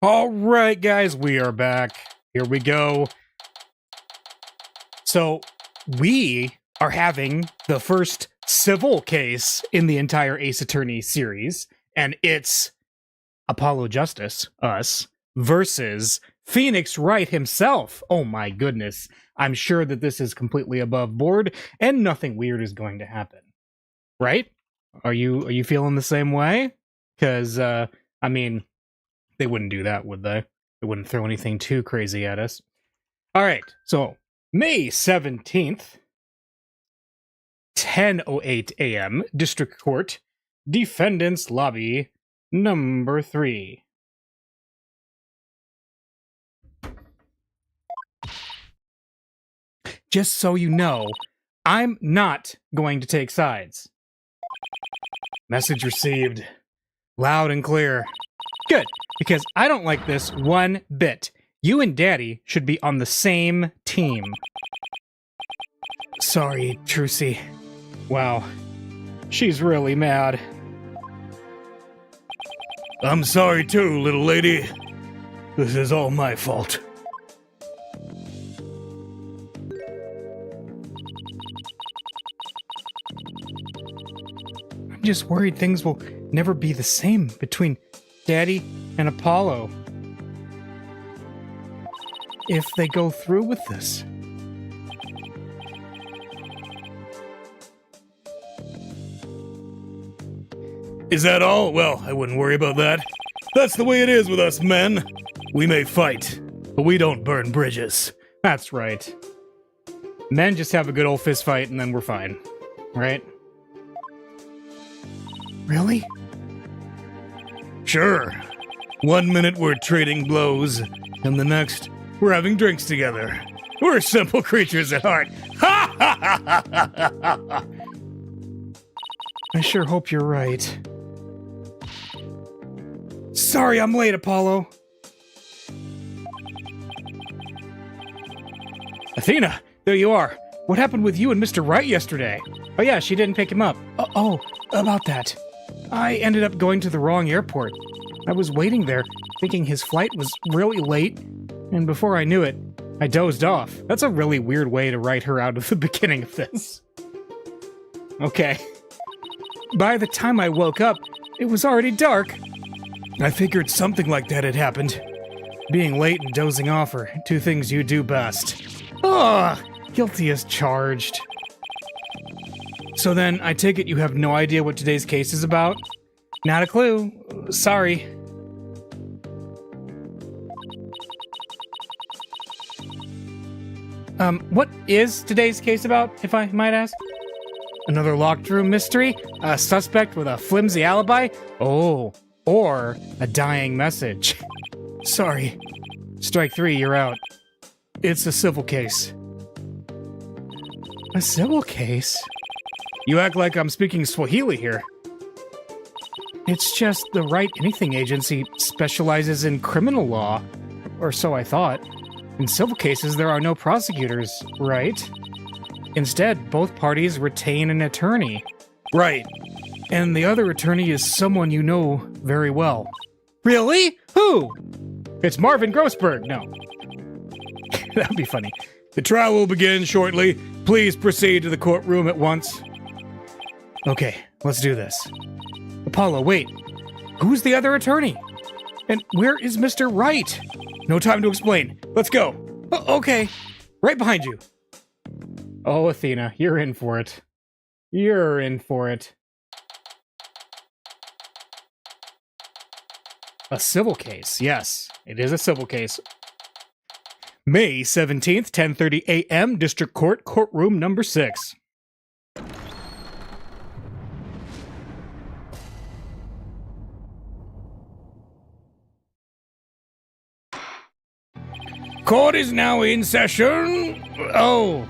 All right, guys, we are back. Here we go. So, we are having the first civil case in the entire Ace Attorney series, and it's Apollo Justice, us, versus Phoenix Wright himself. Oh my goodness. I'm sure that this is completely above board, and nothing weird is going to happen. Right? Are you feeling the same way? Because, I mean, they wouldn't do that, would they? They wouldn't throw anything too crazy at us. All right, so May 17th, 10:08 a.m., District Court, Defendant's Lobby, number 3. Just so you know, I'm not going to take sides. Message received. Loud and clear. Good, because I don't like this one bit. You and Daddy should be on the same team. Sorry, Trucy. Wow, she's really mad. I'm sorry too, little lady. This is all my fault. I'm just worried things will never be the same between Daddy and Apollo. If they go through with this. Is that all? Well, I wouldn't worry about that. That's the way it is with us men. We may fight, but we don't burn bridges. That's right. Men just have a good old fist fight and then we're fine. Right? Really? Sure. 1 minute we're trading blows, and the next we're having drinks together. We're simple creatures at heart. Ha ha ha ha ha ha! I sure hope you're right. Sorry I'm late, Apollo. Athena, there you are. What happened with you and Mr. Wright yesterday? Oh yeah, she didn't pick him up. Oh, about that. I ended up going to the wrong airport. I was waiting there, thinking his flight was really late, and before I knew it, I dozed off. That's a really weird way to write her out of the beginning of this. Okay. By the time I woke up, it was already dark. I figured something like that had happened. Being late and dozing off are two things you do best. Ugh! Guilty as charged. So then, I take it you have no idea what today's case is about? Not a clue. Sorry. What is today's case about, if I might ask? Another locked room mystery? A suspect with a flimsy alibi? Oh, or a dying message. Sorry. Strike 3, you're out. It's a civil case. A civil case? You act like I'm speaking Swahili here. It's just the Right Anything Agency specializes in criminal law. Or so I thought. In civil cases, there are no prosecutors, right? Instead, both parties retain an attorney. Right. And the other attorney is someone you know very well. Really? Who? It's Marvin Grossberg. No. That'd be funny. The trial will begin shortly. Please proceed to the courtroom at once. Okay, let's do this. Apollo, wait. Who's the other attorney? And where is Mr. Wright? No time to explain. Let's go. Okay. Right behind you. Oh, Athena, you're in for it. You're in for it. A civil case. Yes, it is a civil case. May 17th, 10:30 a.m., District Court, Courtroom number 6. Court is now in session. Oh,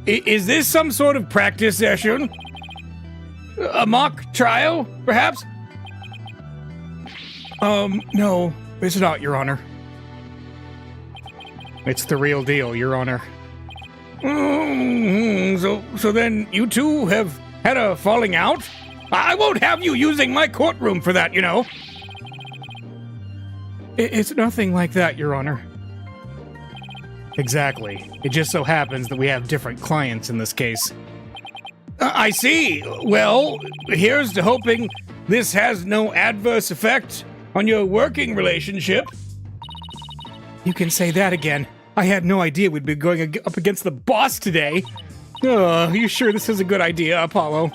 is this some sort of practice session? A mock trial, perhaps? No, it's not, Your Honor. It's the real deal, Your Honor. So then you two have had a falling out? I won't have you using my courtroom for that, you know. It's nothing like that, Your Honor. Exactly. It just so happens that we have different clients in this case. I see. Well, here's to hoping this has no adverse effect on your working relationship. You can say that again. I had no idea we'd be going up against the boss today. Are you sure this is a good idea, Apollo?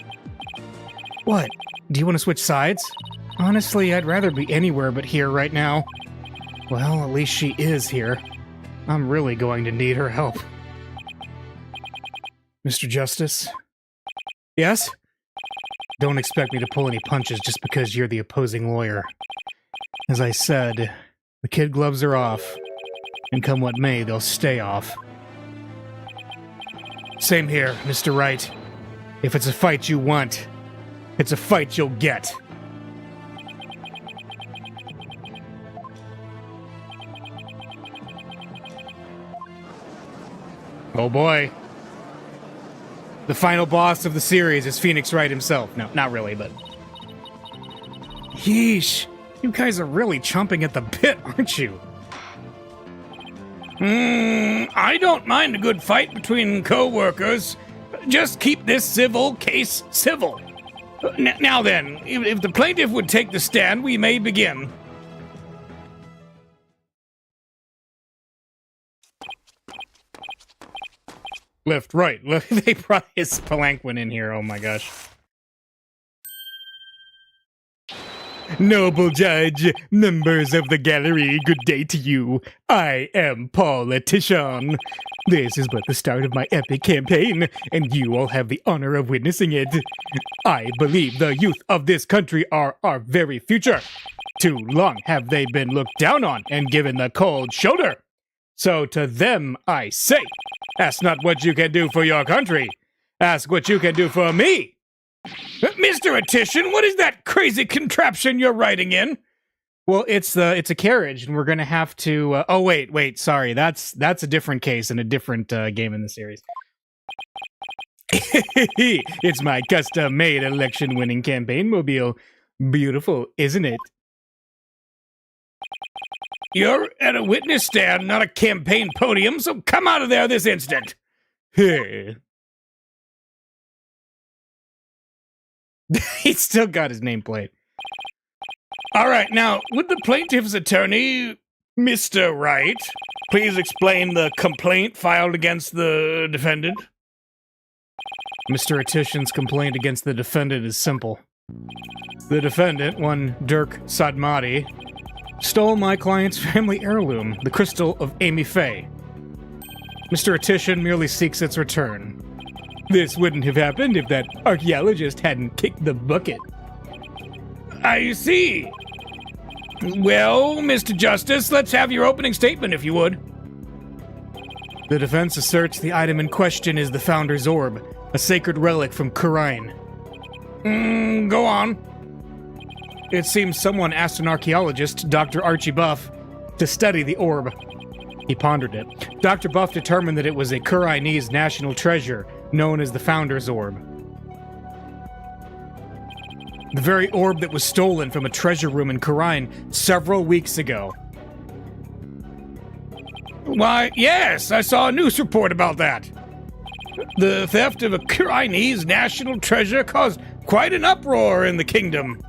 What? Do you want to switch sides? Honestly, I'd rather be anywhere but here right now. Well, at least she is here. I'm really going to need her help. Mr. Justice? Yes? Don't expect me to pull any punches just because you're the opposing lawyer. As I said, the kid gloves are off, and come what may, they'll stay off. Same here, Mr. Wright. If it's a fight you want, it's a fight you'll get. Oh boy. The final boss of the series is Phoenix Wright himself. No, not really, but... Yeesh. You guys are really chomping at the bit, aren't you? I don't mind a good fight between co-workers. Just keep this civil case civil. Now then, if the plaintiff would take the stand, we may begin. Left, right. Look, they brought his palanquin in here. Oh my gosh. Noble judge, members of the gallery, good day to you. I am politician. This is but the start of my epic campaign, and you all have the honor of witnessing it. I believe the youth of this country are our very future. Too long have they been looked down on and given the cold shoulder. So to them I say, ask not what you can do for your country. Ask what you can do for me. Mr. Attition, what is that crazy contraption you're riding in? Well, it's a carriage, and we're gonna have to. Oh wait, sorry. That's a different case and a different game in the series. It's my custom-made election-winning campaign mobile. Beautiful, isn't it? You're at a witness stand, not a campaign podium, so come out of there this instant. He's still got his nameplate. All right, now, would the plaintiff's attorney, Mr. Wright, please explain the complaint filed against the defendant? Mr. Attition's complaint against the defendant is simple. The defendant, one Dirk Sadmati, stole my client's family heirloom, the crystal of Amy Faye. Mr. Attition merely seeks its return. This wouldn't have happened if that archaeologist hadn't kicked the bucket. I see. Well, Mr. Justice, let's have your opening statement, if you would. The defense asserts the item in question is the Founder's Orb, a sacred relic from Kurine. Go on. It seems someone asked an archaeologist, Dr. Archie Buff, to study the orb. He pondered it. Dr. Buff determined that it was a Kurinese national treasure known as the Founder's Orb. The very orb that was stolen from a treasure room in Kurine several weeks ago. Why, yes, I saw a news report about that. The theft of a Kurinese national treasure caused quite an uproar in the kingdom.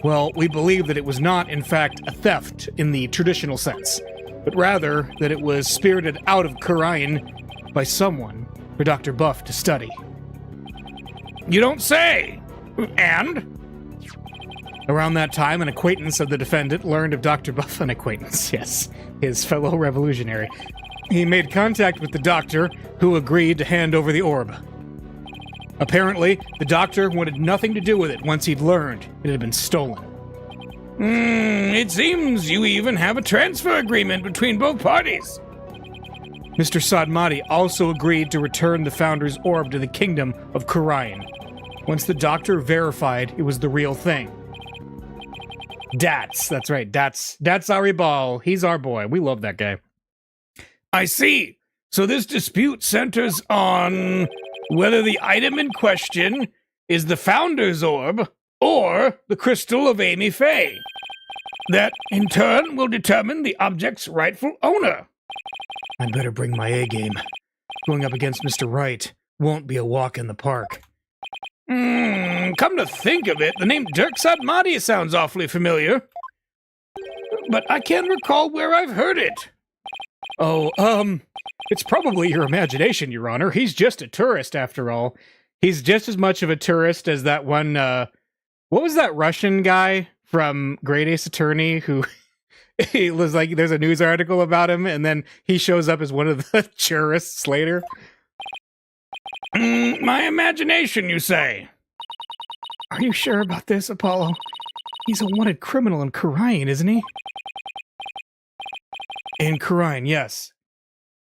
Well, we believe that it was not, in fact, a theft in the traditional sense, but rather that it was spirited out of Kurine by someone for Dr. Buff to study. You don't say! And? Around that time, an acquaintance of the defendant learned of Dr. Buff, an acquaintance, yes, his fellow revolutionary. He made contact with the doctor, who agreed to hand over the orb. Apparently, the doctor wanted nothing to do with it once he'd learned it had been stolen. It seems you even have a transfer agreement between both parties. Mr. Sadmati also agreed to return the Founder's Orb to the kingdom of Kurine, once the doctor verified it was the real thing. That's right, that's Ari Ball. He's our boy. We love that guy. I see. So this dispute centers on whether the item in question is the Founder's Orb or the Crystal of Amy Faye. That, in turn, will determine the object's rightful owner. I'd better bring my A game. Going up against Mr. Wright won't be a walk in the park. Come to think of it, the name Dirk Sadmati sounds awfully familiar. But I can't recall where I've heard it. Oh, it's probably your imagination, Your Honor. He's just a tourist, after all. He's just as much of a tourist as that one, what was that Russian guy from Great Ace Attorney who he was like, there's a news article about him, and then he shows up as one of the tourists later? My imagination, you say? Are you sure about this, Apollo? He's a wanted criminal in Khura'in, isn't he? In Khura'in, yes.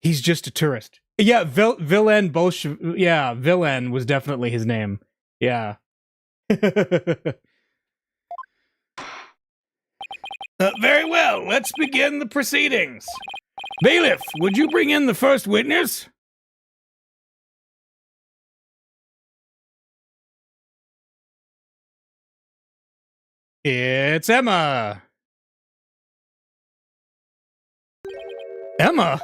He's just a tourist. Yeah, Villain was definitely his name. Yeah. Very well, let's begin the proceedings. Bailiff, would you bring in the first witness? It's Emma. Emma?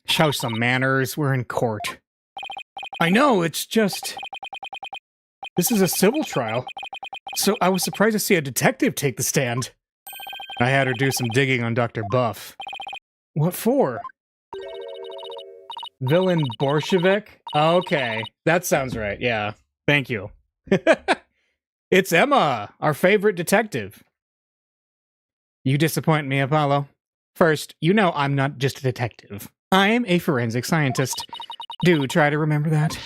Show some manners. We're in court. I know, it's just... This is a civil trial. So I was surprised to see a detective take the stand. I had her do some digging on Dr. Buff. What for? Villain Bolshevik? Okay, that sounds right, yeah. Thank you. It's Emma, our favorite detective. You disappoint me, Apollo. First, you know I'm not just a detective. I'm a forensic scientist. Do try to remember that.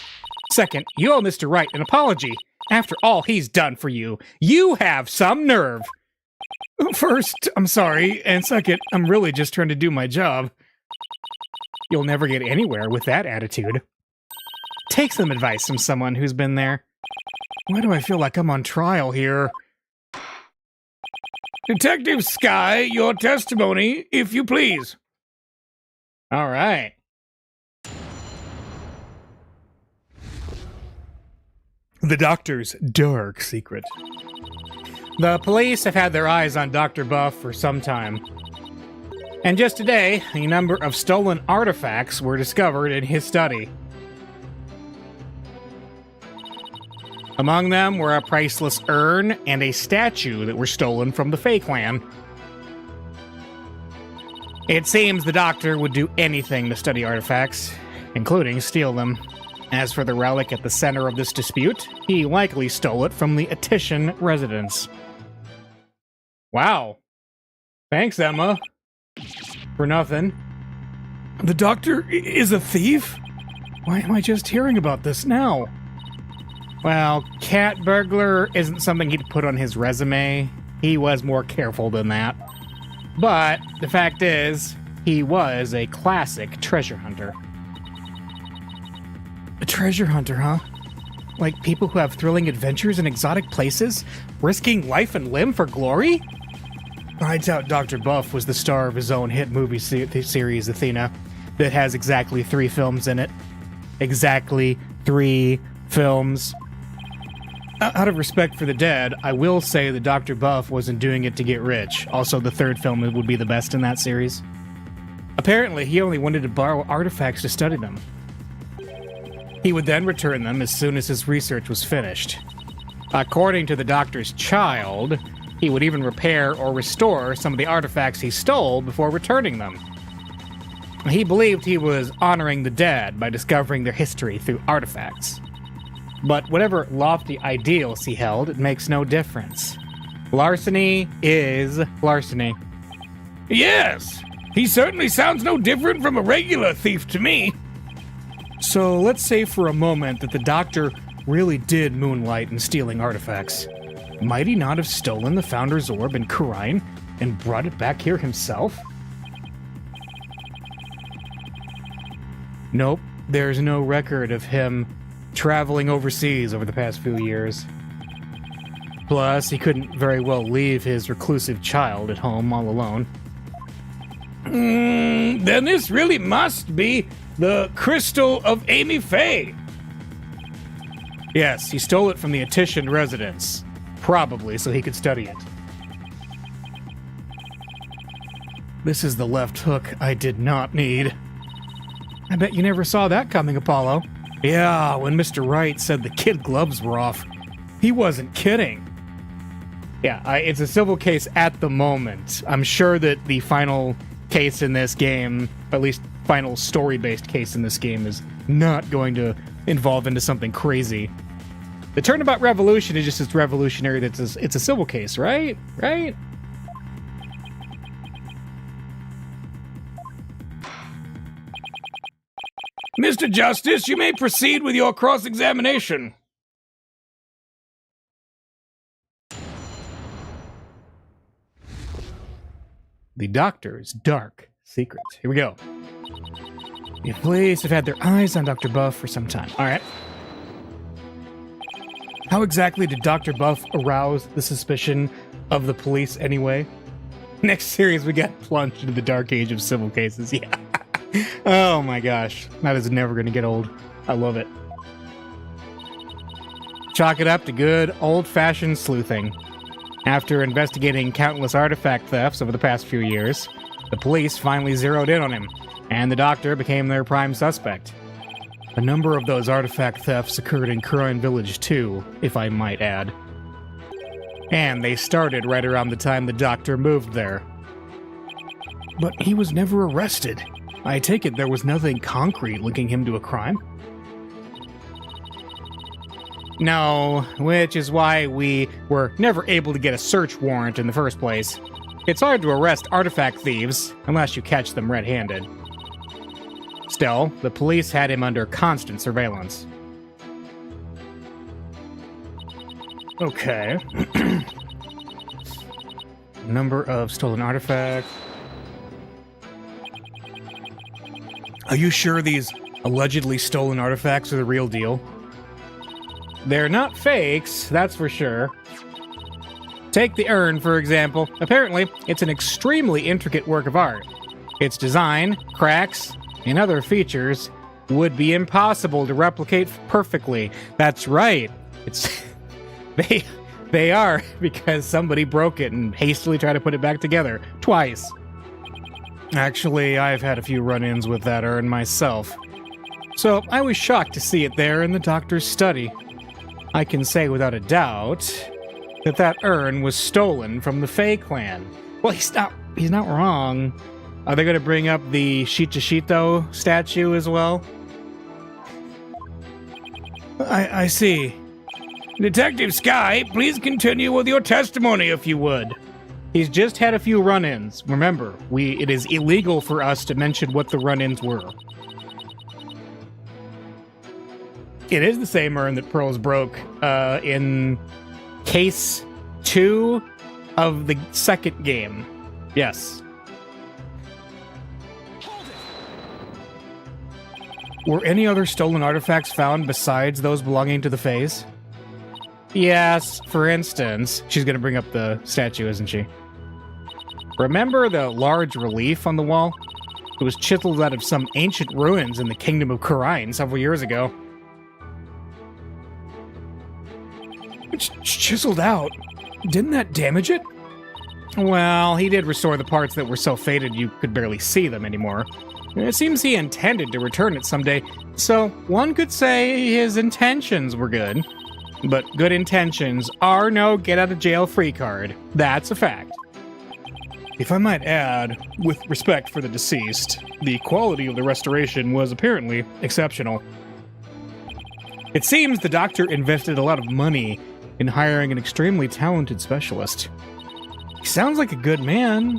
Second, you owe Mr. Wright an apology. After all he's done for you, you have some nerve. First, I'm sorry, and second, I'm really just trying to do my job. You'll never get anywhere with that attitude. Take some advice from someone who's been there. Why do I feel like I'm on trial here? Detective Sky, your testimony, if you please. All right. The doctor's dark secret. The police have had their eyes on Dr. Buff for some time. And just today, a number of stolen artifacts were discovered in his study. Among them were a priceless urn and a statue that were stolen from the Fae clan. It seems the doctor would do anything to study artifacts, including steal them. As for the relic at the center of this dispute, he likely stole it from the Attition residence. Wow. Thanks, Emma. For nothing. The doctor is a thief? Why am I just hearing about this now? Well, cat burglar isn't something he'd put on his resume. He was more careful than that. But the fact is, he was a classic treasure hunter. A treasure hunter, huh? Like people who have thrilling adventures in exotic places, risking life and limb for glory? I doubt Dr. Buff was the star of his own hit movie series, Athena, that has exactly 3 films in it. Exactly 3 films. Out of respect for the dead, I will say that Dr. Buff wasn't doing it to get rich. Also, the 3rd film would be the best in that series. Apparently, he only wanted to borrow artifacts to study them. He would then return them as soon as his research was finished. According to the doctor's child, he would even repair or restore some of the artifacts he stole before returning them. He believed he was honoring the dead by discovering their history through artifacts. But whatever lofty ideals he held, it makes no difference. Larceny is larceny. Yes, he certainly sounds no different from a regular thief to me. So let's say for a moment that the doctor really did moonlight in stealing artifacts. Might he not have stolen the Founder's Orb in Khura'in and brought it back here himself? Nope, there's no record of him traveling overseas over the past few years. Plus, he couldn't very well leave his reclusive child at home all alone. Then this really must be the crystal of Amy Faye. Yes, he stole it from the Attition residence. Probably so he could study it. This is the left hook I did not need. I bet you never saw that coming, Apollo. Yeah, when Mr. Wright said the kid gloves were off, he wasn't kidding. Yeah, it's a civil case at the moment. I'm sure that the final case in this game, at least final story-based case in this game, is not going to involve into something crazy. The Turnabout Revolution is just as revolutionary that it's a civil case, right? Right? Mr. Justice, you may proceed with your cross-examination. The doctor's dark secret. Here we go. The police have had their eyes on Dr. Buff for some time. All right. How exactly did Dr. Buff arouse the suspicion of the police anyway? Next series, we get plunged into the dark age of civil cases. Yeah. Oh my gosh. That is never going to get old. I love it. Chalk it up to good old-fashioned sleuthing. After investigating countless artifact thefts over the past few years, the police finally zeroed in on him, and the doctor became their prime suspect. A number of those artifact thefts occurred in Crime Village too, if I might add. And they started right around the time the doctor moved there. But he was never arrested. I take it there was nothing concrete linking him to a crime? No, which is why we were never able to get a search warrant in the first place. It's hard to arrest artifact thieves unless you catch them red-handed. Still, the police had him under constant surveillance. Okay. Number of stolen artifacts. Are you sure these allegedly stolen artifacts are the real deal? They're not fakes, that's for sure. Take the urn, for example. Apparently, it's an extremely intricate work of art. Its design, cracks, and other features would be impossible to replicate perfectly. That's right. They are, because somebody broke it and hastily tried to put it back together twice. Actually, I've had a few run-ins with that urn myself. So I was shocked to see it there in the doctor's study. I can say without a doubt that that urn was stolen from the Fae clan. Well, he's not wrong. Are they going to bring up the Shichishito statue as well? I see. Detective Sky, please continue with your testimony if you would. He's just had a few run-ins. Remember, it is illegal for us to mention what the run-ins were. It is the same urn that Pearls broke in Case 2 of the second game. Yes. Were any other stolen artifacts found besides those belonging to the Fays? Yes, for instance, she's going to bring up the statue, isn't she? Remember the large relief on the wall? It was chiseled out of some ancient ruins in the Kingdom of Khura'in several years ago. It's chiseled out? Didn't that damage it? Well, he did restore the parts that were so faded you could barely see them anymore. It seems he intended to return it someday, so one could say his intentions were good. But good intentions are no get-out-of-jail-free card. That's a fact. If I might add, with respect for the deceased, the quality of the restoration was apparently exceptional. It seems the doctor invested a lot of money in hiring an extremely talented specialist. He sounds like a good man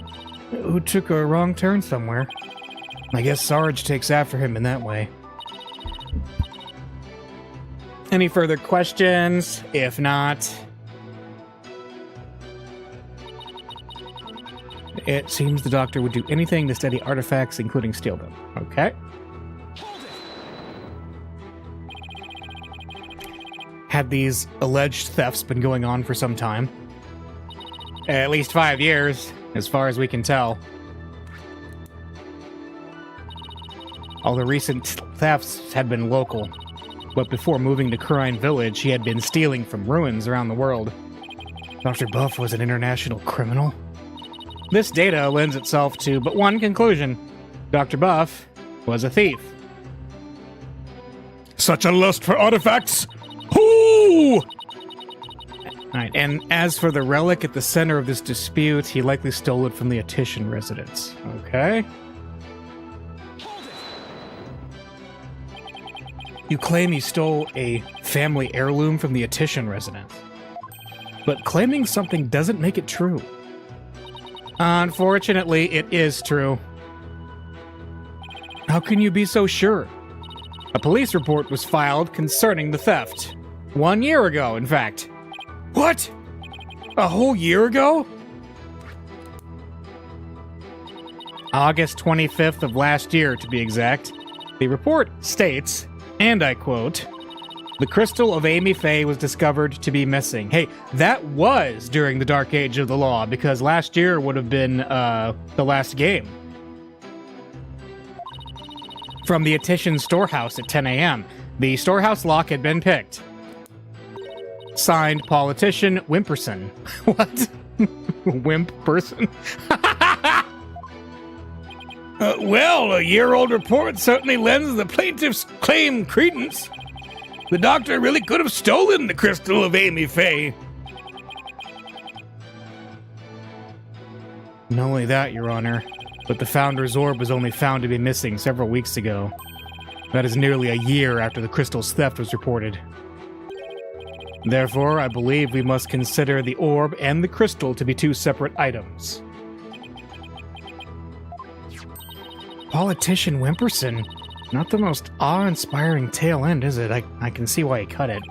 who took a wrong turn somewhere. I guess Sarge takes after him in that way. Any further questions? If not, it seems the doctor would do anything to study artifacts, including steal them. Okay. Had these alleged thefts been going on for some time? At least 5 years, as far as we can tell. All the recent thefts had been local, but before moving to Crine Village, he had been stealing from ruins around the world. Dr. Buff was an international criminal? This data lends itself to but one conclusion. Dr. Buff was a thief. Such a lust for artifacts! Whoo! Alright, and as for the relic at the center of this dispute, he likely stole it from the Attition residence. Okay. You claim he stole a family heirloom from the Attition residence. But claiming something doesn't make it true. Unfortunately, it is true. How can you be so sure? A police report was filed concerning the theft. 1 year ago, in fact. What? A whole year ago? August 25th of last year, to be exact. The report states, and I quote, "The crystal of Amy Faye was discovered to be missing." Hey, that was during the Dark Age of the Law, because last year would have been the last game. From the Attition storehouse at 10 a.m. The storehouse lock had been picked. Signed, Politician Wimperson. What? Wimp person? Well, a year-old report certainly lends the plaintiff's claim credence. The doctor really could have stolen the crystal of Amy Faye. Not only that, Your Honor, but the Founder's Orb was only found to be missing several weeks ago. That is nearly a year after the crystal's theft was reported. Therefore, I believe we must consider the orb and the crystal to be two separate items. Politician Wimperson. Not the most awe-inspiring tail end, is it? I can see why he cut it.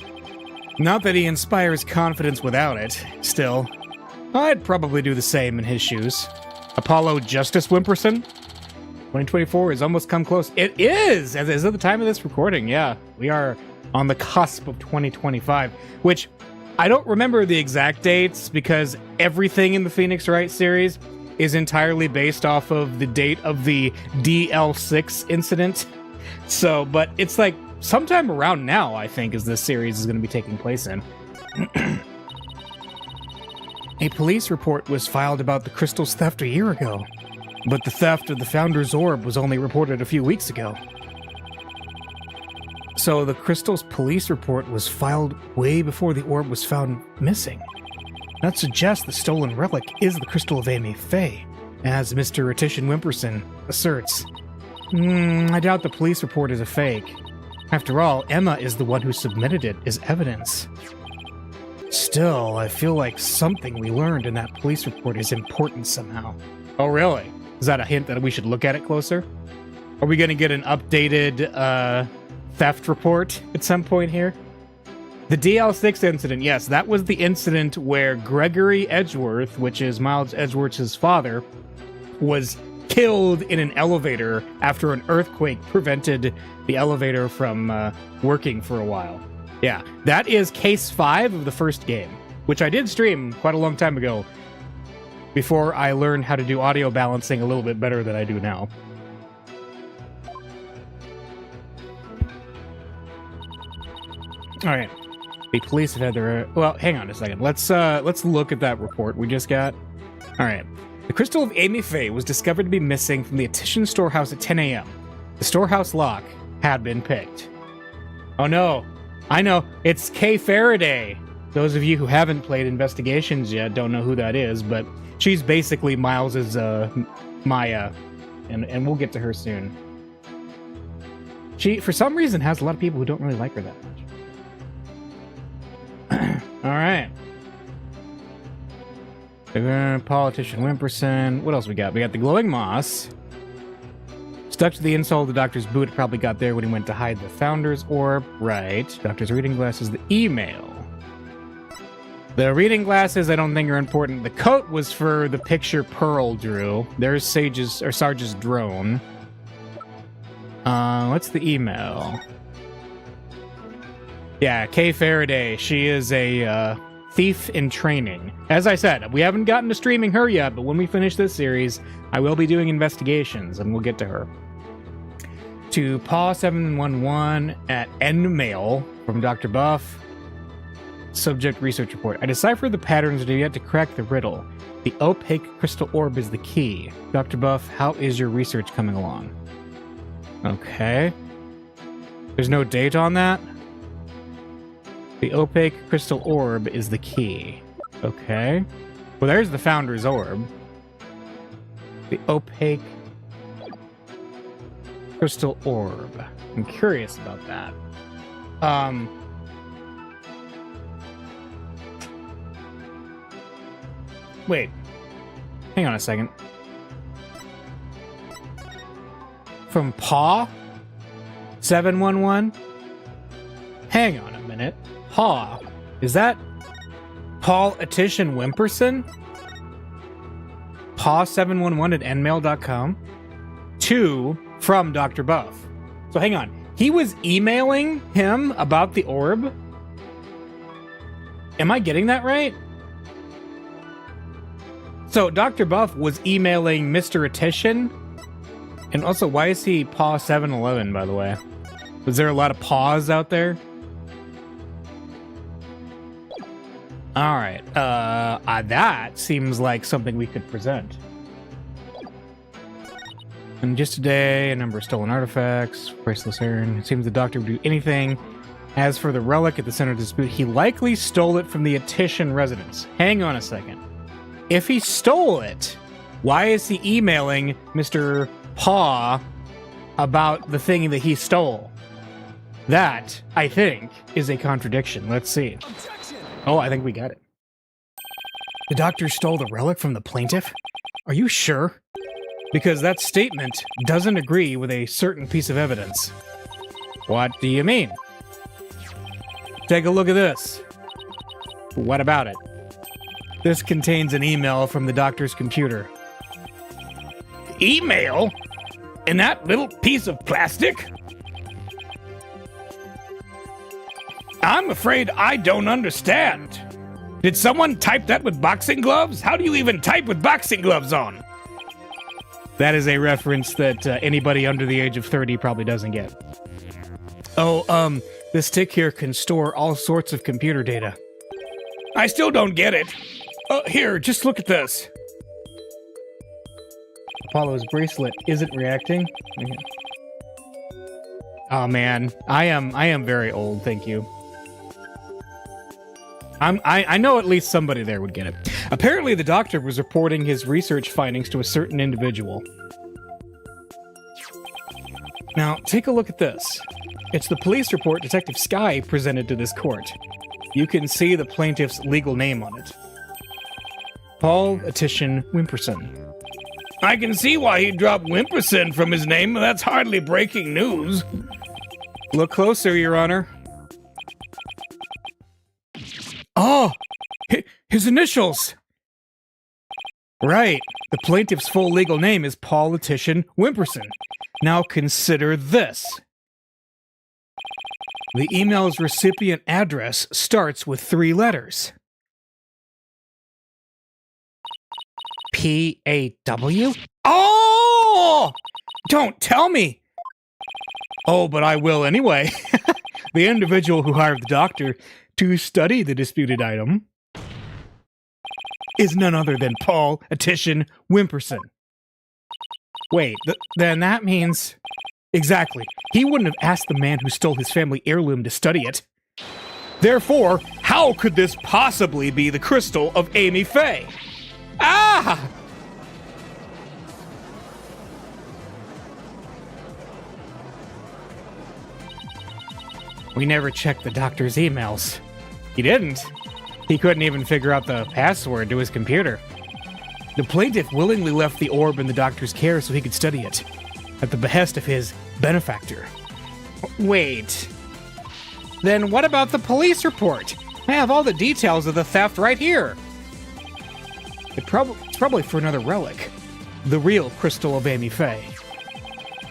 Not that he inspires confidence without it. Still, I'd probably do the same in his shoes. Apollo Justice Wimperson? 2024 has almost come close. It is! As of the time of this recording, yeah. We are on the cusp of 2025, which I don't remember the exact dates because everything in the Phoenix Wright series is entirely based off of the date of the DL6 incident. So, but it's like sometime around now, I think, is this series is going to be taking place in. A police report was filed about the crystal's theft a year ago, but the theft of the Founder's Orb was only reported a few weeks ago. So the crystal's police report was filed way before the orb was found missing. That suggests the stolen relic is the crystal of Amy Faye, as Mr. Attition Wimperson asserts. I doubt the police report is a fake. After all, Emma is the one who submitted it as evidence. Still, I feel like something we learned in that police report is important somehow. Oh, really? Is that a hint that we should look at it closer? Are we going to get an updated theft report at some point here? The DL6 incident, yes, that was the incident where Gregory Edgeworth, which is Miles Edgeworth's father, was killed in an elevator after an earthquake prevented the elevator from working for a while. Yeah, that is case 5 of the first game, which I did stream quite a long time ago before I learned how to do audio balancing a little bit better than I do now. All right, the police have had their... well, hang on a second. Let's look at that report we just got. All right. The crystal of Amy Faye was discovered to be missing from the Attition storehouse at 10 a.m. The storehouse lock had been picked. Oh no, I know, it's Kay Faraday. Those of you who haven't played Investigations yet don't know who that is, but she's basically Miles's Maya, and we'll get to her soon. She, for some reason, has a lot of people who don't really like her that much. All right. Politician Wimperson. What else we got? We got the glowing moss. Stuck to the insole of the doctor's boot. Probably got there when he went to hide the Founder's Orb. Right. Doctor's reading glasses. The email. The reading glasses I don't think are important. The coat was for the picture Pearl drew. There's Sarge's drone. What's the email? Yeah, Kay Faraday. She is a thief in training. As I said, we haven't gotten to streaming her yet, but when we finish this series, I will be doing investigations, and we'll get to her. to paw711 at endmail from Dr. Buff. Subject research report. I deciphered the patterns and have yet to crack the riddle. The opaque crystal orb is the key. Dr. Buff, how is your research coming along? Okay. There's no date on that? The opaque crystal orb is the key. Okay. Well, there's the Founder's Orb. The opaque crystal orb. I'm curious about that. Wait. Hang on a second. From Paw 711? Hang on a minute. Paw. Is that Paul Etition Wimperson? Paw711 at nmail.com? From Dr. Buff. So hang on. He was emailing him about the orb? Am I getting that right? So Dr. Buff was emailing Mr. Etition? And also, why is he Paw 711, by the way? Was there a lot of paws out there? Alright, that seems like something we could present. And just today, a number of stolen artifacts, priceless urn. It seems the doctor would do anything. As for the relic at the center of the dispute, he likely stole it from the Etition residence. Hang on a second. If he stole it, why is he emailing Mr. Paw about the thing that he stole? That, I think, is a contradiction. Let's see. Objection. Oh, I think we got it. The doctor stole the relic from the plaintiff? Are you sure? Because that statement doesn't agree with a certain piece of evidence. What do you mean? Take a look at this. What about it? This contains an email from the doctor's computer. Email? In that little piece of plastic? I'm afraid I don't understand. Did someone type that with boxing gloves? How do you even type with boxing gloves on? That is a reference that anybody under the age of 30 probably doesn't get. Oh, this stick here can store all sorts of computer data. I still don't get it. Here, just look at this. Apollo's bracelet isn't reacting. Oh man, I am very old, thank you. I know at least somebody there would get it. Apparently the doctor was reporting his research findings to a certain individual. Now, take a look at this. It's the police report Detective Sky presented to this court. You can see the plaintiff's legal name on it. Paul Etition Wimperson. I can see why he dropped Wimperson from his name, but that's hardly breaking news. Look closer, Your Honor. Oh! His initials! Right. The plaintiff's full legal name is Paul Etition Wimperson. Now consider this. The email's recipient address starts with 3 letters. P-A-W? Oh! Don't tell me! Oh, but I will anyway. The individual who hired the doctor to study the disputed item is none other than Paul Etition Wimperson. Wait, then that means... Exactly. He wouldn't have asked the man who stole his family heirloom to study it. Therefore, how could this possibly be the crystal of Amy Faye? Ah! We never checked the doctor's emails. He didn't. He couldn't even figure out the password to his computer. The plaintiff willingly left the orb in the doctor's care so he could study it, at the behest of his benefactor. Wait. Then what about the police report? I have all the details of the theft right here. It's probably for another relic. The real crystal of Amy Faye.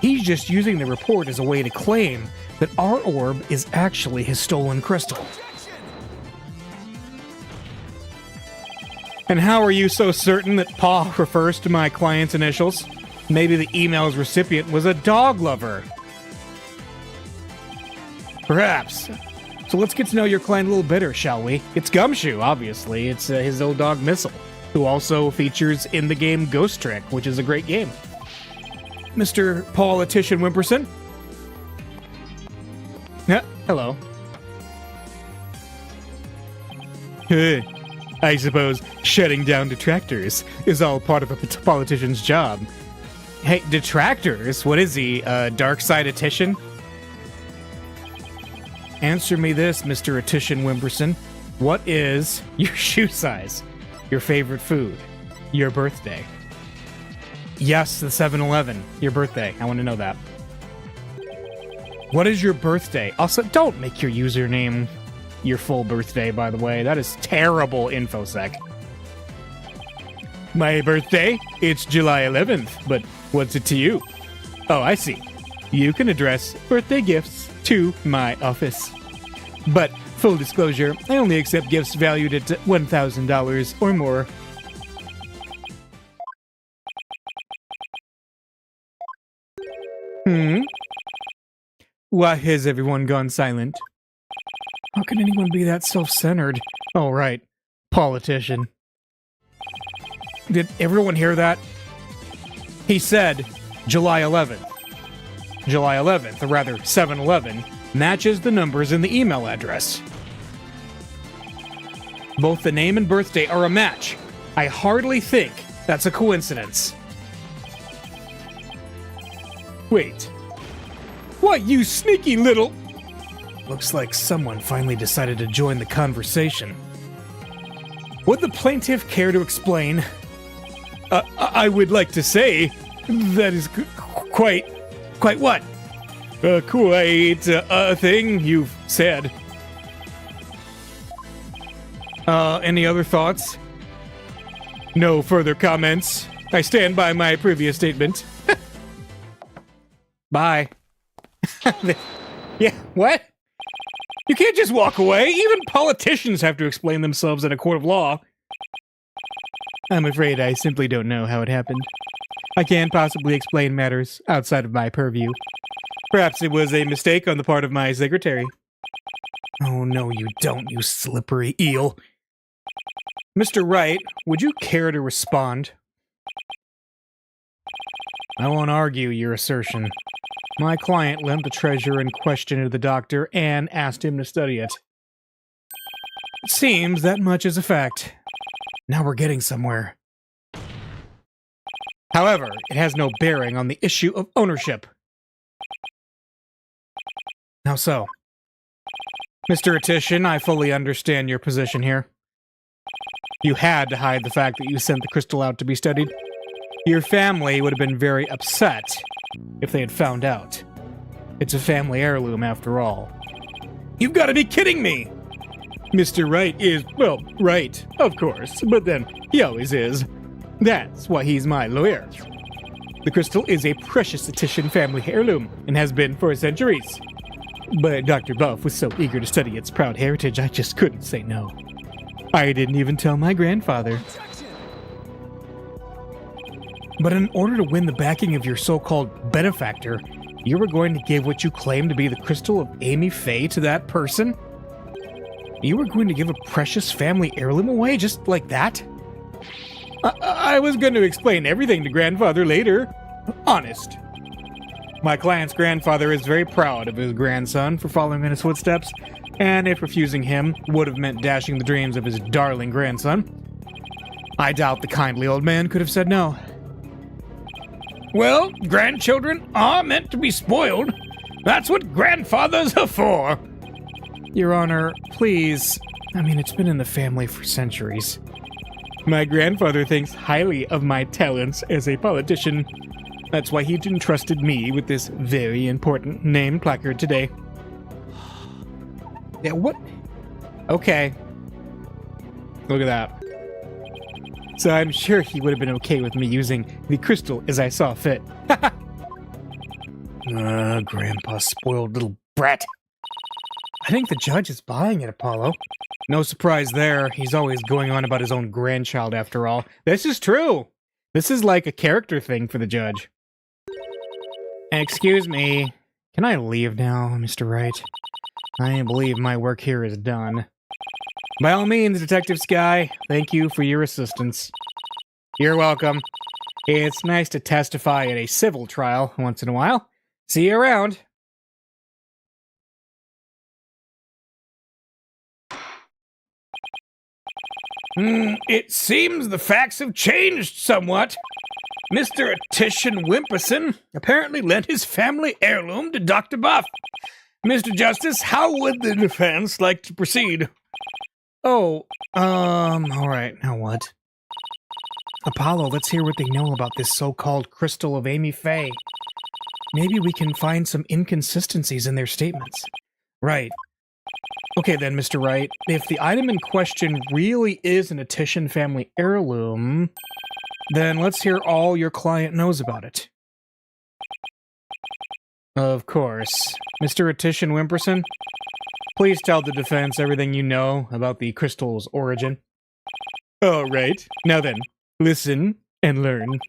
He's just using the report as a way to claim that our orb is actually his stolen crystal. And how are you so certain that Paw refers to my client's initials? Maybe the email's recipient was a dog lover. Perhaps. So let's get to know your client a little better, shall we? It's Gumshoe, obviously. It's his old dog Missile, who also features in the game Ghost Trick, which is a great game. Mr. Politician Wimperson? Yeah, hello. I suppose shutting down detractors is all part of a politician's job. Hey, detractors? What is he, a dark side-etition? Answer me this, Mr. Etition Wimperson. What is your shoe size? Your favorite food? Your birthday? Yes, the 7-Eleven. Your birthday. I want to know that. What is your birthday? Also, don't make your username your full birthday, by the way. That is terrible infosec. My birthday? It's July 11th, but what's it to you? Oh, I see. You can address birthday gifts to my office. But, full disclosure, I only accept gifts valued at $1,000 or more. Why has everyone gone silent? How can anyone be that self-centered? Oh, right. Politician. Did everyone hear that? He said July 11th. July 11th, or rather 7-Eleven, matches the numbers in the email address. Both the name and birthday are a match. I hardly think that's a coincidence. Wait. What, you sneaky little... Looks like someone finally decided to join the conversation. Would the plaintiff care to explain? I would like to say that is quite what? Quite a thing you've said. Any other thoughts? No further comments. I stand by my previous statement. Bye. Yeah, what? You can't just walk away. Even politicians have to explain themselves in a court of law. I'm afraid I simply don't know how it happened. I can't possibly explain matters outside of my purview. Perhaps it was a mistake on the part of my secretary. Oh, no, you don't, you slippery eel. Mr. Wright, would you care to respond? I won't argue your assertion. My client lent the treasure in question to the doctor and asked him to study it. It seems that much is a fact. Now we're getting somewhere. However, it has no bearing on the issue of ownership. How so? Mr. Etition, I fully understand your position here. You had to hide the fact that you sent the crystal out to be studied. Your family would have been very upset if they had found out. It's a family heirloom, after all. You've got to be kidding me! Mr. Wright is, well, right, of course, but then he always is. That's why he's my lawyer. The crystal is a precious Etition family heirloom, and has been for centuries. But Dr. Buff was so eager to study its proud heritage, I just couldn't say no. I didn't even tell my grandfather. But in order to win the backing of your so-called benefactor, you were going to give what you claim to be the crystal of Amy Faye to that person? You were going to give a precious family heirloom away just like that? I was going to explain everything to grandfather later. Honest. My client's grandfather is very proud of his grandson for following in his footsteps, and if refusing him would have meant dashing the dreams of his darling grandson, I doubt the kindly old man could have said no. Well, grandchildren are meant to be spoiled. That's what grandfathers are for. Your Honor, please. I mean, it's been in the family for centuries. My grandfather thinks highly of my talents as a politician. That's why he entrusted me with this very important name placard today. Yeah, what? Okay. Look at that. So I'm sure he would have been okay with me using the crystal as I saw fit. Grandpa spoiled little brat. I think the judge is buying it, Apollo. No surprise there. He's always going on about his own grandchild after all. This is true. This is like a character thing for the judge. Excuse me. Can I leave now, Mr. Wright? I believe my work here is done. By all means, Detective Sky, thank you for your assistance. You're welcome. It's nice to testify at a civil trial once in a while. See you around. It seems the facts have changed somewhat. Mr. Titian Wimperson apparently lent his family heirloom to Dr. Buff. Mr. Justice, how would the defense like to proceed? Oh, alright, now what? Apollo, let's hear what they know about this so-called crystal of Amy Faye. Maybe we can find some inconsistencies in their statements. Right. Okay then, Mr. Wright, if the item in question really is an Titian family heirloom, then let's hear all your client knows about it. Of course. Mr. Titian Wimperson, please tell the defense everything you know about the crystal's origin. All right. Now then, listen and learn.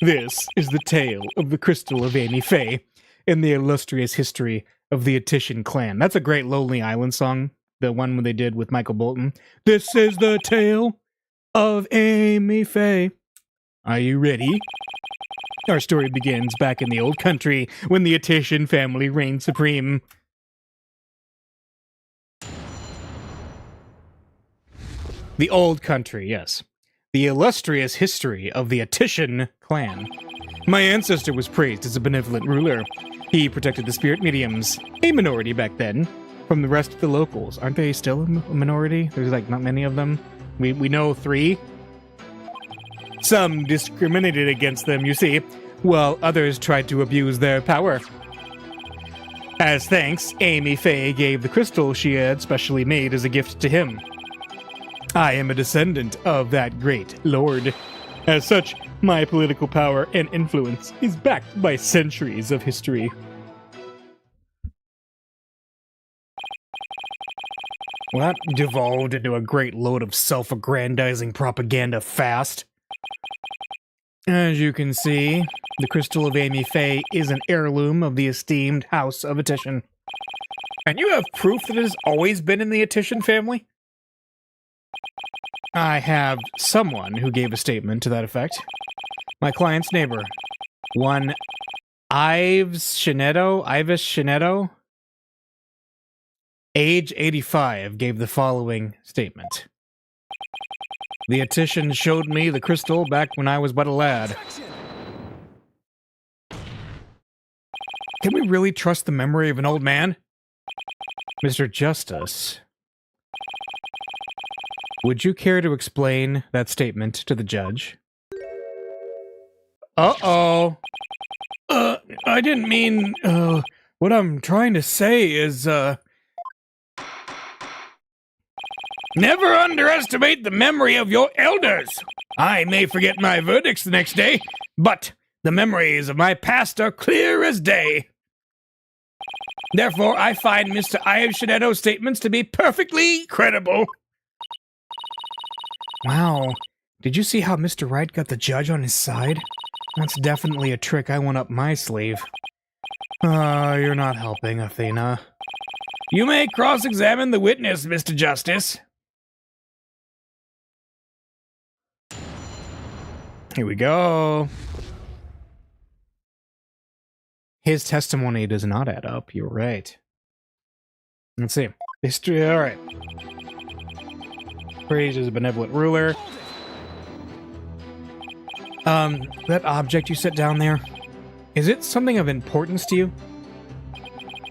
This is the tale of the crystal of Amy Faye and the illustrious history of the Titian clan. That's a great Lonely Island song, the one they did with Michael Bolton. This is the tale of Amy Faye. Are you ready? Our story begins back in the old country when the Titian family reigned supreme. The old country, yes. The illustrious history of the Titian clan. My ancestor was praised as a benevolent ruler. He protected the spirit mediums, a minority back then, from the rest of the locals. Aren't they still a minority? There's like not many of them. We know 3. Some discriminated against them, you see, while others tried to abuse their power. As thanks, Amy Faye gave the crystal she had specially made as a gift to him. I am a descendant of that great lord. As such, my political power and influence is backed by centuries of history. Well, that devolved into a great load of self-aggrandizing propaganda fast. As you can see, the crystal of Amy Faye is an heirloom of the esteemed House of Titian. And you have proof that it has always been in the Titian family? I have someone who gave a statement to that effect. My client's neighbor, one Ives Shinetto, age 85, gave the following statement. The Titian showed me the crystal back when I was but a lad. Can we really trust the memory of an old man? Mr. Justice, would you care to explain that statement to the judge? Uh-oh. I didn't mean, what I'm trying to say is, never underestimate the memory of your elders. I may forget my verdicts the next day, but the memories of my past are clear as day. Therefore, I find Mr. Ives Shinetto's statements to be perfectly credible. Wow. Did you see how Mr. Wright got the judge on his side? That's definitely a trick I want up my sleeve. You're not helping, Athena. You may cross-examine the witness, Mr. Justice. Here we go. His testimony does not add up. You're right. Let's see. History. All right. Praised as a benevolent ruler. That object you set down there, is it something of importance to you?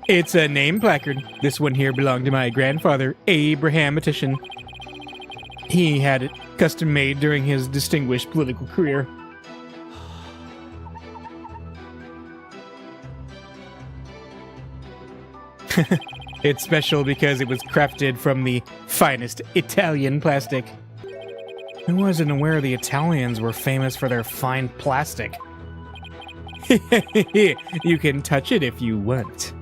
It's a name placard. This one here belonged to my grandfather, Abraham Titian. He had it custom made during his distinguished political career. It's special because it was crafted from the finest Italian plastic. I wasn't aware the Italians were famous for their fine plastic. You can touch it if you want.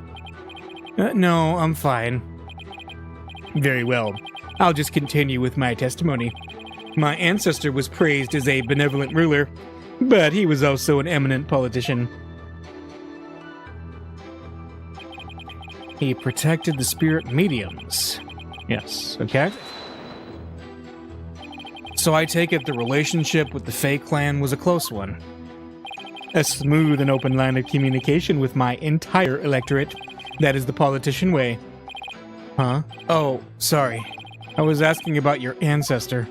No, I'm fine. Very well. I'll just continue with my testimony. My ancestor was praised as a benevolent ruler, but he was also an eminent politician. He protected the spirit mediums. Yes, okay. So I take it the relationship with the Fae clan was a close one. A smooth and open line of communication with my entire electorate. That is the politician way. Huh? Oh, sorry. I was asking about your ancestor.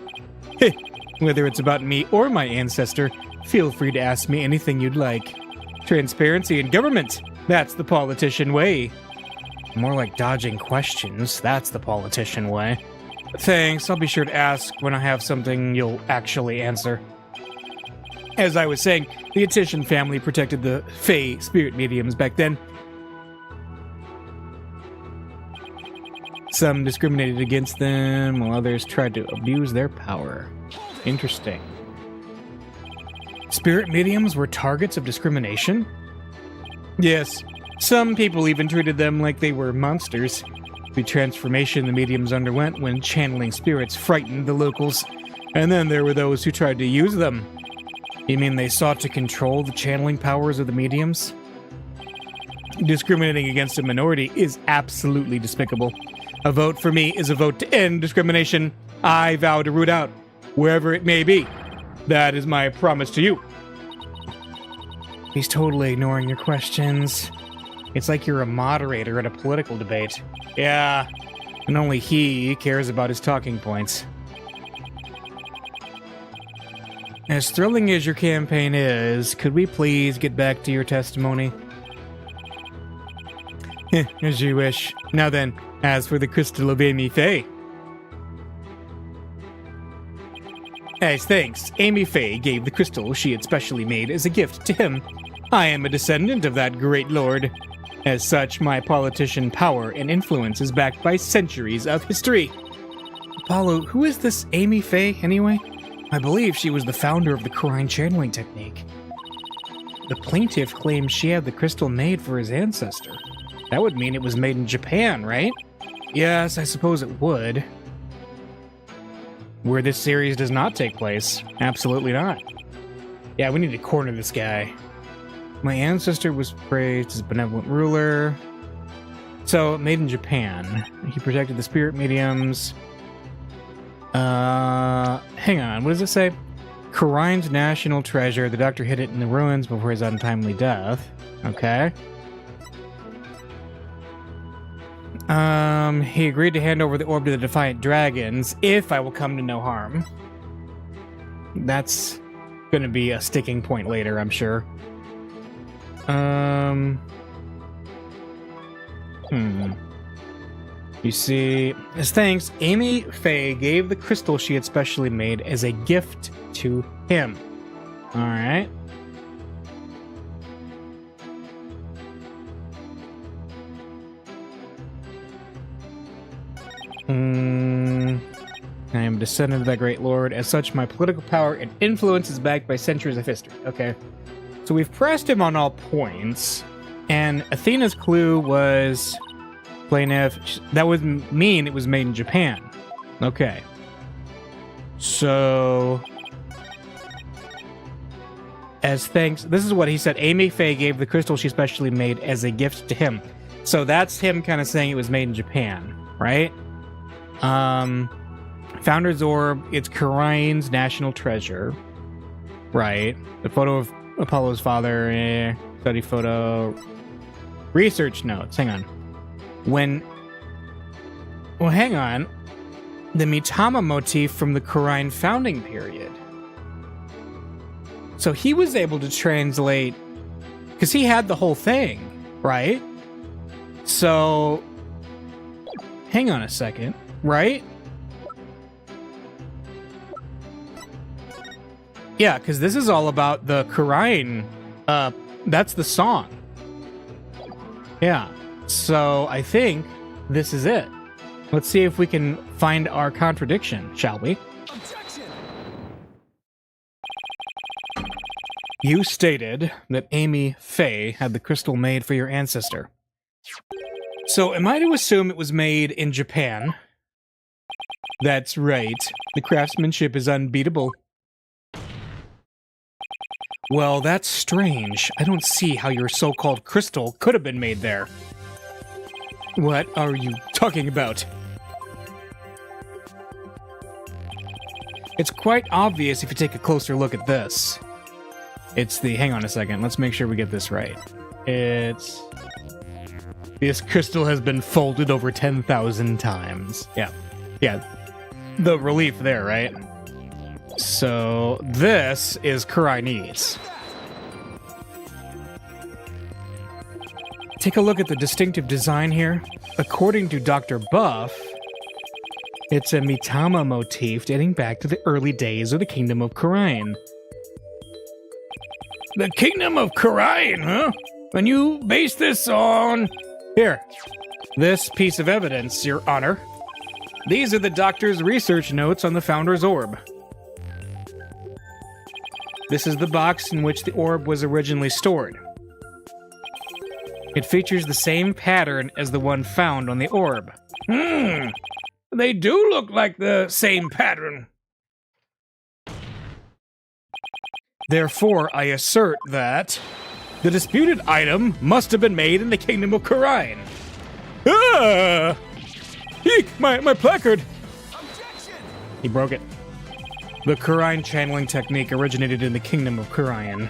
Heh. Whether it's about me or my ancestor, feel free to ask me anything you'd like. Transparency in government. That's the politician way. More like dodging questions. That's the politician way. Thanks, I'll be sure to ask when I have something you'll actually answer. As I was saying, the Attition family protected the Fae spirit mediums back then. Some discriminated against them, while others tried to abuse their power. Interesting. Spirit mediums were targets of discrimination? Yes. Some people even treated them like they were monsters. The transformation the mediums underwent when channeling spirits frightened the locals. And then there were those who tried to use them. You mean they sought to control the channeling powers of the mediums? Discriminating against a minority is absolutely despicable. A vote for me is a vote to end discrimination. I vow to root out, wherever it may be. That is my promise to you. He's totally ignoring your questions. It's like you're a moderator at a political debate. Yeah, and only he cares about his talking points. As thrilling as your campaign is, could we please get back to your testimony? As you wish. Now then, as for the crystal of Amy Faye. As thanks, Amy Faye gave the crystal she had specially made as a gift to him. I am a descendant of that great lord. As such, my politician power and influence is backed by centuries of history. Apollo, who is this Amy Faye, anyway? I believe she was the founder of the Corine channeling technique. The plaintiff claims she had the crystal made for his ancestor. That would mean it was made in Japan, right? Yes, I suppose it would. Where this series does not take place. Absolutely not. Yeah, we need to corner this guy. My ancestor was praised as a benevolent ruler. So, made in Japan. He protected the spirit mediums. Hang on, what does it say? Corine's national treasure. The doctor hid it in the ruins before his untimely death. Okay. He agreed to hand over the orb to the Defiant Dragons if I will come to no harm. That's gonna be a sticking point later, I'm sure. You see, as thanks, Amy Faye gave the crystal she had specially made as a gift to him. Alright. I am a descendant of that great lord. As such, my political power and influence is backed by centuries of history. Okay. So we've pressed him on all points. And Athena's clue was plaintiff. That would mean it was made in Japan. Okay. So, as thanks, this is what he said. Amy Faye gave the crystal she specially made as a gift to him. So that's him kind of saying it was made in Japan, right? Founder's Orb, it's Corine's national treasure. Right. The photo of Apollo's father, study photo, research notes. Hang on. Hang on. The Mitama motif from the Corine founding period. So he was able to translate, because he had the whole thing, right? So, hang on a second, right? Yeah, because this is all about the Corine. That's the song. Yeah. So I think this is it. Let's see if we can find our contradiction, shall we? Objection. You stated that Amy Faye had the crystal made for your ancestor. So am I to assume it was made in Japan? That's right. The craftsmanship is unbeatable. Well, that's strange. I don't see how your so-called crystal could have been made there. What are you talking about? It's quite obvious if you take a closer look at this. It's the... Hang on a second. Let's make sure we get this right. It's... This crystal has been folded over 10,000 times. Yeah. Yeah. The relief there, right? So, this is Kurai's. Take a look at the distinctive design here. According to Dr. Buff, it's a Mitama motif dating back to the early days of the Kingdom of Kurai. The Kingdom of Kurai, huh? And you base this on... Here, this piece of evidence, Your Honor. These are the doctor's research notes on the Founder's Orb. This is the box in which the orb was originally stored. It features the same pattern as the one found on the orb. They do look like the same pattern. Therefore, I assert that the disputed item must have been made in the Kingdom of Kurai. Ah! Eek! My placard! Objection! He broke it. The Kurai channeling technique originated in the Kingdom of Kurai,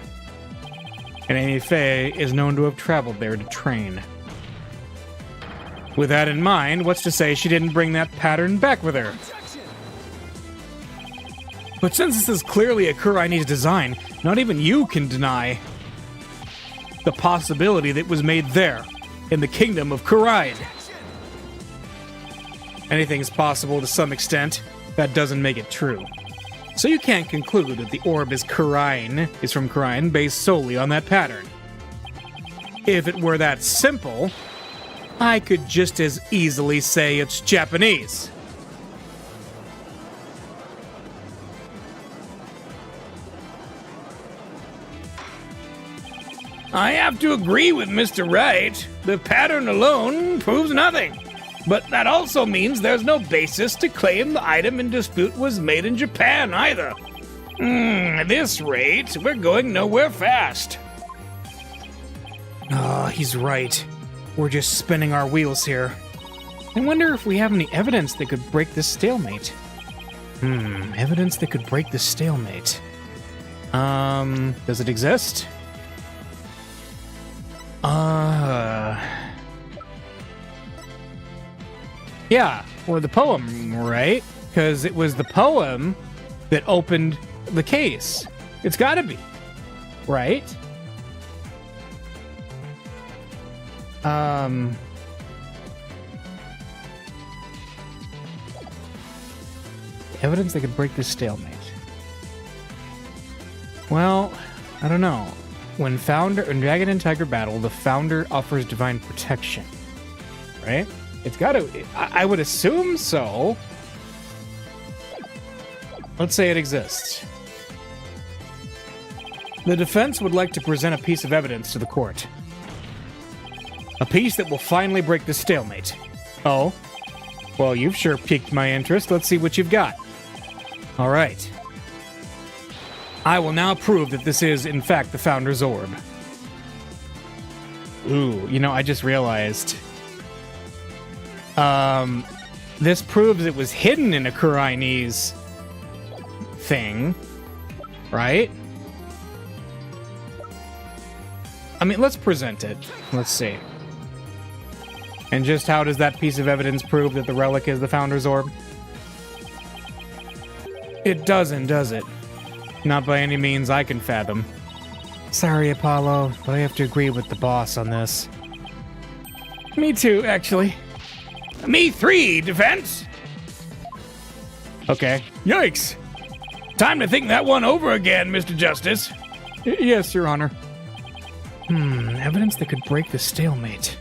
and Amy Faye is known to have traveled there to train. With that in mind, what's to say she didn't bring that pattern back with her? Objection! But since this is clearly a Kurai's design, not even you can deny the possibility that it was made there, in the Kingdom of Kurai. Anything's possible to some extent. That doesn't make it true. So you can't conclude that the orb is from Kurai based solely on that pattern. If it were that simple, I could just as easily say it's Japanese. I have to agree with Mr. Wright. The pattern alone proves nothing. But that also means there's no basis to claim the item in dispute was made in Japan either. At this rate, we're going nowhere fast. He's right. We're just spinning our wheels here. I wonder if we have any evidence that could break this stalemate. Evidence that could break this stalemate. Does it exist? Yeah, or the poem, right? Because it was the poem that opened the case. It's gotta be, right? Evidence that could break this stalemate. Well, I don't know. When Dragon and Tiger battle, the Founder offers divine protection, right? It's gotta... I would assume so. Let's say it exists. The defense would like to present a piece of evidence to the court. A piece that will finally break the stalemate. Oh? Well, you've sure piqued my interest. Let's see what you've got. All right. I will now prove that this is, in fact, the Founder's Orb. Ooh, you know, I just realized... this proves it was hidden in a Kurai's thing, right? I mean, let's present it. Let's see. And just how does that piece of evidence prove that the relic is the Founder's Orb? It doesn't, does it? Not by any means I can fathom. Sorry, Apollo, but I have to agree with the boss on this. Me too, actually. Me three, defense. Okay. Yikes. Time to think that one over again, Mr. Justice. Yes, Your Honor. Evidence that could break the stalemate.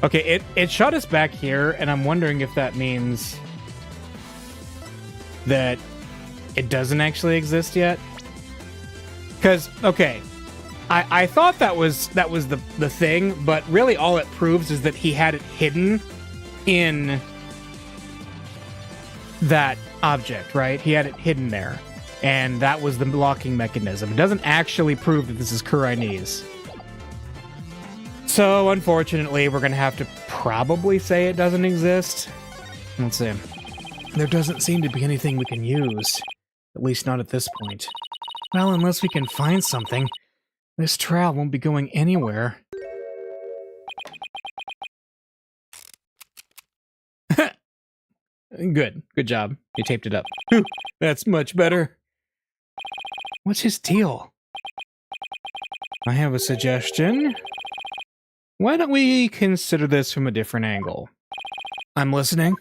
Okay, it shot us back here, and I'm wondering if that means that it doesn't actually exist yet. Because, okay, I thought that was the thing, but really all it proves is that he had it hidden in that object, right? He had it hidden there, and that was the locking mechanism. It doesn't actually prove that this is Kurai's. So, unfortunately, we're going to have to probably say it doesn't exist. Let's see. There doesn't seem to be anything we can use. At least not at this point. Well, unless we can find something, this trial won't be going anywhere. Good. Good job. You taped it up. Whew, that's much better. What's his deal? I have a suggestion. Why don't we consider this from a different angle? I'm listening.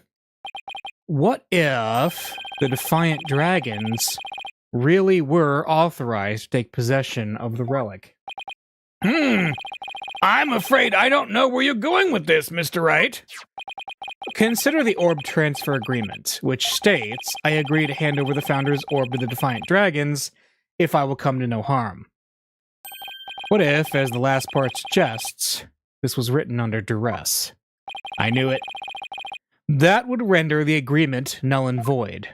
What if the Defiant Dragons really were authorized to take possession of the relic? I'm afraid I don't know where you're going with this, Mr. Wright. Consider the orb transfer agreement, which states I agree to hand over the Founder's orb to the Defiant Dragons if I will come to no harm. What if, as the last part suggests, this was written under duress? I knew it. That would render the agreement null and void.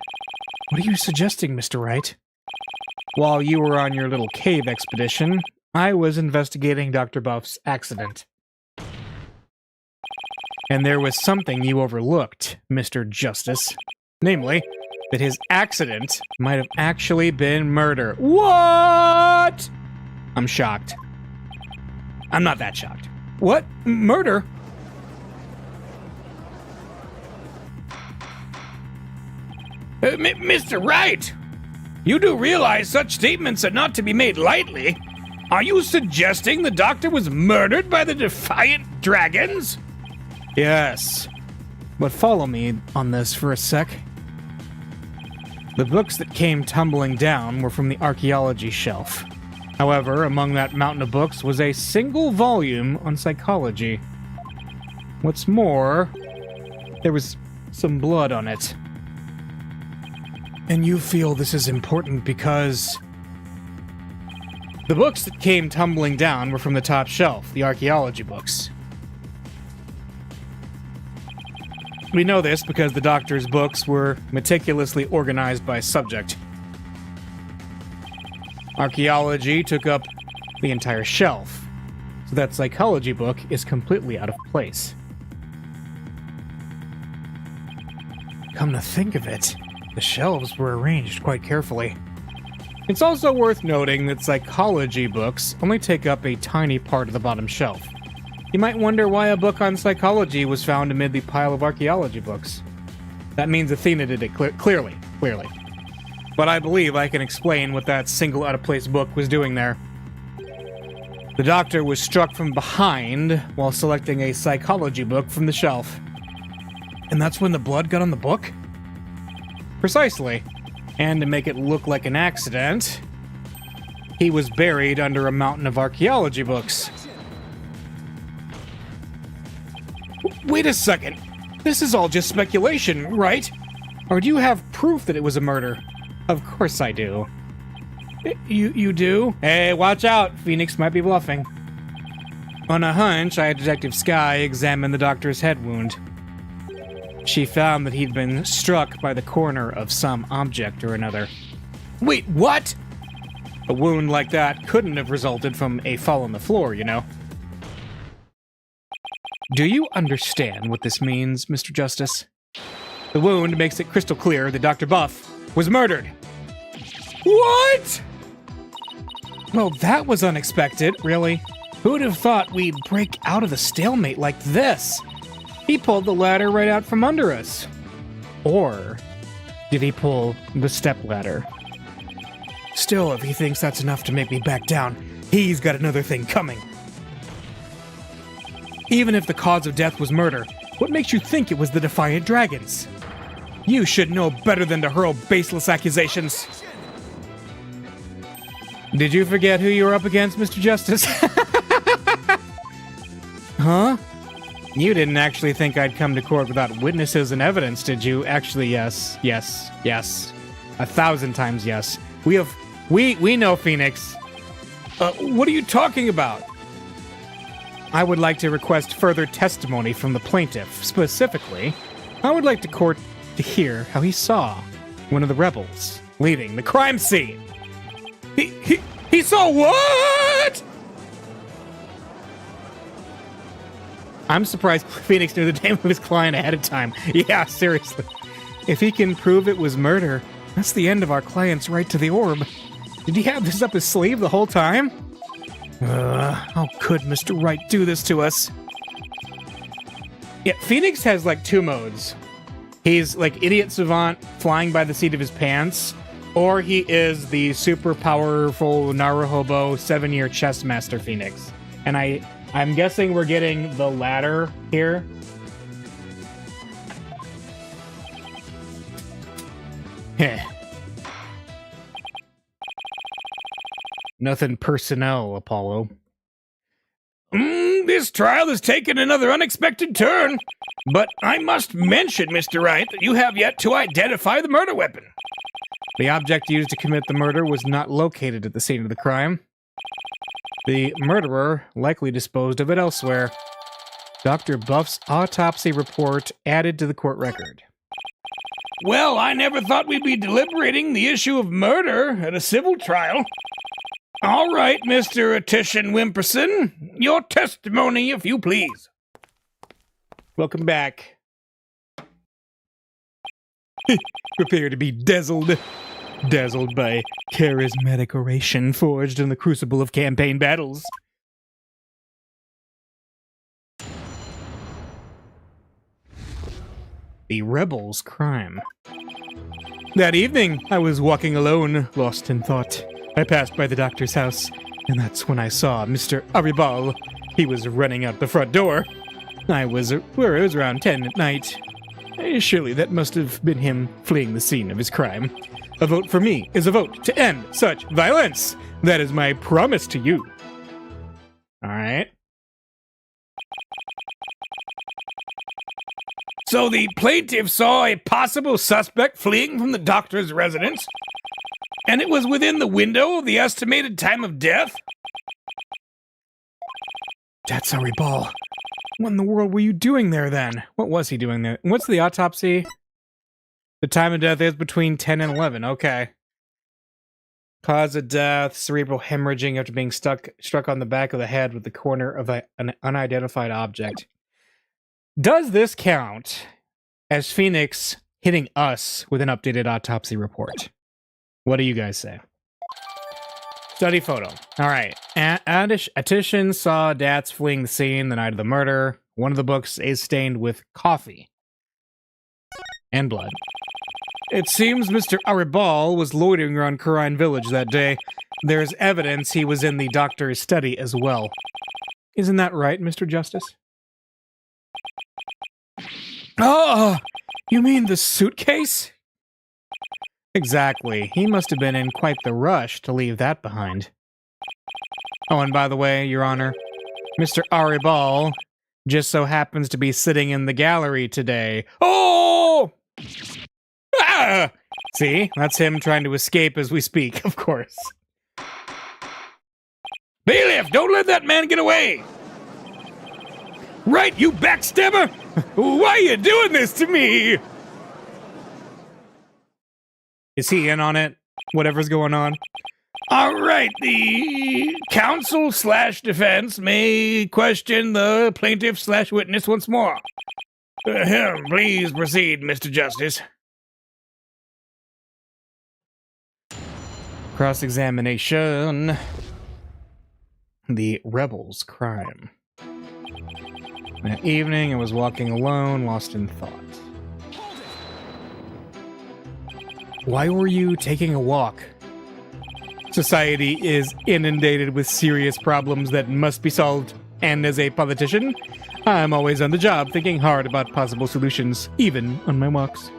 What are you suggesting, Mr. Wright? While you were on your little cave expedition, I was investigating Dr. Buff's accident. And there was something you overlooked, Mr. Justice. Namely, that his accident might have actually been murder. What? I'm shocked. I'm not that shocked. What? Murder? Mr. Wright, you do realize such statements are not to be made lightly. Are you suggesting the doctor was murdered by the Defiant Dragons? Yes. But follow me on this for a sec. The books that came tumbling down were from the archaeology shelf. However, among that mountain of books was a single volume on psychology. What's more, there was some blood on it. And you feel this is important because the books that came tumbling down were from the top shelf, the archaeology books. We know this because the doctor's books were meticulously organized by subject. Archaeology took up the entire shelf, so that psychology book is completely out of place. Come to think of it, the shelves were arranged quite carefully. It's also worth noting that psychology books only take up a tiny part of the bottom shelf. You might wonder why a book on psychology was found amid the pile of archaeology books. That means Athena did it clearly. But I believe I can explain what that single out-of-place book was doing there. The doctor was struck from behind while selecting a psychology book from the shelf. And that's when the blood got on the book? Precisely. And to make it look like an accident, he was buried under a mountain of archaeology books. Wait a second. This is all just speculation, right? Or do you have proof that it was a murder? Of course I do. You do? Hey, watch out. Phoenix might be bluffing. On a hunch, I had Detective Sky examine the doctor's head wound. She found that he'd been struck by the corner of some object or another. Wait, what? A wound like that couldn't have resulted from a fall on the floor, you know. Do you understand what this means, Mr. Justice? The wound makes it crystal clear that Dr. Buff was murdered. What? Well, that was unexpected, really. Who'd have thought we'd break out of the stalemate like this? He pulled the ladder right out from under us. Or did he pull the stepladder? Still, if he thinks that's enough to make me back down, he's got another thing coming. Even if the cause of death was murder, what makes you think it was the Defiant Dragons? You should know better than to hurl baseless accusations. Did you forget who you were up against, Mr. Justice? Huh? You didn't actually think I'd come to court without witnesses and evidence, did you? Actually, yes. 1,000 times yes. We know, Phoenix. What are you talking about? I would like to request further testimony from the plaintiff. Specifically, I would like the court to hear how he saw one of the rebels leaving the crime scene. He saw what? I'm surprised Phoenix knew the name of his client ahead of time. Yeah, seriously. If he can prove it was murder, that's the end of our client's right to the orb. Did he have this up his sleeve the whole time? How could Mr. Wright do this to us? Yeah, Phoenix has like two modes. He's like idiot savant flying by the seat of his pants, or he is the super powerful Naruhobo 7-year chess master Phoenix. And I'm guessing we're getting the latter here. Heh. Nothing personnel, Apollo. This trial has taken another unexpected turn, but I must mention, Mr. Wright, that you have yet to identify the murder weapon. The object used to commit the murder was not located at the scene of the crime. The murderer likely disposed of it elsewhere. Dr. Buff's autopsy report added to the court record. Well, I never thought we'd be deliberating the issue of murder at a civil trial. All right, Mr. Titian Wimperson, your testimony, if you please. Welcome back. Prepare to be dazzled. Dazzled by charismatic oration forged in the crucible of campaign battles. The rebel's crime. That evening, I was walking alone, lost in thought. I passed by the doctor's house, and that's when I saw Mr. Aribal. He was running out the front door. It was around 10 at night. Surely that must have been him fleeing the scene of his crime. A vote for me is a vote to end such violence. That is my promise to you. All right. So the plaintiff saw a possible suspect fleeing from the doctor's residence, and it was within the window of the estimated time of death? That's Aribal. What in the world were you doing there then? What was he doing there? What's the autopsy? The time of death is between 10 and 11. Okay. Cause of death, cerebral hemorrhaging after being struck on the back of the head with the corner of an unidentified object. Does this count as Phoenix hitting us with an updated autopsy report? What do you guys say? Study photo. All right. Titian saw Dats fleeing the scene the night of the murder. One of the books is stained with coffee and blood. It seems Mr. Aribal was loitering around Kurine Village that day. There's evidence he was in the doctor's study as well. Isn't that right, Mr. Justice? Oh, you mean the suitcase? Exactly. He must have been in quite the rush to leave that behind. Oh, and by the way, Your Honor, Mr. Aribal just so happens to be sitting in the gallery today. Oh! Ah! See? That's him trying to escape as we speak, of course. Bailiff, don't let that man get away! Right, you backstabber! Why are you doing this to me? Is he in on it? Whatever's going on? All right, the counsel/defense may question the plaintiff/witness once more. Please proceed, Mr. Justice. Cross-examination. The rebel's crime. That evening, I was walking alone, lost in thought. Why were you taking a walk? Society is inundated with serious problems that must be solved, and as a politician, I'm always on the job thinking hard about possible solutions, even on my walks.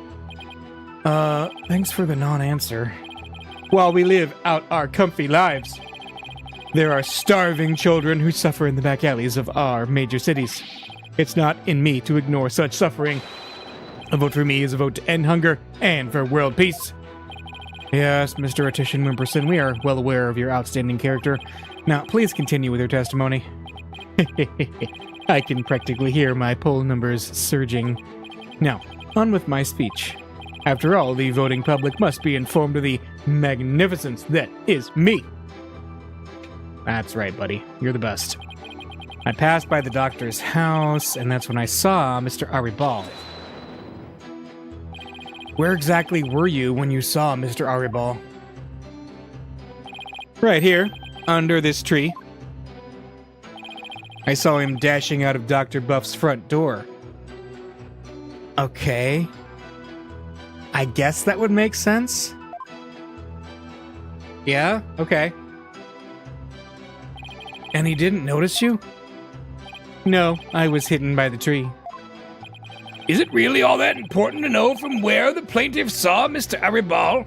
Thanks for the non-answer. While we live out our comfy lives, there are starving children who suffer in the back alleys of our major cities. It's not in me to ignore such suffering. A vote for me is a vote to end hunger and for world peace. Yes, Mr. Titian Wimperson, we are well aware of your outstanding character. Now, please continue with your testimony. I can practically hear my poll numbers surging. Now, on with my speech. After all, the voting public must be informed of the magnificence that is me. That's right, buddy. You're the best. I passed by the doctor's house, and that's when I saw Mr. Aribal. Where exactly were you when you saw Mr. Aribal? Right here, under this tree. I saw him dashing out of Dr. Buff's front door. Okay. I guess that would make sense. Yeah? Okay. And he didn't notice you? No, I was hidden by the tree. Is it really all that important to know from where the plaintiff saw Mr. Aribal?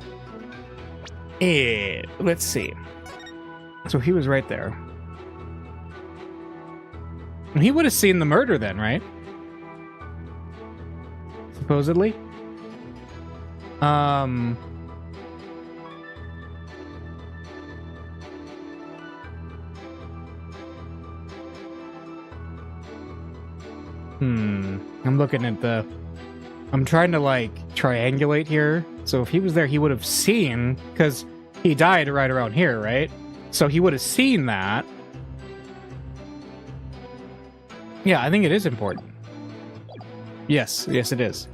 Let's see. So he was right there. He would have seen the murder then, right? Supposedly. I'm looking at the... I'm trying to, like, triangulate here. So if he was there, he would have seen... Because he died right around here, right? So he would have seen that. Yeah, I think it is important. Yes, yes it is.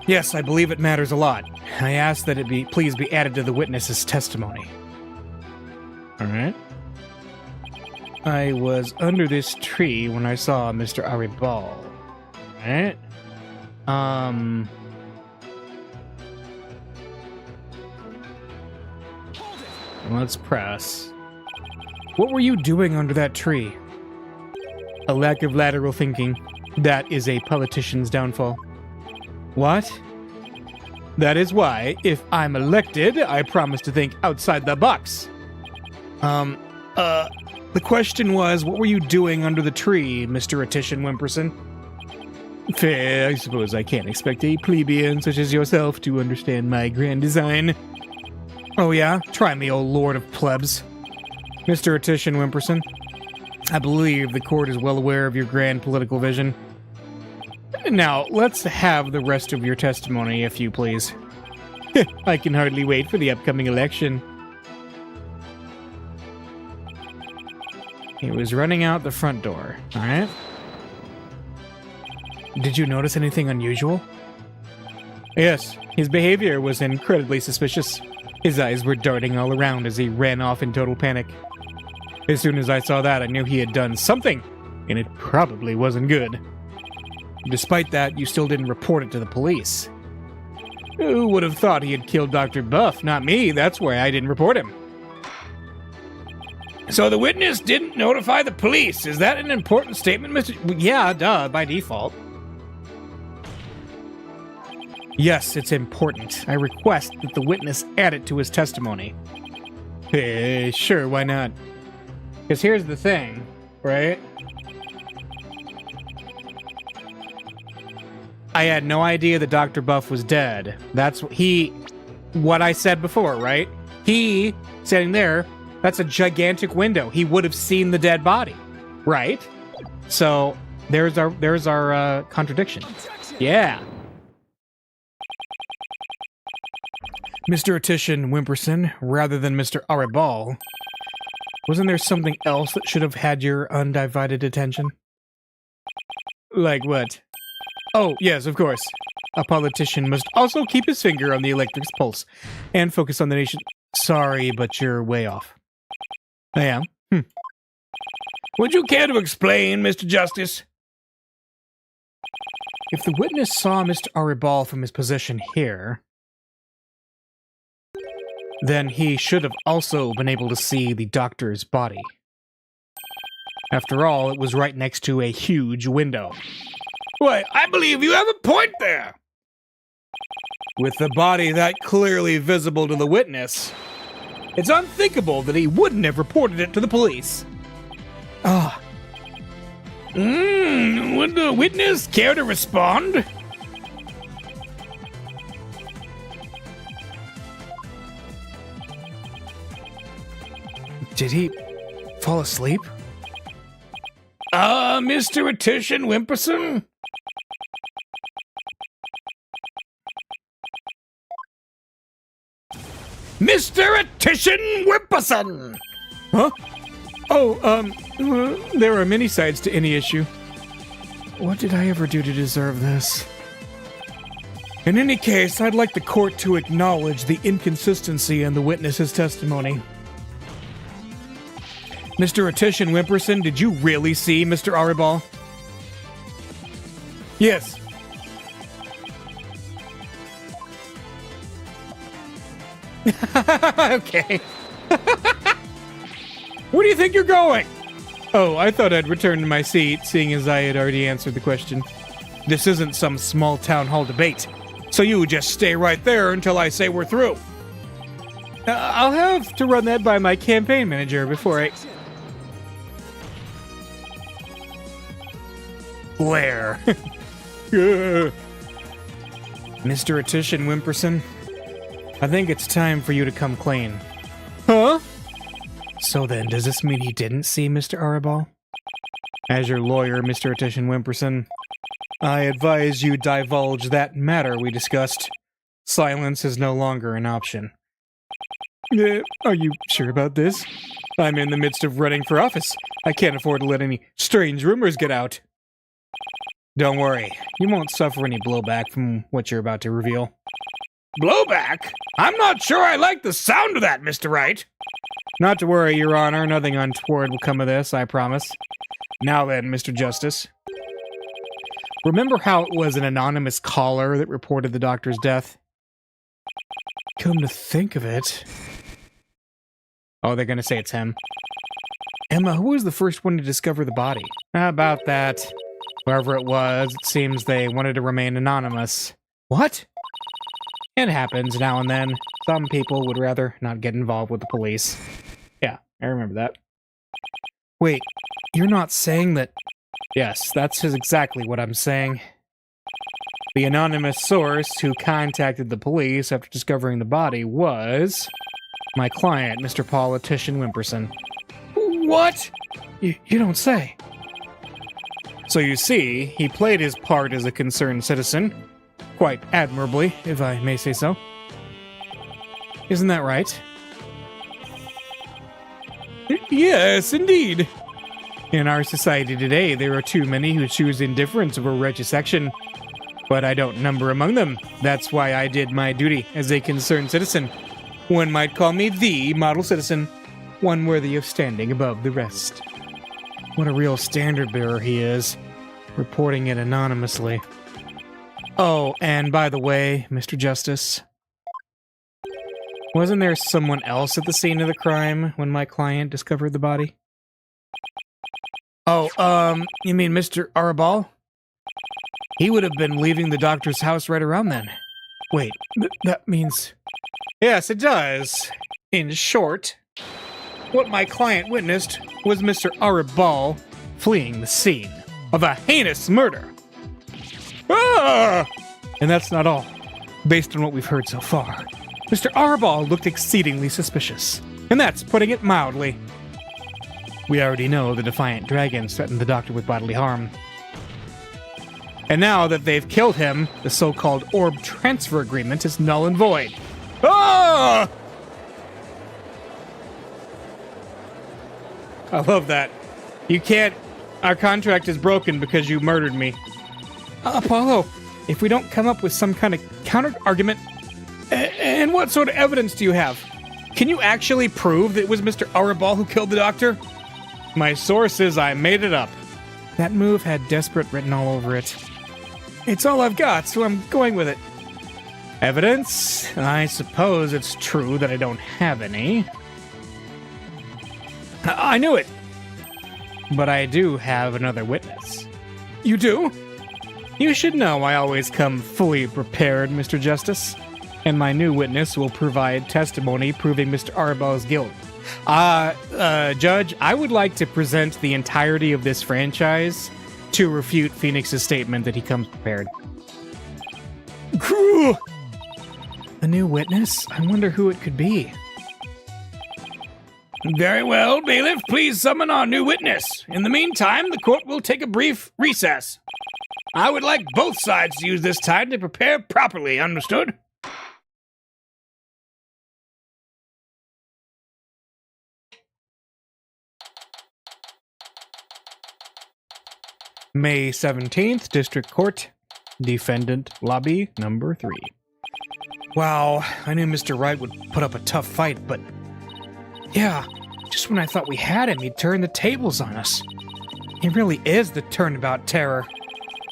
Yes, I believe it matters a lot. I ask that it please be added to the witness's testimony. Alright. I was under this tree when I saw Mr. Aribal. Alright. Let's press. What were you doing under that tree? A lack of lateral thinking. That is a politician's downfall. What? That is why, if I'm elected, I promise to think outside the box. The question was, what were you doing under the tree, Mr. Attition Wimperson? Fair, I suppose I can't expect a plebeian such as yourself to understand my grand design. Oh yeah? Try me, O Lord of Plebs. Mr. Attition Wimperson, I believe the court is well aware of your grand political vision. Now, let's have the rest of your testimony, if you please. I can hardly wait for the upcoming election. He was running out the front door, alright? Did you notice anything unusual? Yes, his behavior was incredibly suspicious. His eyes were darting all around as he ran off in total panic. As soon as I saw that, I knew he had done something, and it probably wasn't good. Despite that, you still didn't report it to the police. Who would have thought he had killed Dr. Buff? Not me, that's why I didn't report him. So the witness didn't notify the police. Is that an important statement, Mr. Yeah, duh, by default. Yes, it's important. I request that the witness add it to his testimony. Sure, why not? Because here's the thing, right? I had no idea that Dr. Buff was dead. That's what I said before, right? He, standing there, that's a gigantic window. He would have seen the dead body, right? So there's our contradiction. Yeah. Mr. Attition Wimperson, rather than Mr. Aribal, wasn't there something else that should have had your undivided attention? Like what? Oh, yes, of course. A politician must also keep his finger on the electric's pulse and focus on the nation. Sorry, but you're way off. I am. Would you care to explain, Mr. Justice? If the witness saw Mr. Aribal from his position here, then he should have also been able to see the doctor's body. After all, it was right next to a huge window. Why, I believe you have a point there. With the body that clearly visible to the witness, it's unthinkable that he wouldn't have reported it to the police. Would the witness care to respond? Did he fall asleep? Mr. Attition Wimperson? Mr. Attition Wimperson! Huh? Oh, There are many sides to any issue. What did I ever do to deserve this? In any case, I'd like the court to acknowledge the inconsistency in the witness's testimony. Mr. Attition Wimperson, did you really see Mr. Aribal? Yes. Okay. Where do you think you're going? Oh, I thought I'd return to my seat, seeing as I had already answered the question. This isn't some small town hall debate, so you just stay right there until I say we're through. I'll have to run that by my campaign manager before I... Blair. Mr. Attition Wimperson, I think it's time for you to come clean. Huh? So then, does this mean he didn't see Mr. Aribal? As your lawyer, Mr. Attition Wimperson, I advise you divulge that matter we discussed. Silence is no longer an option. Are you sure about this? I'm in the midst of running for office. I can't afford to let any strange rumors get out. Don't worry, you won't suffer any blowback from what you're about to reveal. Blowback? I'm not sure I like the sound of that, Mr. Wright. Not to worry, Your Honor. Nothing untoward will come of this, I promise. Now then, Mr. Justice. Remember how it was an anonymous caller that reported the doctor's death? Come to think of it... Oh, they're gonna say it's him. Emma, who was the first one to discover the body? How about that? Whoever it was, it seems they wanted to remain anonymous. What? It happens now and then. Some people would rather not get involved with the police. Yeah, I remember that. Wait, you're not saying that... Yes, that's exactly what I'm saying. The anonymous source who contacted the police after discovering the body was... my client, Mr. Paul Attition Wimperson. What? You don't say. So you see, he played his part as a concerned citizen. Quite admirably, if I may say so. Isn't that right? Yes, indeed. In our society today, there are too many who choose indifference over righteous action. But I don't number among them. That's why I did my duty as a concerned citizen. One might call me the model citizen, one worthy of standing above the rest. What a real standard bearer he is, reporting it anonymously. Oh, and by the way, Mr. Justice, wasn't there someone else at the scene of the crime when my client discovered the body? Oh, you mean Mr. Aribal? He would have been leaving the doctor's house right around then. Wait, that means... Yes, it does. In short, what my client witnessed was Mr. Aribal fleeing the scene of a heinous murder. Ah! And that's not all. Based on what we've heard so far, Mr. Aribal looked exceedingly suspicious, and that's putting it mildly. We already know the defiant dragons threatened the doctor with bodily harm. And now that they've killed him, the so-called orb transfer agreement is null and void. Ah! I love that. You can't... Our contract is broken because you murdered me. Apollo, if we don't come up with some kind of counter-argument... And what sort of evidence do you have? Can you actually prove that it was Mr. Aribal who killed the doctor? My source says I made it up. That move had desperate written all over it. It's all I've got, so I'm going with it. Evidence? I suppose it's true that I don't have any. I knew it. But I do have another witness. You do? You should know I always come fully prepared, Mr. Justice. And my new witness will provide testimony proving Mr. Aribal's guilt. Judge, I would like to present the entirety of this franchise to refute Phoenix's statement that he comes prepared. A new witness? I wonder who it could be. Very well, bailiff, please summon our new witness. In the meantime, the court will take a brief recess. I would like both sides to use this time to prepare properly, understood? May 17th, District Court, Defendant Lobby number 3. Wow, I knew Mr. Wright would put up a tough fight, but yeah, just when I thought we had him, he turned the tables on us. He really is the turnabout terror.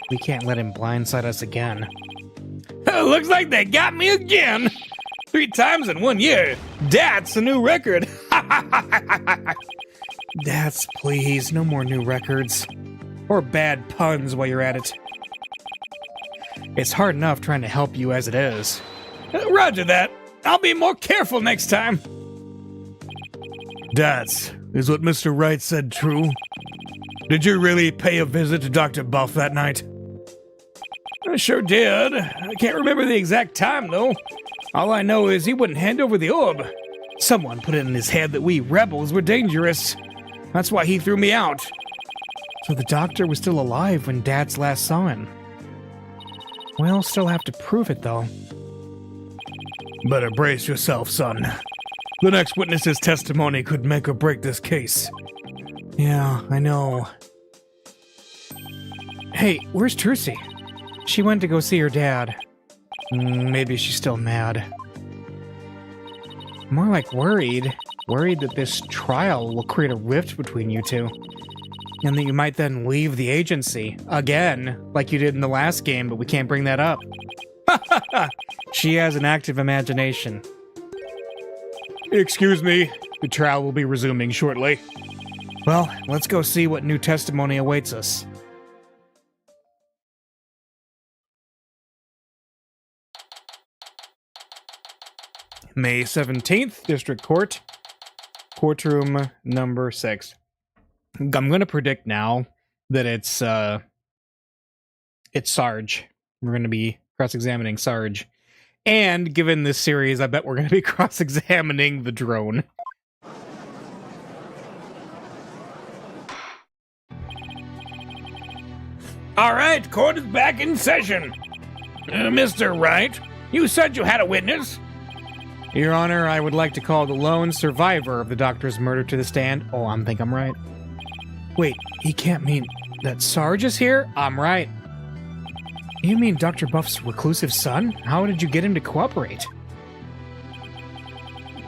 We can't let him blindside us again. Looks like they got me again. 3 times in 1 year. That's a new record. Dats, please, no more new records. Or bad puns while you're at it. It's hard enough trying to help you as it is. Roger that. I'll be more careful next time. Dats, is what Mr. Wright said true? Did you really pay a visit to Dr. Buff that night? I sure did. I can't remember the exact time, though. All I know is he wouldn't hand over the orb. Someone put it in his head that we rebels were dangerous. That's why he threw me out. So the doctor was still alive when Dats last saw him. We'll still have to prove it, though. Better brace yourself, son. The next witness's testimony could make or break this case. Yeah, I know. Hey, where's Trucy? She went to go see her dad. Maybe she's still mad. More like worried. Worried that this trial will create a rift between you two. And that you might then leave the agency. Again, like you did in the last game, but we can't bring that up. She has an active imagination. Excuse me. The trial will be resuming shortly. Well, let's go see what new testimony awaits us. May 17th, District Court, courtroom number 6. I'm going to predict now that it's Sarge. We're going to be cross-examining Sarge. And given this series, I bet we're going to be cross-examining the drone. All right, court is back in session. Mr. Wright, you said you had a witness? Your Honor, I would like to call the lone survivor of the doctor's murder to the stand. Oh, I think I'm right. Wait, he can't mean that Sarge is here? I'm right. You mean Dr. Buff's reclusive son? How did you get him to cooperate?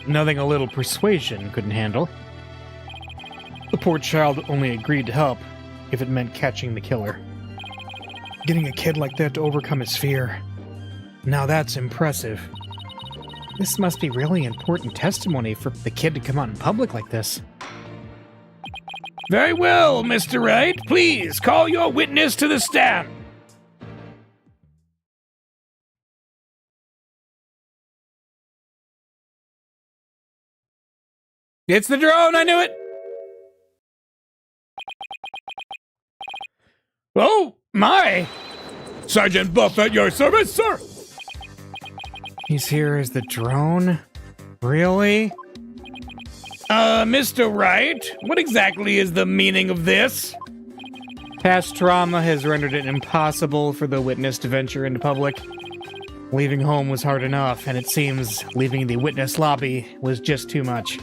Nothing a little persuasion couldn't handle. The poor child only agreed to help if it meant catching the killer. Getting a kid like that to overcome his fear. Now that's impressive. This must be really important testimony for the kid to come out in public like this. Very well, Mr. Wright. Please call your witness to the stand. It's the drone, I knew it! Oh, my! Sergeant Buff at your service, sir! He's here as the drone? Really? Mr. Wright, what exactly is the meaning of this? Past trauma has rendered it impossible for the witness to venture into public. Leaving home was hard enough, and it seems leaving the witness lobby was just too much.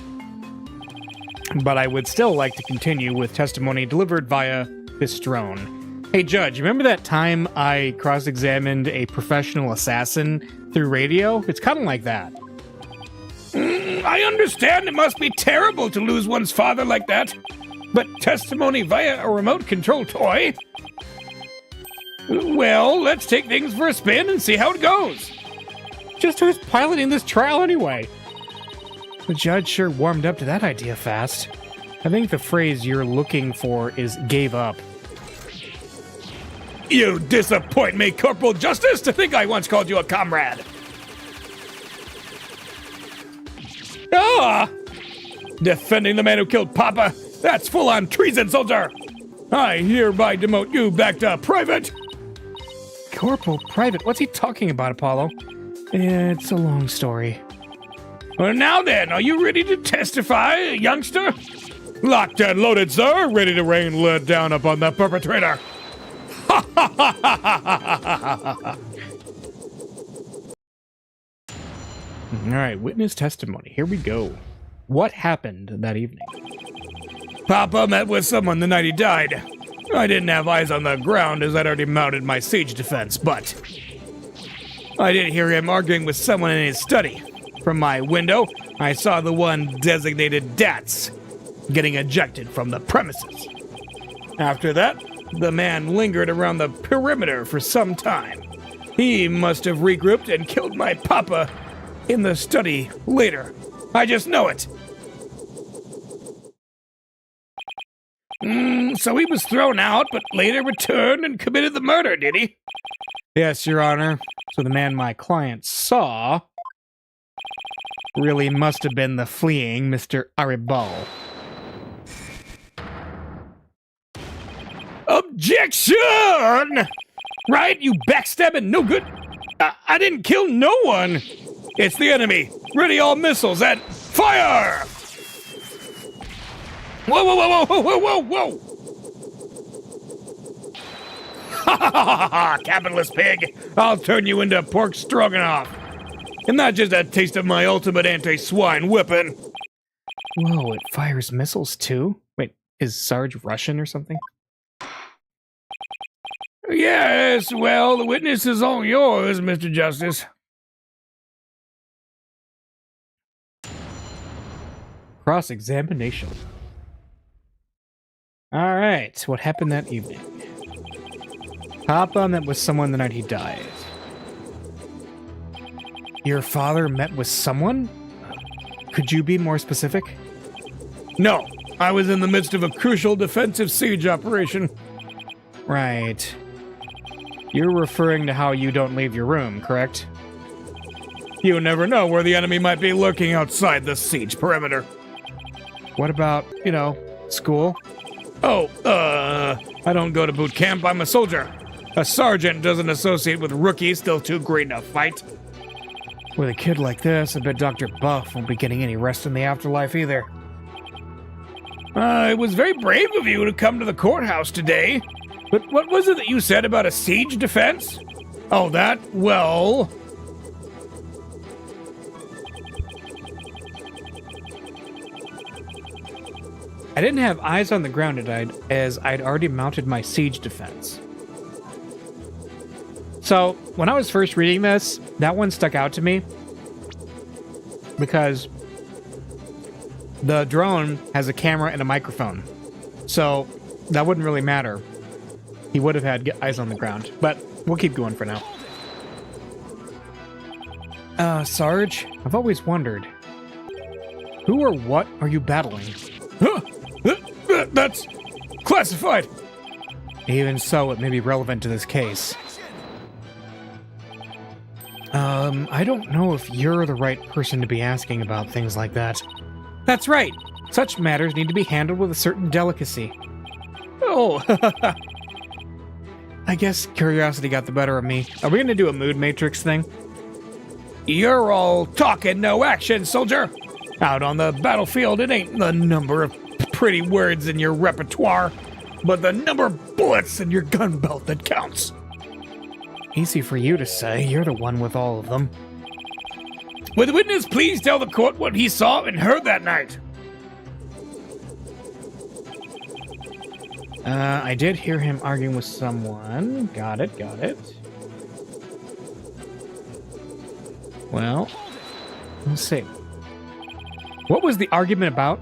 But I would still like to continue with testimony delivered via this drone. Hey, Judge, remember that time I cross-examined a professional assassin through radio? It's kind of like that. I understand it must be terrible to lose one's father like that. But testimony via a remote control toy? Well, let's take things for a spin and see how it goes. Just who's piloting this trial anyway? The judge sure warmed up to that idea fast. I think the phrase you're looking for is gave up. You disappoint me, Corporal Justice, to think I once called you a comrade. Ah! Defending the man who killed Papa? That's full-on treason, soldier! I hereby demote you back to private! Corporal Private? What's he talking about, Apollo? It's a long story. Well, now then, are you ready to testify, youngster? Locked and loaded, sir. Ready to rain lead down upon the perpetrator. Ha ha ha ha ha ha! All right, witness testimony. Here we go. What happened that evening? Papa met with someone the night he died. I didn't have eyes on the ground as I'd already mounted my siege defense, but I did hear him arguing with someone in his study. From my window, I saw the one designated Dats getting ejected from the premises. After that, the man lingered around the perimeter for some time. He must have regrouped and killed my papa in the study later. I just know it. So he was thrown out, but later returned and committed the murder, did he? Yes, Your Honor. So the man my client saw really must have been the fleeing Mr. Aribal. Objection! Right, you backstabbing no good. I didn't kill no one. It's the enemy. Ready all missiles and fire! Whoa, whoa, whoa, whoa, whoa, whoa, whoa! Ha ha ha ha! Capitalist pig! I'll turn you into pork stroganoff. And not just a taste of my ultimate anti-swine weapon. Whoa, it fires missiles too? Wait, is Sarge Russian or something? Yes, well, the witness is all yours, Mr. Justice. Cross-examination. Alright, what happened that evening? Papa met with someone the night he died. Your father met with someone? Could you be more specific? No, I was in the midst of a crucial defensive siege operation. Right. You're referring to how you don't leave your room, correct? You never know where the enemy might be lurking outside the siege perimeter. What about, school? Oh, I don't go to boot camp, I'm a soldier. A sergeant doesn't associate with rookies still too green to fight. With a kid like this, I bet Dr. Buff won't be getting any rest in the afterlife either. It was very brave of you to come to the courthouse today. But what was it that you said about a siege defense? Oh, that, well... I didn't have eyes on the ground as I'd already mounted my siege defense. So, when I was first reading this, that one stuck out to me because the drone has a camera and a microphone. So, that wouldn't really matter. He would have had eyes on the ground, but we'll keep going for now. Sarge, I've always wondered, who or what are you battling? Huh? That's classified. Even so, it may be relevant to this case. I don't know if you're the right person to be asking about things like that. That's right. Such matters need to be handled with a certain delicacy. Oh, I guess curiosity got the better of me. Are we going to do a mood matrix thing? you're all talk and no action, soldier. Out on the battlefield, it ain't the number of pretty words in your repertoire, but the number of bullets in your gun belt that counts. Easy for you to say. You're the one with all of them. Would the witness please tell the court what he saw and heard that night? I did hear him arguing with someone. Got it. Well, let's see. What was the argument about?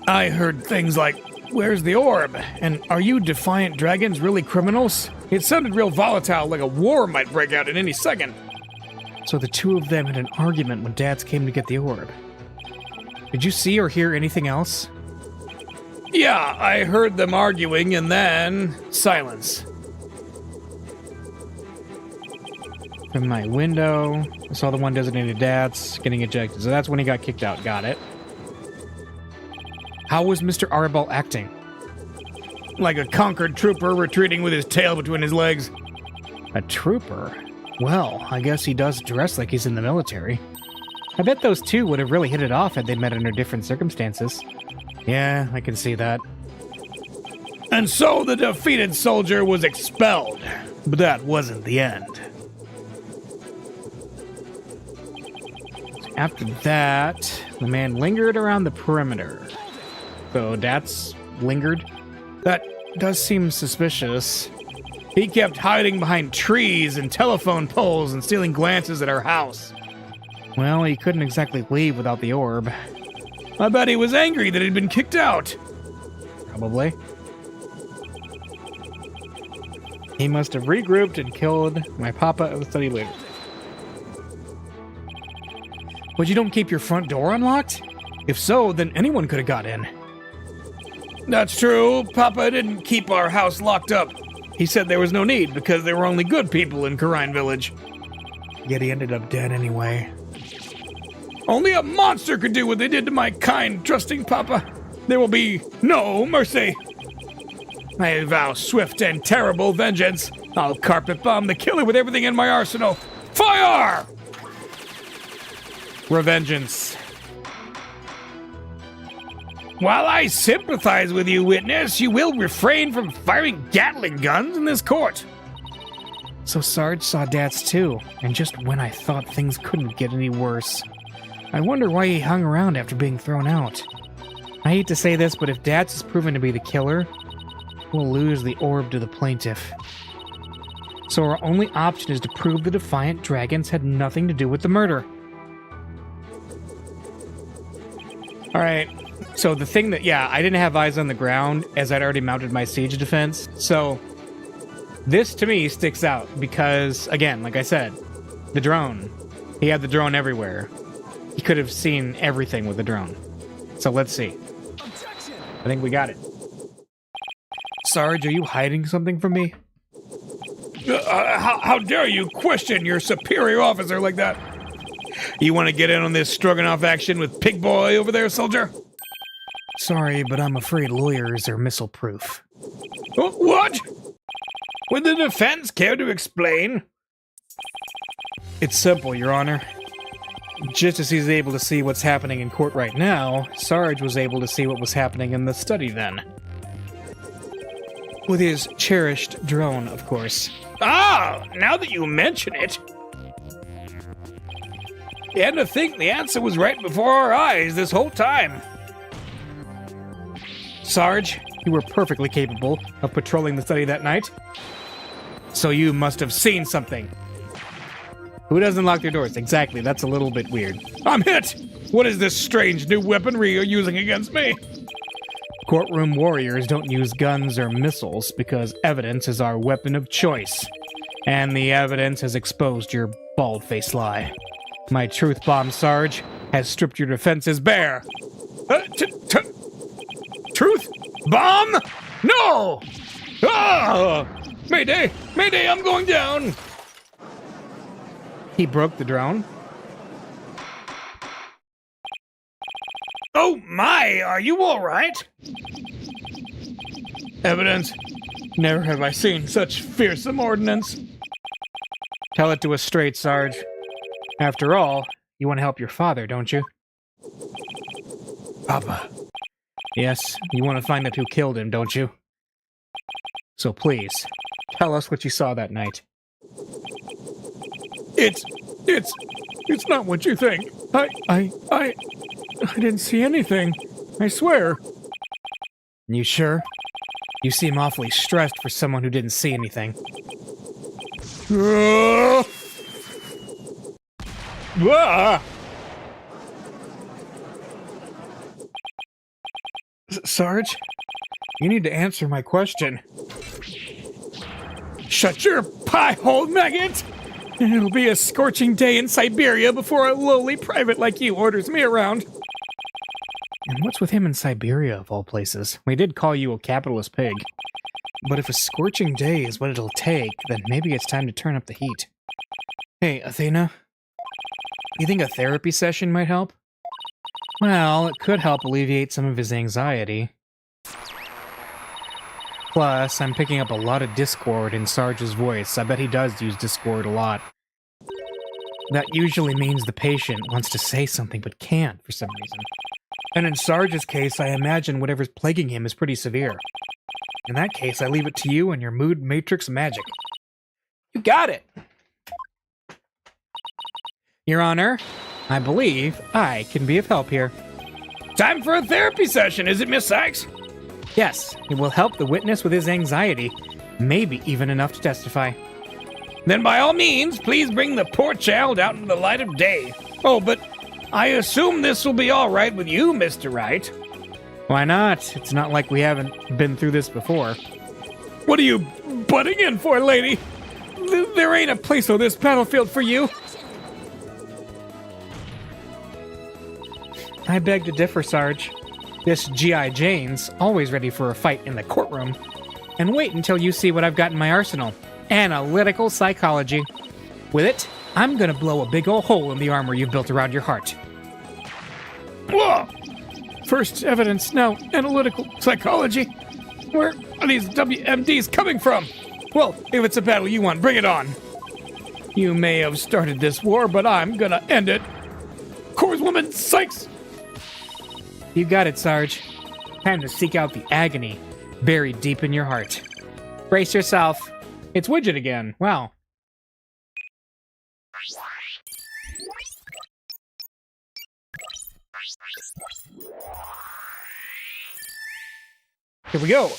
I heard things like, "Where's the orb?" And "Are you defiant dragons really criminals?" It sounded real volatile, like a war might break out at any second. So the two of them had an argument when Dads came to get the orb. Did you see or hear anything else? Yeah, I heard them arguing and then silence. From my window, I saw the one designated Dads getting ejected. So that's when he got kicked out. Got it. How was Mr. Aribal acting? Like a conquered trooper retreating with his tail between his legs. A trooper? Well, I guess he does dress like he's in the military. I bet those two would have really hit it off had they met under different circumstances. Yeah, I can see that. And so the defeated soldier was expelled. But that wasn't the end. After that, the man lingered around the perimeter. So that's lingered? That does seem suspicious. He kept hiding behind trees and telephone poles and stealing glances at our house. Well, he couldn't exactly leave without the orb. I bet he was angry that he'd been kicked out. Probably. He must have regrouped and killed my papa at the study later. But you don't keep your front door unlocked? If so, then anyone could have got in. That's true. Papa didn't keep our house locked up. He said there was no need because there were only good people in Karine Village. Yet he ended up dead anyway. Only a monster could do what they did to my kind, trusting Papa. There will be no mercy. I vow swift and terrible vengeance. I'll carpet bomb the killer with everything in my arsenal. Fire! Revengeance. While I sympathize with you, witness, you will refrain from firing Gatling guns in this court. So Sarge saw Dats too, and just when I thought things couldn't get any worse. I wonder why he hung around after being thrown out. I hate to say this, but if Dats is proven to be the killer, we'll lose the orb to the plaintiff. So our only option is to prove the Defiant Dragons had nothing to do with the murder. Alright, so the thing that, I didn't have eyes on the ground as I'd already mounted my siege defense. So this to me sticks out because, again, like I said, the drone. He had the drone everywhere. He could have seen everything with the drone. So let's see. I think we got it. Sarge, are you hiding something from me? How dare you question your superior officer like that? You want to get in on this Stroganoff action with Pig Boy over there, soldier? Sorry, but I'm afraid lawyers are missile-proof. What? Would the defense care to explain? It's simple, Your Honor. Just as he's able to see what's happening in court right now, Sarge was able to see what was happening in the study then. With his cherished drone, of course. Ah, now that you mention it. And to think the answer was right before our eyes this whole time. Sarge, you were perfectly capable of patrolling the study that night. So you must have seen something. Who doesn't lock their doors? Exactly, that's a little bit weird. I'm hit! What is this strange new weaponry you're using against me? Courtroom warriors don't use guns or missiles because evidence is our weapon of choice. And the evidence has exposed your bald-faced lie. My truth bomb, Sarge, has stripped your defenses bare. Truth bomb? No! Ah! Mayday! Mayday, I'm going down! He broke the drone. Oh my, are you all right? Evidence. Never have I seen such fearsome ordnance. Tell it to us straight, Sarge. After all, you want to help your father, don't you? Papa. Yes, you want to find out who killed him, don't you? So please, tell us what you saw that night. It's not what you think. I didn't see anything. I swear. You sure? You seem awfully stressed for someone who didn't see anything. Sarge, you need to answer my question. Shut your pie hole, maggot! It'll be a scorching day in Siberia before a lowly private like you orders me around. And what's with him in Siberia, of all places? We did call you a capitalist pig. But if a scorching day is what it'll take, then maybe it's time to turn up the heat. Hey, Athena? You think a therapy session might help? Well, it could help alleviate some of his anxiety. Plus, I'm picking up a lot of discord in Sarge's voice. I bet he does use discord a lot. That usually means the patient wants to say something but can't for some reason. And in Sarge's case, I imagine whatever's plaguing him is pretty severe. In that case, I leave it to you and your mood matrix magic. You got it! Your Honor, I believe I can be of help here. Time for a therapy session, is it, Miss Sykes? Yes, it will help the witness with his anxiety, maybe even enough to testify. Then by all means, please bring the poor child out into the light of day. Oh, but I assume this will be all right with you, Mr. Wright. Why not? It's not like we haven't been through this before. What are you butting in for, lady? There ain't a place on this battlefield for you. I beg to differ, Sarge. This G.I. Jane's always ready for a fight in the courtroom. And wait until you see what I've got in my arsenal. Analytical psychology. With it, I'm gonna blow a big ol' hole in the armor you've built around your heart. Whoa! First evidence, now analytical psychology? Where are these WMDs coming from? Well, if it's a battle you want, bring it on. You may have started this war, but I'm gonna end it. Corpswoman Sykes! You got it, Sarge. Time to seek out the agony buried deep in your heart. Brace yourself. It's Widget again. Wow. Here we go.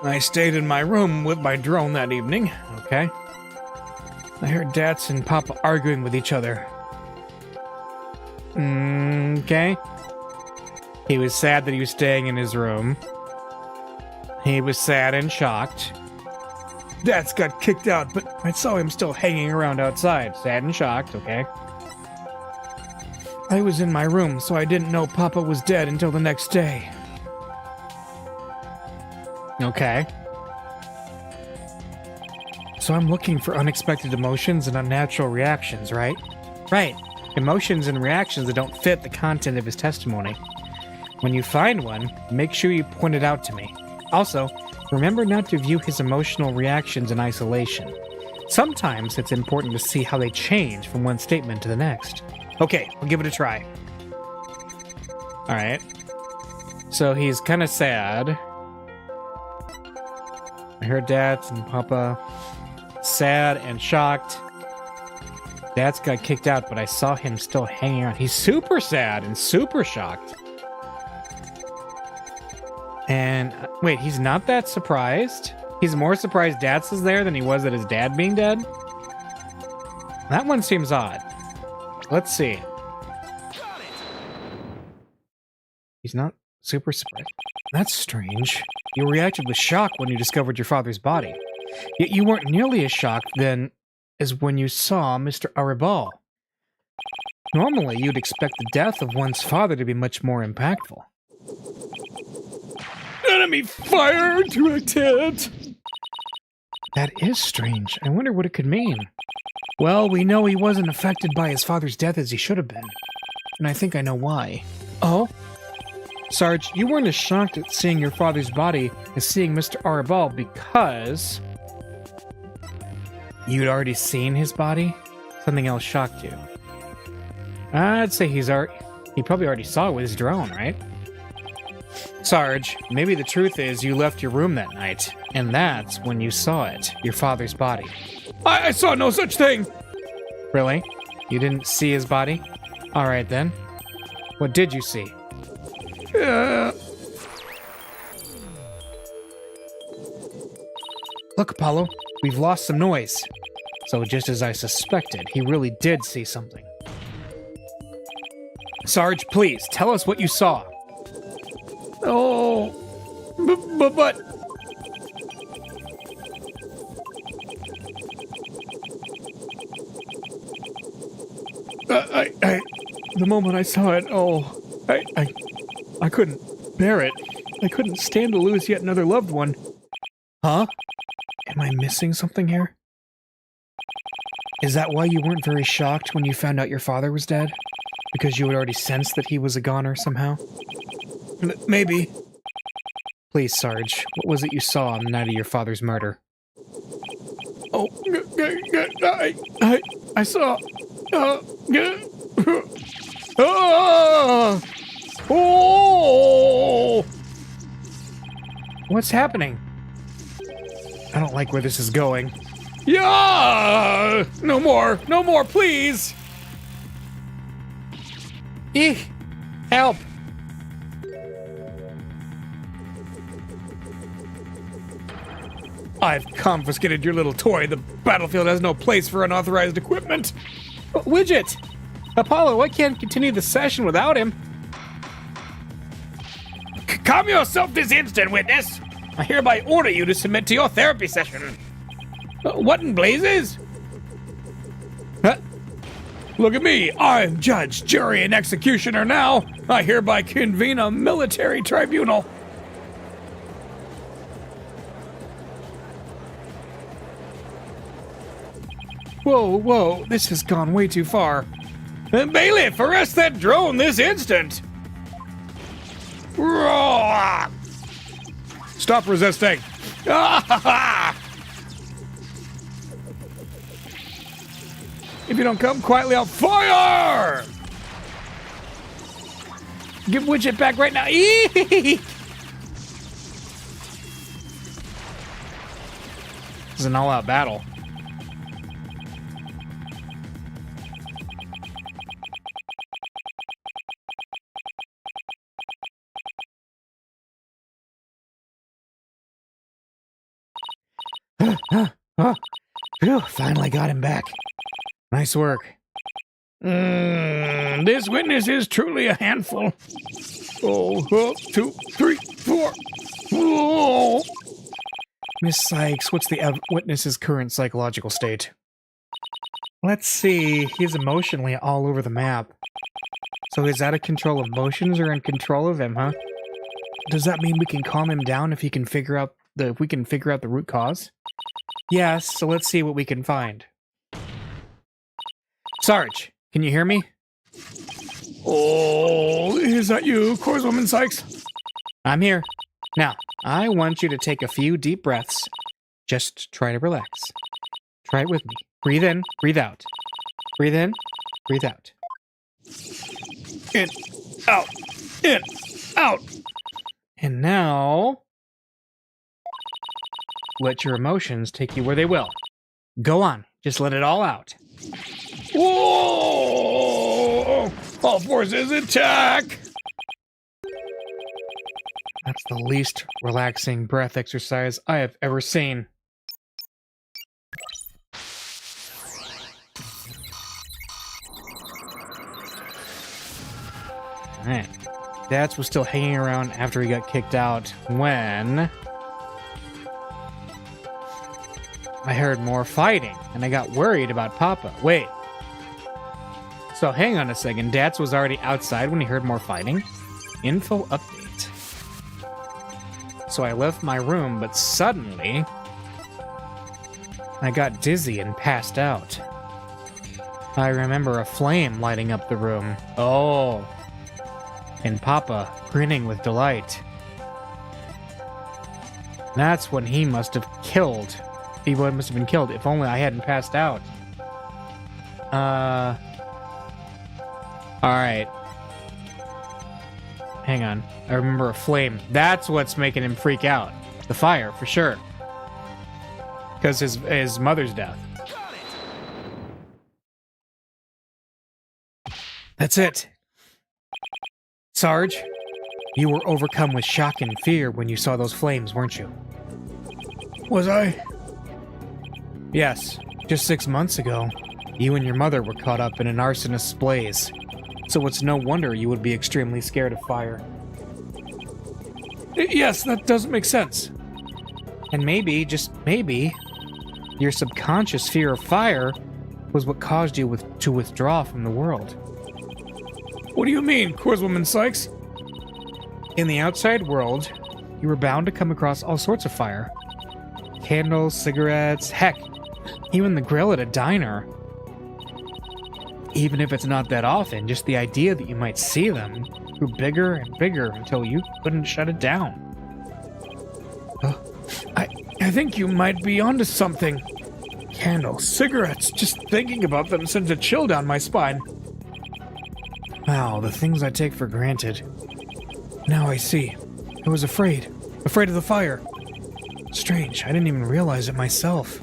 I stayed in my room with my drone that evening. Okay. I heard Dats and Papa arguing with each other. Okay. He was sad that he was staying in his room. He was sad and shocked. Dats got kicked out, but I saw him still hanging around outside. Sad and shocked, okay. I was in my room, so I didn't know Papa was dead until the next day. Okay. So I'm looking for unexpected emotions and unnatural reactions, right? Right. Emotions and reactions that don't fit the content of his testimony. When you find one, make sure you point it out to me. Also, remember not to view his emotional reactions in isolation. Sometimes it's important to see how they change from one statement to the next. Okay, I'll give it a try. Alright. So he's kind of sad. I heard Dad and Papa sad and shocked. Dad's got kicked out, but I saw him still hanging out. He's super sad and super shocked. And wait, he's not that surprised? He's more surprised Dad's is there than he was at his dad being dead? That one seems odd. Let's see. He's not super surprised. That's strange. You reacted with shock when you discovered your father's body. Yet you weren't nearly as shocked then as when you saw Mr. Aribal. Normally, you'd expect the death of one's father to be much more impactful. Enemy fire directed! That is strange. I wonder what it could mean. Well, we know he wasn't affected by his father's death as he should have been. And I think I know why. Oh? Sarge, you weren't as shocked at seeing your father's body as seeing Mr. Aribal because you'd already seen his body? Something else shocked you. I'd say he probably already saw it with his drone, right? Sarge, maybe the truth is you left your room that night, and that's when you saw it, your father's body. I saw no such thing! Really? You didn't see his body? Alright then. What did you see? Look, Apollo, we've lost some noise. So just as I suspected, he really did see something. Sarge, please, tell us what you saw. Oh, but... The moment I saw it, I couldn't bear it. I couldn't stand to lose yet another loved one. Huh? Am I missing something here? Is that why you weren't very shocked when you found out your father was dead? Because you had already sensed that he was a goner somehow? Maybe. Please, Sarge, what was it you saw on the night of your father's murder? Oh, I saw... Oh! What's happening? I don't like where this is going. Yeah! No more, please! Eek! Help! I've confiscated your little toy. The battlefield has no place for unauthorized equipment. Widget! Apollo, I can't continue the session without him. Calm yourself this instant, witness. I hereby order you to submit to your therapy session. What in blazes? Huh? Look at me. I'm judge, jury, and executioner now. I hereby convene a military tribunal. Whoa, this has gone way too far. Bailiff, arrest that drone this instant. Stop resisting. If you don't come quietly, I'll fire! Give Widget back right now. This is an all-out battle. Phew, finally got him back. Nice work. This witness is truly a handful. 2, 3, 4. Oh. Miss Sykes, what's the witness's current psychological state? Let's see. He's emotionally all over the map. So is that a control of emotions or in control of him, huh? Does that mean we can calm him down if we can figure out the root cause? Yes, so let's see what we can find. Sarge, can you hear me? Oh, is that you, Corpswoman Sykes? I'm here. Now, I want you to take a few deep breaths. Just try to relax. Try it with me. Breathe in, breathe out. Breathe in, breathe out. In, out, in, out. And now, let your emotions take you where they will. Go on, just let it all out. Whoa! All forces attack! That's the least relaxing breath exercise I have ever seen. Alright. Dats was still hanging around after he got kicked out when I heard more fighting, and I got worried about Papa. Wait. So hang on a second. Dats was already outside when he heard more fighting? Info update. So I left my room, but suddenly I got dizzy and passed out. I remember a flame lighting up the room. Oh. And Papa grinning with delight. That's when he must have killed. He must have been killed if only I hadn't passed out. Alright. Hang on. I remember a flame. That's what's making him freak out. The fire, for sure. Because his mother's death. That's it. Sarge, you were overcome with shock and fear when you saw those flames, weren't you? Was I? Yes. Just 6 months ago, you and your mother were caught up in an arsonist's blaze. So it's no wonder you would be extremely scared of fire. Yes, that doesn't make sense. And maybe, just maybe, your subconscious fear of fire was what caused you to withdraw from the world. What do you mean, Corpswoman Sykes? In the outside world, you were bound to come across all sorts of fire. Candles, cigarettes, heck, even the grill at a diner. Even if it's not that often, just the idea that you might see them grew bigger and bigger until you couldn't shut it down. I think you might be onto something. Candles, cigarettes, just thinking about them sends a chill down my spine. Wow, the things I take for granted. Now I see. I was afraid. Afraid of the fire. Strange, I didn't even realize it myself.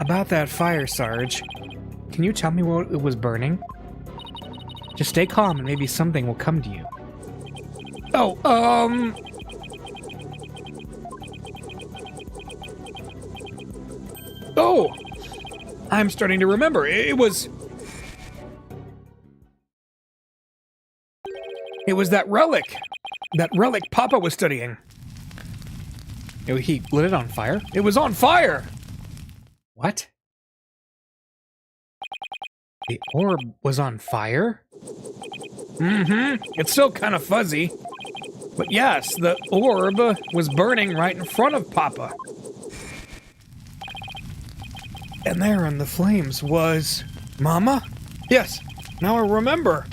About that fire, Sarge. Can you tell me what it was burning? Just stay calm and maybe something will come to you. Oh! I'm starting to remember. It was that relic. That relic Papa was studying. He lit it on fire? It was on fire! What? The orb was on fire? Mm-hmm. It's still kind of fuzzy. But yes, the orb was burning right in front of Papa. And there in the flames was... Mama? Yes, now I remember.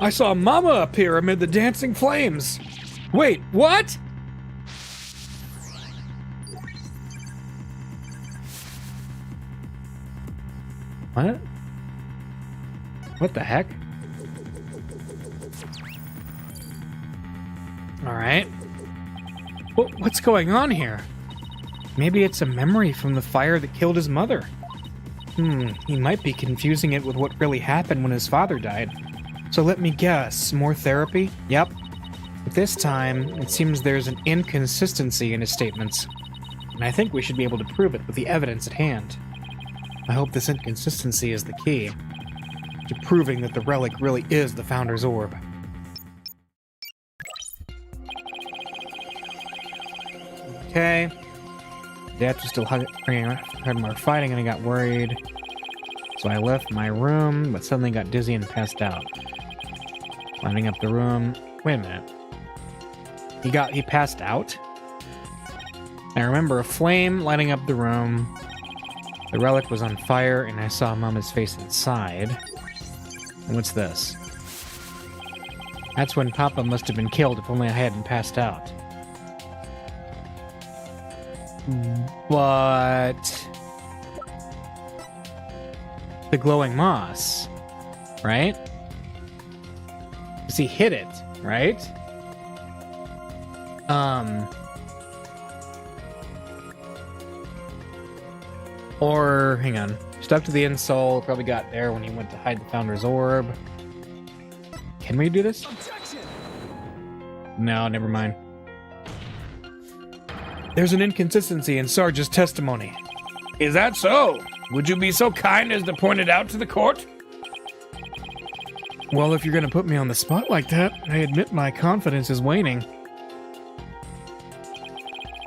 I saw Mama appear amid the dancing flames. Wait, what? What? What the heck? Alright. What's going on here? Maybe it's a memory from the fire that killed his mother. He might be confusing it with what really happened when his father died. So let me guess, more therapy? Yep. But this time, it seems there's an inconsistency in his statements. And I think we should be able to prove it with the evidence at hand. I hope this inconsistency is the key to proving that the relic really is the Founder's Orb. Okay. Dad was still having more fighting and I got worried. So I left my room, but suddenly got dizzy and passed out. Climbing up the room. Wait a minute. He passed out? I remember a flame lighting up the room. The relic was on fire, and I saw Mama's face inside. And what's this? That's when Papa must have been killed, if only I hadn't passed out. But... the glowing moss, right? Because he hit it, right? Or, hang on. Stuck to the insole, probably got there when he went to hide the Founder's Orb. Can we do this? No, never mind. There's an inconsistency in Sarge's testimony. Is that so? Would you be so kind as to point it out to the court? Well, if you're going to put me on the spot like that, I admit my confidence is waning.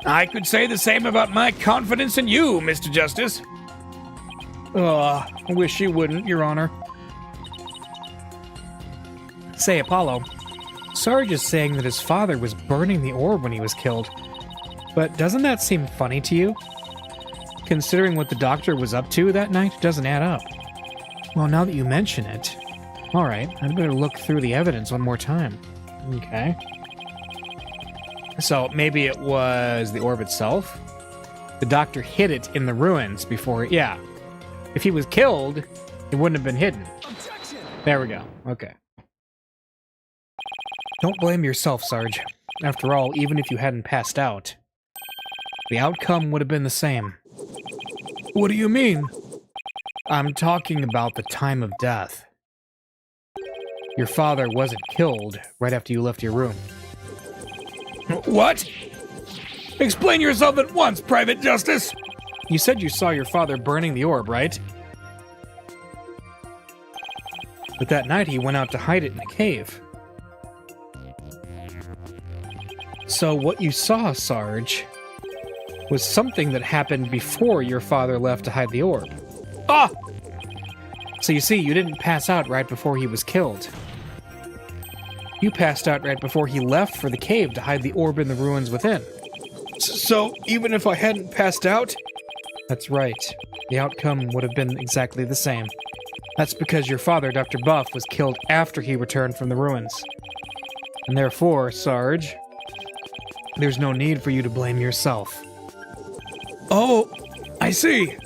I could say the same about my confidence in you, Mr. Justice. I wish you wouldn't, Your Honor. Say, Apollo, Sarge is saying that his father was burning the orb when he was killed. But doesn't that seem funny to you? Considering what the doctor was up to that night, it doesn't add up. Well, now that you mention it... Alright, I'd better look through the evidence one more time. Okay. So, maybe it was the orb itself? The doctor hid it in the ruins before... Yeah. If he was killed, it wouldn't have been hidden. Objection! There we go. Okay. Don't blame yourself, Sarge. After all, even if you hadn't passed out, the outcome would have been the same. What do you mean? I'm talking about the time of death. Your father wasn't killed right after you left your room. What? Explain yourself at once, Private Justice! You said you saw your father burning the orb, right? But that night he went out to hide it in a cave. So what you saw, Sarge, was something that happened before your father left to hide the orb. Ah! So you see, you didn't pass out right before he was killed. You passed out right before he left for the cave to hide the orb in the ruins within. So, even if I hadn't passed out? That's right. The outcome would have been exactly the same. That's because your father, Dr. Buff, was killed after he returned from the ruins. And therefore, Sarge, there's no need for you to blame yourself. Oh, I see.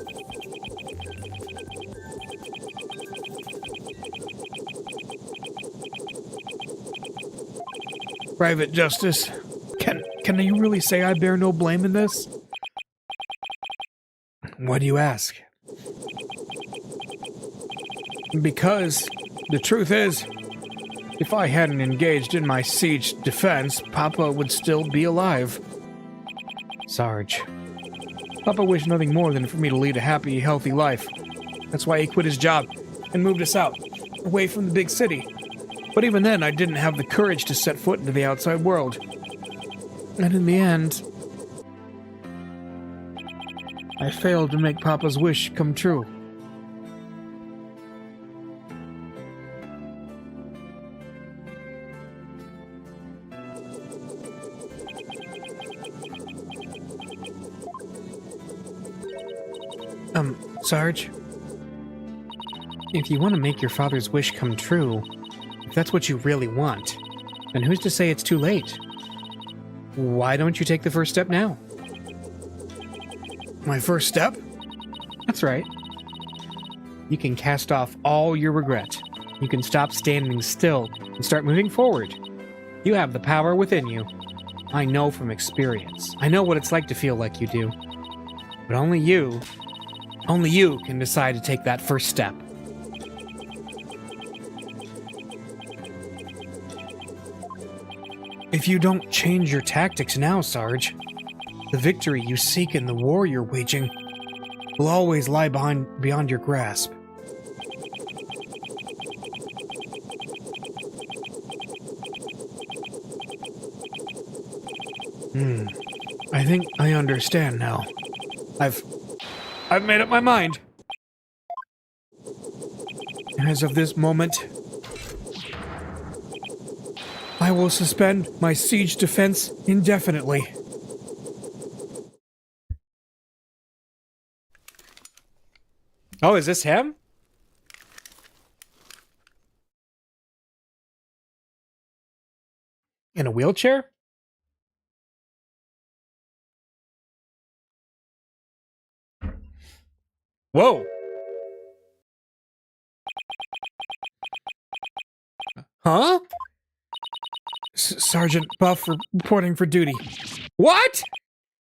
Private Justice, can you really say I bear no blame in this? Why do you ask? Because the truth is, if I hadn't engaged in my siege defense, Papa would still be alive. Sarge, Papa wished nothing more than for me to lead a happy, healthy life. That's why he quit his job and moved us out, away from the big city. But even then, I didn't have the courage to set foot into the outside world. And in the end, I failed to make Papa's wish come true. Sarge? If you want to make your father's wish come true, if that's what you really want, then who's to say it's too late? Why don't you take the first step now? My first step? That's right. You can cast off all your regret. You can stop standing still and start moving forward. You have the power within you. I know from experience. I know what it's like to feel like you do. But only you can decide to take that first step. If you don't change your tactics now, Sarge, the victory you seek in the war you're waging will always lie beyond your grasp. I think I understand now. I've made up my mind. As of this moment, I will suspend my siege defense indefinitely. Oh, is this him? In a wheelchair? Whoa! Huh? Sergeant Buff reporting for duty. What?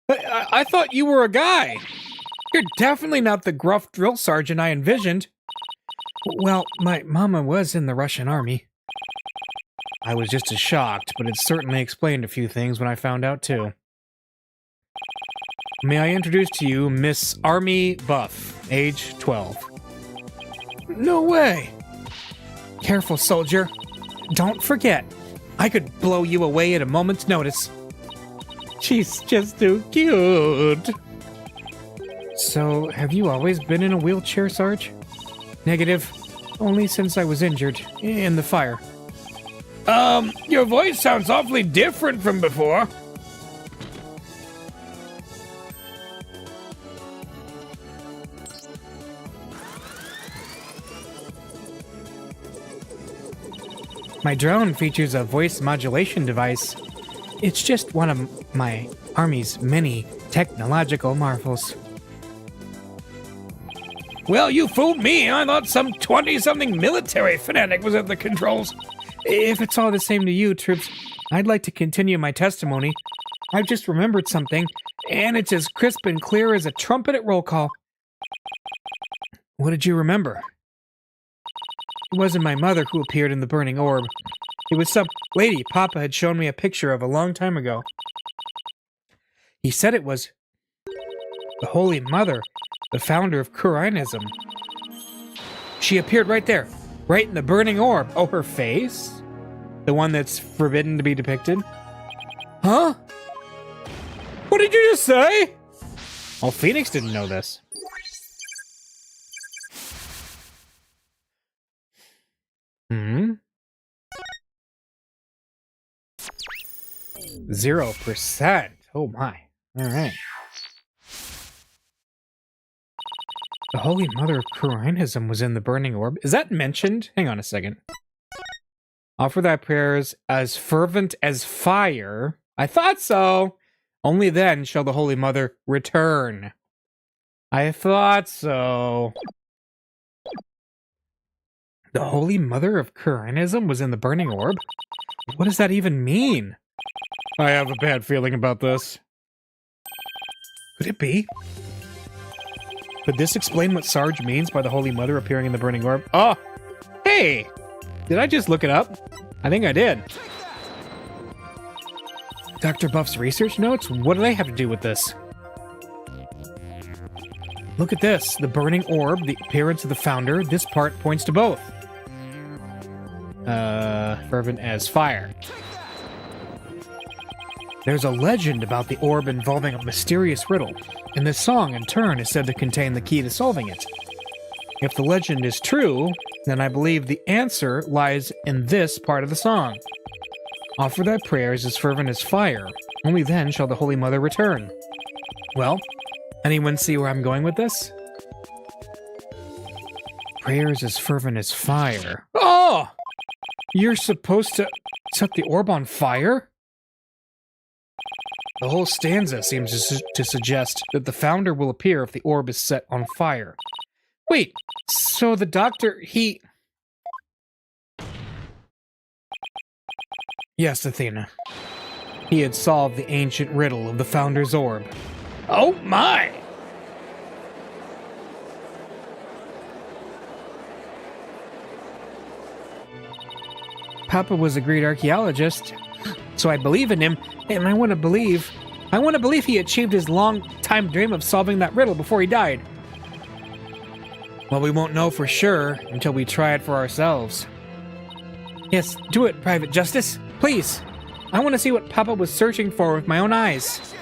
I thought you were a guy. You're definitely not the gruff drill sergeant I envisioned. Well, my mama was in the Russian army. I was just as shocked, but it certainly explained a few things when I found out too. May I introduce to you Miss Army Buff, age 12. No way! Careful, soldier. Don't forget, I could blow you away at a moment's notice. She's just too cute. So, have you always been in a wheelchair, Sarge? Negative. Only since I was injured in the fire. Your voice sounds awfully different from before. My drone features a voice modulation device. It's just one of my Army's many technological marvels. Well, you fooled me. I thought some 20-something military fanatic was at the controls. If it's all the same to you, troops, I'd like to continue my testimony. I've just remembered something, and it's as crisp and clear as a trumpet at roll call. What did you remember? It wasn't my mother who appeared in the burning orb. It was some lady Papa had shown me a picture of a long time ago. He said it was the Holy Mother, the founder of Kurianism. She appeared right there, right in the burning orb. Oh, her face? The one that's forbidden to be depicted? Huh? What did you just say? Oh, Phoenix didn't know this. Hmm? 0%. Oh my. Alright. The Holy Mother of Kurianism was in the burning orb. Is that mentioned? Hang on a second. Offer thy prayers as fervent as fire. I thought so. Only then shall the Holy Mother return. I thought so. The Holy Mother of Kurianism was in the burning orb? What does that even mean? I have a bad feeling about this. Could it be? Could this explain what Sarge means by the Holy Mother appearing in the burning orb? Oh! Hey! Did I just look it up? I think I did. Dr. Buff's research notes? What do they have to do with this? Look at this. The burning orb, the appearance of the founder. This part points to both. Fervent as fire. There's a legend about the orb involving a mysterious riddle, and this song, in turn, is said to contain the key to solving it. If the legend is true, then I believe the answer lies in this part of the song. Offer thy prayers as fervent as fire. Only then shall the Holy Mother return. Well, anyone see where I'm going with this? Prayers as fervent as fire. Oh! You're supposed to set the orb on fire? The whole stanza seems to suggest that the founder will appear if the orb is set on fire. Wait, so the doctor, he... Yes, Athena. He had solved the ancient riddle of the founder's orb. Oh my! Papa was a great archaeologist, so I believe in him, and I want to believe he achieved his long-time dream of solving that riddle before he died. Well, we won't know for sure until we try it for ourselves. Yes, do it, Private Justice. Please. I want to see what Papa was searching for with my own eyes.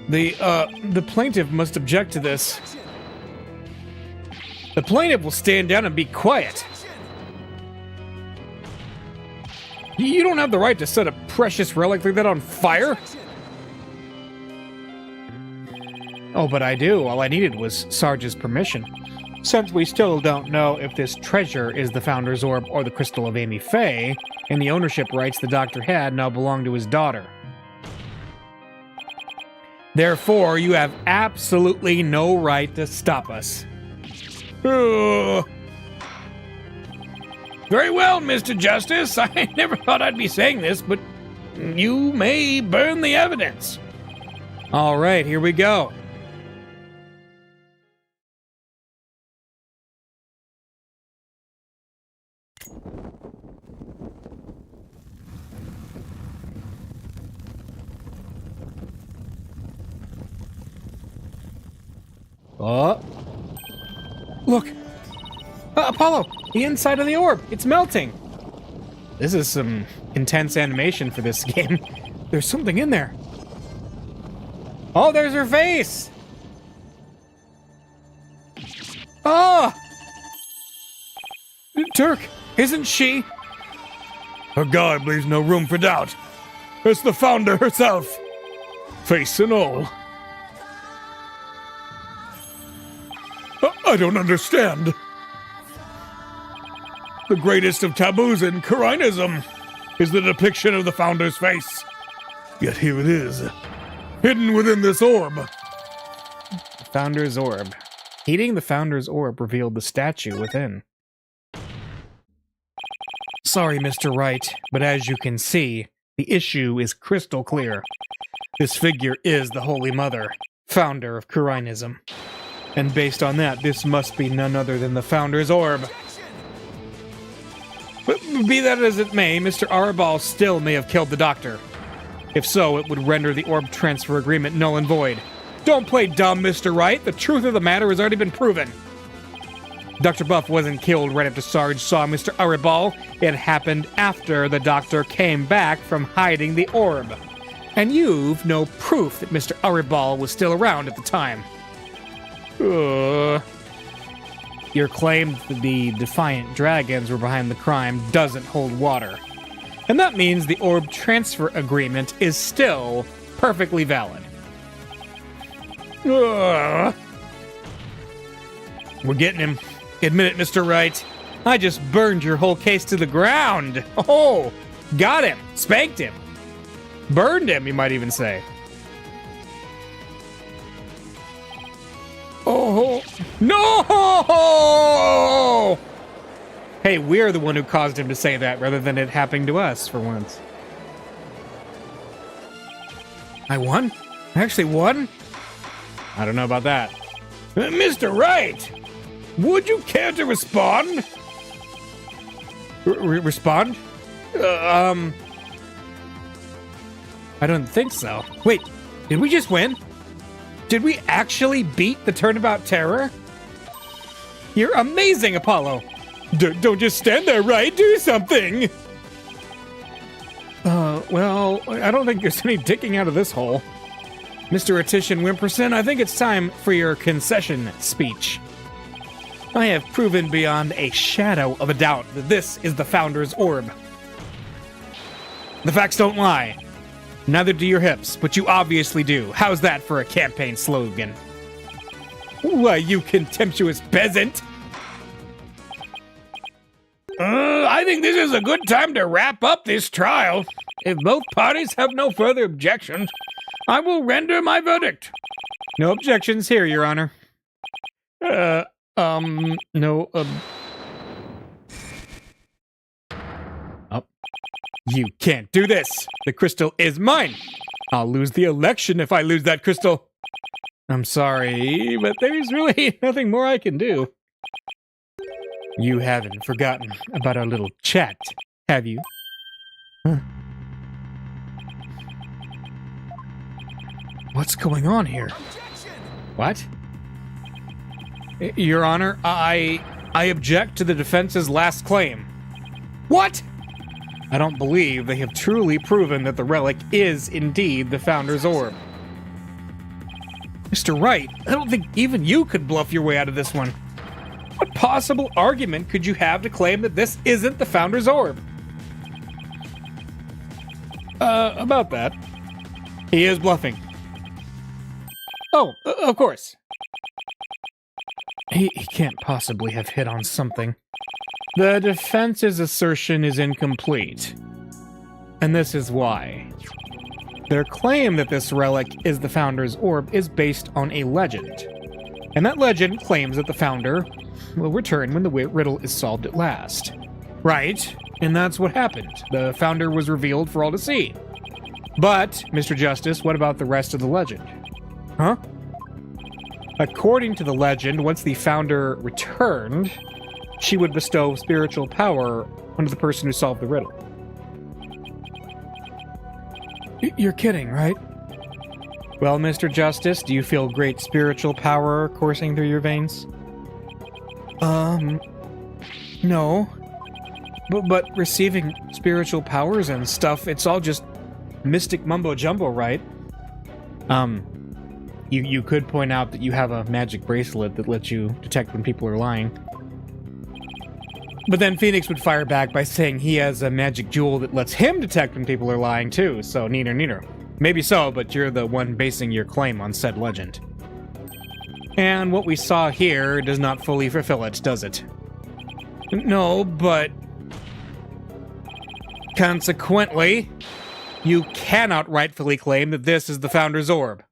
The plaintiff must object to this. The plaintiff will stand down and be quiet. You don't have the right to set a precious relic like that on fire? Oh, but I do. All I needed was Sarge's permission. Since we still don't know if this treasure is the Founder's Orb or the Crystal of Amy Faye, and the ownership rights the Doctor had now belong to his daughter. Therefore, you have absolutely no right to stop us. Very well, Mr. Justice. I never thought I'd be saying this, but you may burn the evidence. All right, here we go. Oh. Look! Apollo! The inside of the orb! It's melting! This is some intense animation for this game. There's something in there. Oh, there's her face! Oh! Turk, isn't she? Her garb leaves no room for doubt. It's the Founder herself. Face and all. I don't understand. The greatest of taboos in Kharinism is the depiction of the Founder's face. Yet here it is, hidden within this orb. Founder's Orb. Heating the Founder's Orb revealed the statue within. Sorry, Mr. Wright, but as you can see, the issue is crystal clear. This figure is the Holy Mother, founder of Kharinism. And based on that, this must be none other than the Founder's Orb. But be that as it may, Mr. Arabal still may have killed the Doctor. If so, it would render the orb transfer agreement null and void. Don't play dumb, Mr. Wright. The truth of the matter has already been proven. Dr. Buff wasn't killed right after Sarge saw Mr. Arabal. It happened after the Doctor came back from hiding the orb. And you've no proof that Mr. Arabal was still around at the time. Your claim that the Defiant Dragons were behind the crime doesn't hold water. And that means the orb transfer agreement is still perfectly valid. We're getting him. Admit it, Mr. Wright. I just burned your whole case to the ground. Oh, got him. Spanked him. Burned him, you might even say. Oh, no! Hey, we're the one who caused him to say that rather than it happening to us for once. I won? I actually won? I don't know about that. Mr. Wright, would you care to respond? Respond? I don't think so. Wait, did we just win? Did we actually beat the Turnabout Terror? You're amazing, Apollo! Don't just stand there, right? Do something! Well, I don't think there's any digging out of this hole. Mr. Attition Wimperson, I think it's time for your concession speech. I have proven beyond a shadow of a doubt that this is the Founder's Orb. The facts don't lie. Neither do your hips, but you obviously do. How's that for a campaign slogan? Why, you contemptuous peasant! I think this is a good time to wrap up this trial. If both parties have no further objections, I will render my verdict. No objections here, Your Honor. No, Oh. You can't do this! The crystal is mine! I'll lose the election if I lose that crystal! I'm sorry, but there's really nothing more I can do. You haven't forgotten about our little chat, have you? Huh. What's going on here? Objection! What? Your Honor, I object to the defense's last claim. What? I don't believe they have truly proven that the relic is indeed the Founder's Orb. Mr. Wright, I don't think even you could bluff your way out of this one. What possible argument could you have to claim that this isn't the Founder's Orb? About that. He is bluffing. Oh, of course. He can't possibly have hit on something. The defense's assertion is incomplete. And this is why. Their claim that this relic is the Founder's Orb is based on a legend. And that legend claims that the Founder will return when the riddle is solved at last. Right, and that's what happened. The Founder was revealed for all to see. But, Mr. Justice, what about the rest of the legend? Huh? According to the legend, once the Founder returned, she would bestow spiritual power onto the person who solved the riddle. You're kidding, right? Well, Mr. Justice, do you feel great spiritual power coursing through your veins? No. But receiving spiritual powers and stuff, it's all just mystic mumbo-jumbo, right? You could point out that you have a magic bracelet that lets you detect when people are lying. But then Phoenix would fire back by saying he has a magic jewel that lets him detect when people are lying too, so neater. Maybe so, but you're the one basing your claim on said legend. And what we saw here does not fully fulfill it, does it? No, but... Consequently, you cannot rightfully claim that this is the Founder's Orb.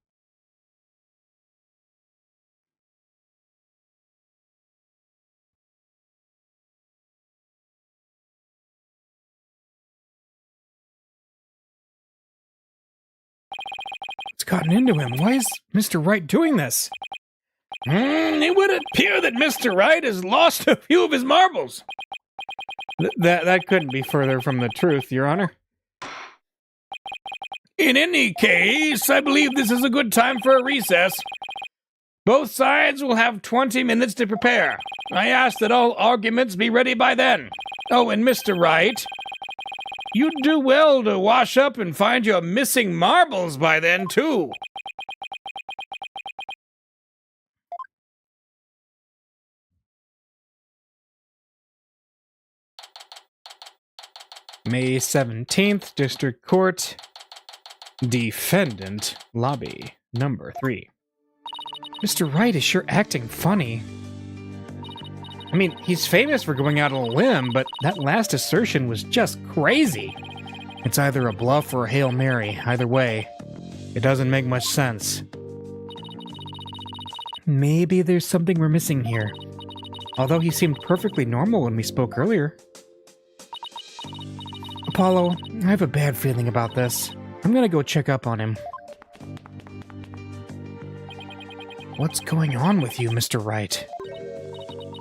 What's gotten into him? Why is Mr. Wright doing this? It would appear that Mr. Wright has lost a few of his marbles. That couldn't be further from the truth, Your Honor. In any case, I believe this is a good time for a recess. Both sides will have 20 minutes to prepare. I ask that all arguments be ready by then. Oh, and Mr. Wright, you'd do well to wash up and find your missing marbles by then, too. May 17th, District Court, Defendant Lobby, number 3. Mr. Wright is sure acting funny. I mean, he's famous for going out on a limb, but that last assertion was just crazy. It's either a bluff or a Hail Mary. Either way, it doesn't make much sense. Maybe there's something we're missing here. Although he seemed perfectly normal when we spoke earlier. Apollo, I have a bad feeling about this. I'm gonna go check up on him. What's going on with you, Mr. Wright?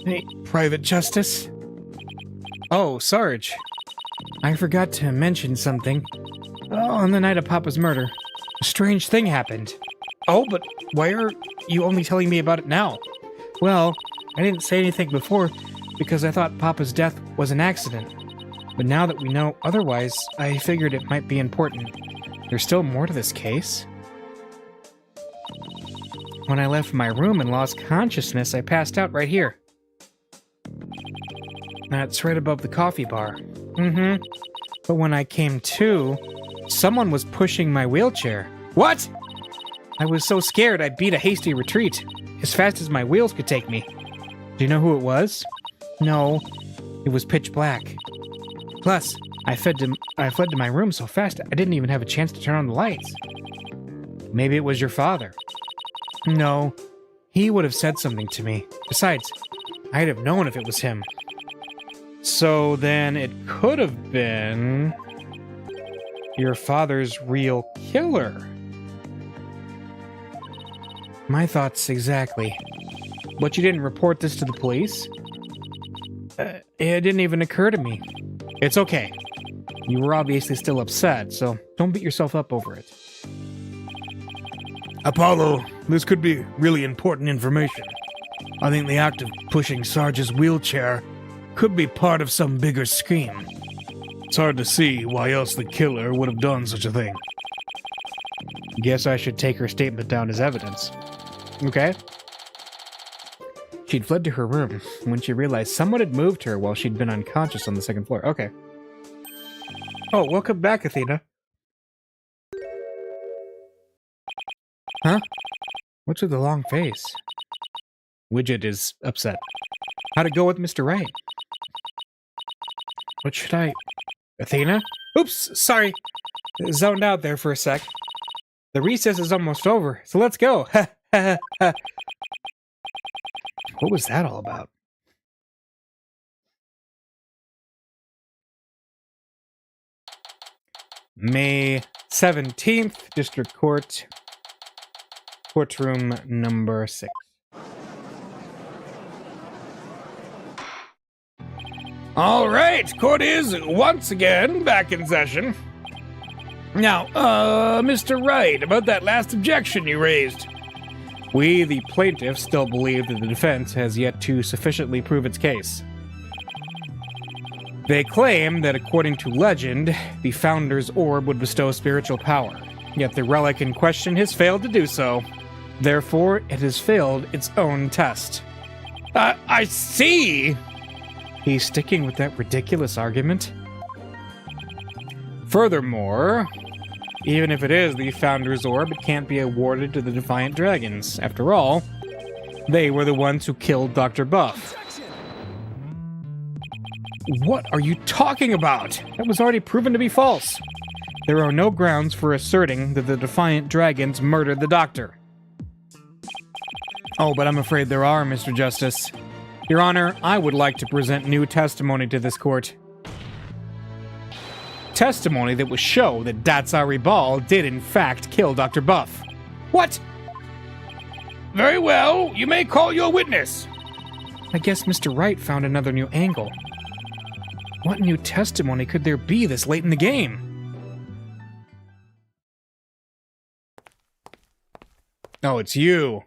Hey, Private Justice? Oh, Sarge. I forgot to mention something. Oh, on the night of Papa's murder, a strange thing happened. Oh, but Why are you only telling me about it now? Well, I didn't say anything before because I thought Papa's death was an accident. But now that we know otherwise, I figured it might be important. There's still more to this case. When I left my room and lost consciousness, I passed out right here. That's right above the coffee bar. Mm-hmm. But when I came to, someone was pushing my wheelchair. What? I was so scared I beat a hasty retreat, as fast as my wheels could take me. Do you know who it was? No, it was pitch black. Plus, I fled to my room so fast I didn't even have a chance to turn on the lights. Maybe it was your father. No, he would have said something to me. Besides, I'd have known if it was him. So then it could have been your father's real killer. My thoughts exactly. But you didn't report this to the police? It didn't even occur to me. It's okay. You were obviously still upset, so don't beat yourself up over it. Apollo, this could be really important information. I think the act of pushing Sarge's wheelchair could be part of some bigger scheme. It's hard to see why else the killer would have done such a thing. Guess I should take her statement down as evidence. Okay. She'd fled to her room when she realized someone had moved her while she'd been unconscious on the second floor. Okay. Oh, welcome back, Athena. Huh? What's with the long face? Widget is upset. How'd it go with Mr. Wright? What should I... Athena? Oops, sorry. Zoned out there for a sec. The recess is almost over, so let's go. What was that all about? May 17th, District Court. Courtroom number 6. All right, court is once again back in session. Now, Mr. Wright, about that last objection you raised. We, the plaintiff, still believe that the defense has yet to sufficiently prove its case. They claim that according to legend, the Founder's Orb would bestow spiritual power, yet the relic in question has failed to do so. Therefore, it has failed its own test. I see! He's sticking with that ridiculous argument? Furthermore, even if it is the Founder's Orb, it can't be awarded to the Defiant Dragons. After all, they were the ones who killed Dr. Buff. What are you talking about? That was already proven to be false. There are no grounds for asserting that the Defiant Dragons murdered the Doctor. Oh, but I'm afraid there are, Mr. Justice. Your Honor, I would like to present new testimony to this court. Testimony that will show that Datsari Ball did in fact kill Dr. Buff. What? Very well, you may call your witness. I guess Mr. Wright found another new angle. What new testimony could there be this late in the game? Oh, it's you.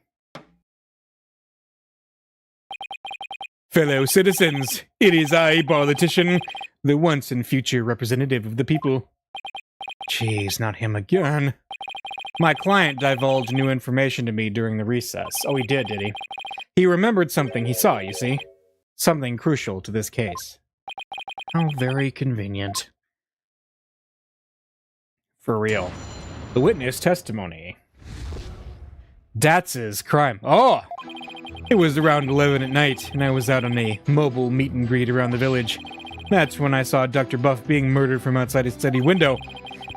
Fellow citizens, it is I, politician, the once and future representative of the people. Jeez, not him again. My client divulged new information to me during the recess. Oh, he did he? He remembered something he saw, you see. Something crucial to this case. How very convenient. For real. The witness testimony. Dats's crime. Oh! It was around 11 at night, and I was out on a mobile meet and greet around the village. That's when I saw Dr. Buff being murdered from outside his study window.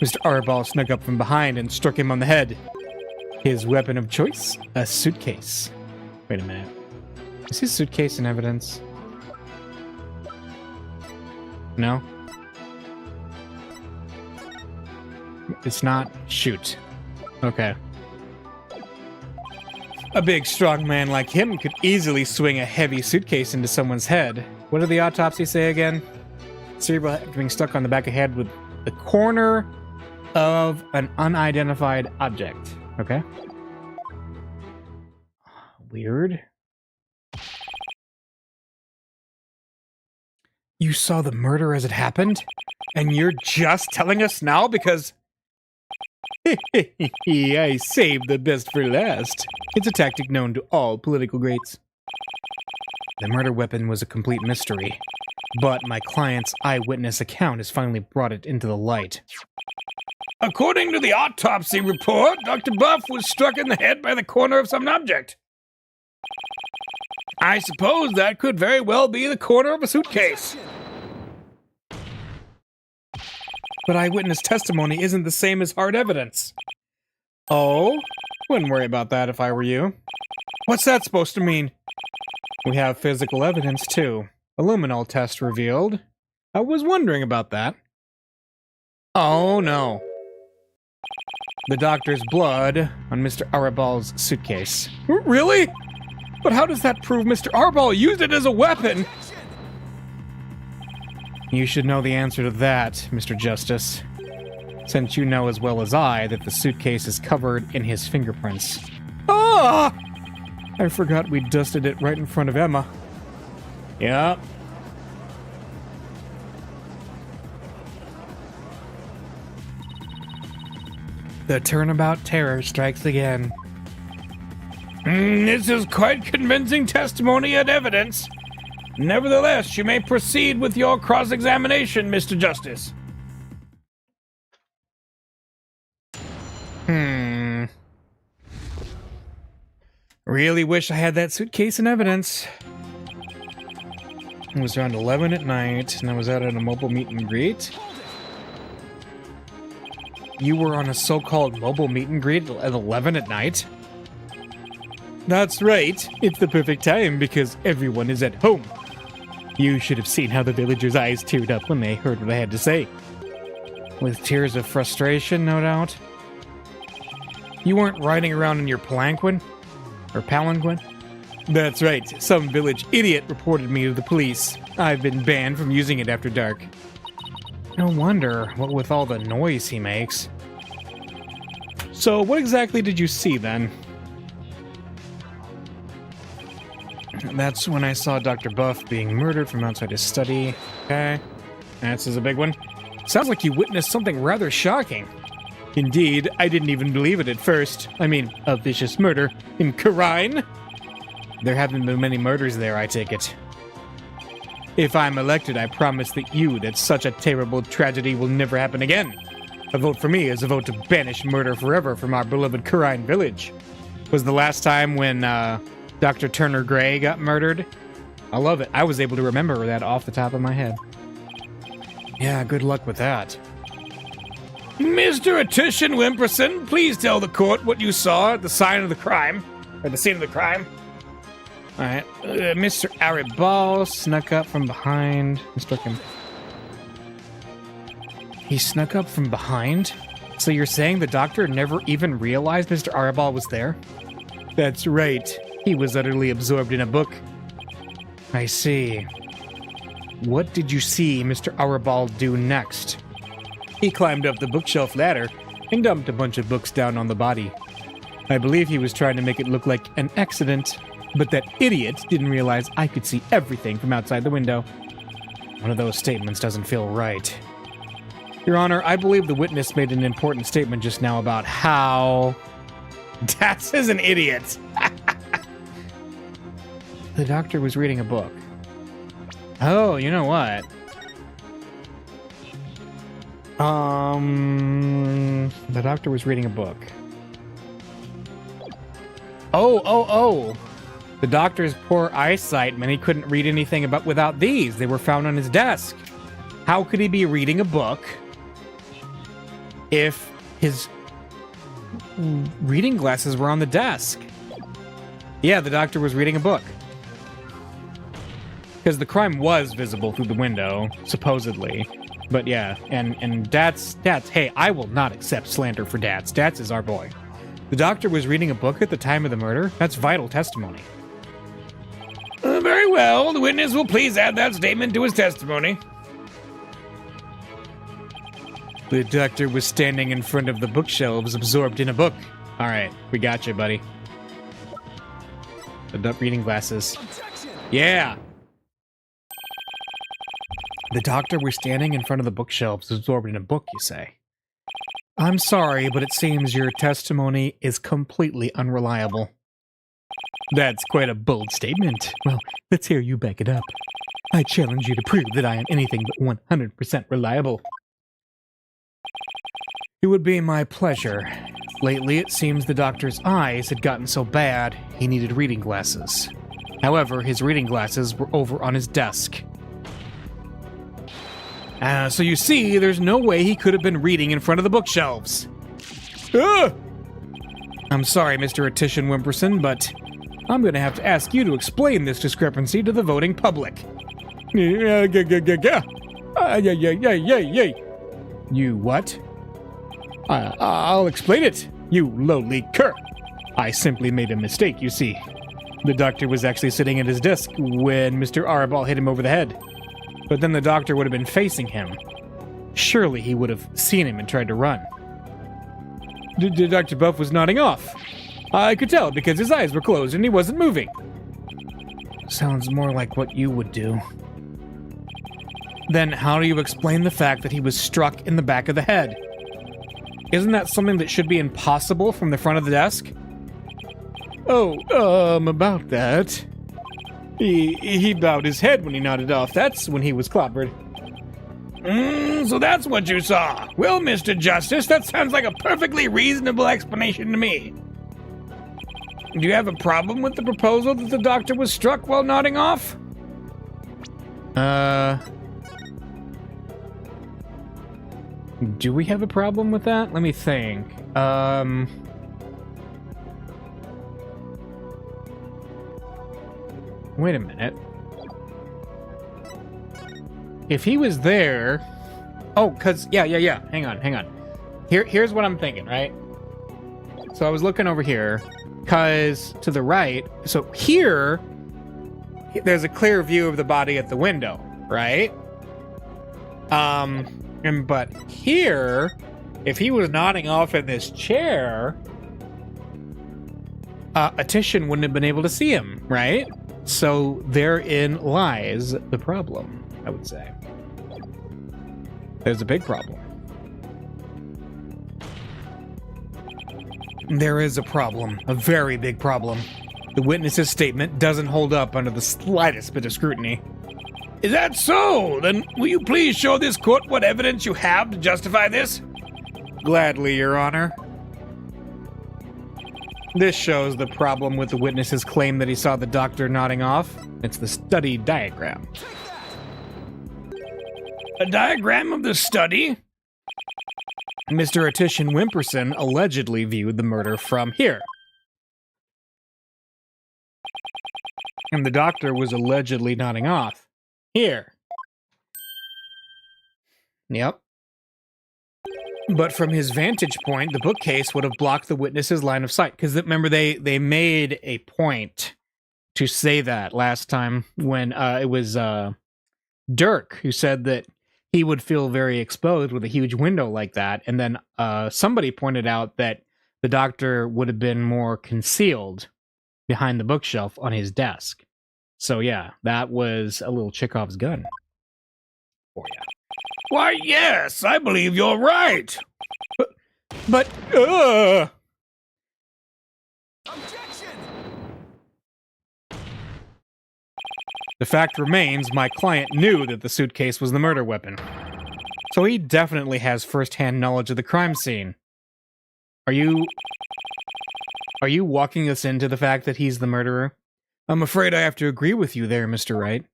Mr. Arball snuck up from behind and struck him on the head. His weapon of choice? A suitcase. Wait a minute. Is his suitcase in evidence? No? It's not? Shoot. Okay. A big, strong man like him could easily swing a heavy suitcase into someone's head. What did the autopsy say again? Cerebral being stuck on the back of the head with the corner of an unidentified object. Okay. weird? You saw the murder as it happened? And you're just telling us now because... I saved the best for last. It's a tactic known to all political greats. The murder weapon was a complete mystery, but my client's eyewitness account has finally brought it into the light. According to the autopsy report, Dr. Buff was struck in the head by the corner of some object. I suppose that could very well be the corner of a suitcase. But eyewitness testimony isn't the same as hard evidence. Oh? Wouldn't worry about that if I were you. What's that supposed to mean? We have physical evidence, too. A luminol test revealed. I was wondering about that. Oh, no. The doctor's blood on Mr. Arabal's suitcase. Really? But how does that prove Mr. Arabal used it as a weapon? You should know the answer to that, Mr. Justice. Since you know as well as I that the suitcase is covered in his fingerprints. Ah! I forgot we dusted it right in front of Emma. Yep. The turnabout terror strikes again. This is quite convincing testimony and evidence. Nevertheless, you may proceed with your cross-examination, Mr. Justice. Really wish I had that suitcase in evidence. It was around 11 at night, and I was out at a mobile meet and greet. You were on a so-called mobile meet and greet at 11 at night? That's right. It's the perfect time because everyone is at home. You should have seen how the villagers' eyes teared up when they heard what I had to say. With tears of frustration, no doubt. You weren't riding around in your palanquin? Or palanquin? That's right. Some village idiot reported me to the police. I've been banned from using it after dark. No wonder, what with all the noise he makes. So, what exactly did you see, then? That's when I saw Dr. Buff being murdered from outside his study. Okay. This is a big one. Sounds like you witnessed something rather shocking. Indeed, I didn't even believe it at first. I mean, a vicious murder in Karine? There haven't been many murders there, I take it. If I'm elected, I promise that such a terrible tragedy will never happen again. A vote for me is a vote to banish murder forever from our beloved Karine village. Was the last time when, Dr. Turner Gray got murdered? I love it. I was able to remember that off the top of my head. Yeah, good luck with that. Mr. Attition Wimperson, please tell the court what you saw at the scene of the crime. Alright, Mr. Aribal snuck up from behind. Mistook him. He snuck up from behind? So you're saying the doctor never even realized Mr. Aribal was there? That's right. He was utterly absorbed in a book. I see. What did you see Mr. Aribal do next? He climbed up the bookshelf ladder and dumped a bunch of books down on the body. I believe he was trying to make it look like an accident, but that idiot didn't realize I could see everything from outside the window. One of those statements doesn't feel right. Your Honor, I believe the witness made an important statement just now about how... That's an idiot. The doctor was reading a book. Oh, you know what? The doctor was reading a book. Oh. The doctor's poor eyesight meant he couldn't read anything without these. They were found on his desk. How could he be reading a book if his reading glasses were on the desk? Yeah, the doctor was reading a book. Because the crime was visible through the window, supposedly. But yeah, and Dats, hey, I will not accept slander for Dats. Dats is our boy. The doctor was reading a book at the time of the murder? That's vital testimony. Very well, the witness will please add that statement to his testimony. The doctor was standing in front of the bookshelves, absorbed in a book. Alright, we got you, buddy. The reading glasses. Yeah. The doctor was standing in front of the bookshelves, absorbed in a book, you say? I'm sorry, but it seems your testimony is completely unreliable. That's quite a bold statement. Well, let's hear you back it up. I challenge you to prove that I am anything but 100% reliable. It would be my pleasure. Lately, it seems the doctor's eyes had gotten so bad, he needed reading glasses. However, his reading glasses were over on his desk. So you see, there's no way he could have been reading in front of the bookshelves. I'm sorry, Mr. Attition Wimperson, but I'm going to have to ask you to explain this discrepancy to the voting public. You what? I'll explain it, you lowly cur. I simply made a mistake, you see. The doctor was actually sitting at his desk when Mr. Arbol hit him over the head. But then the doctor would have been facing him. Surely he would have seen him and tried to run. Dr. Buff was nodding off. I could tell because his eyes were closed and he wasn't moving. Sounds more like what you would do. Then how do you explain the fact that he was struck in the back of the head? Isn't that something that should be impossible from the front of the desk? About that. He bowed his head when he nodded off. That's when he was clobbered. So that's what you saw. Well, Mr. Justice, that sounds like a perfectly reasonable explanation to me. Do you have a problem with the proposal that the doctor was struck while nodding off? Do we have a problem with that? Let me think. Wait a minute. If he was there... Oh, because... Yeah. Hang on. Here's what I'm thinking, right? So I was looking over here, because to the right... So here, there's a clear view of the body at the window, right? But here, if he was nodding off in this chair, Attition wouldn't have been able to see him, right? So therein lies the problem, I would say. There's a big problem. There is a problem, a very big problem. The witness's statement doesn't hold up under the slightest bit of scrutiny. Is that so? Then will you please show this court what evidence you have to justify this? Gladly, Your Honor. This shows the problem with the witness's claim that he saw the doctor nodding off. It's the study diagram. A diagram of the study? Mr. Attition Wimperson allegedly viewed the murder from here. And the doctor was allegedly nodding off. Here. Yep. But from his vantage point, the bookcase would have blocked the witness's line of sight. Because remember, they made a point to say that last time when it was Dirk who said that he would feel very exposed with a huge window like that. And then somebody pointed out that the doctor would have been more concealed behind the bookshelf on his desk. So yeah, that was a little Chekhov's gun for you. Why, yes, I believe you're right. But Objection! The fact remains my client knew that the suitcase was the murder weapon. So he definitely has first-hand knowledge of the crime scene. Are you walking us into the fact that he's the murderer? I'm afraid I have to agree with you there, Mr. Wright.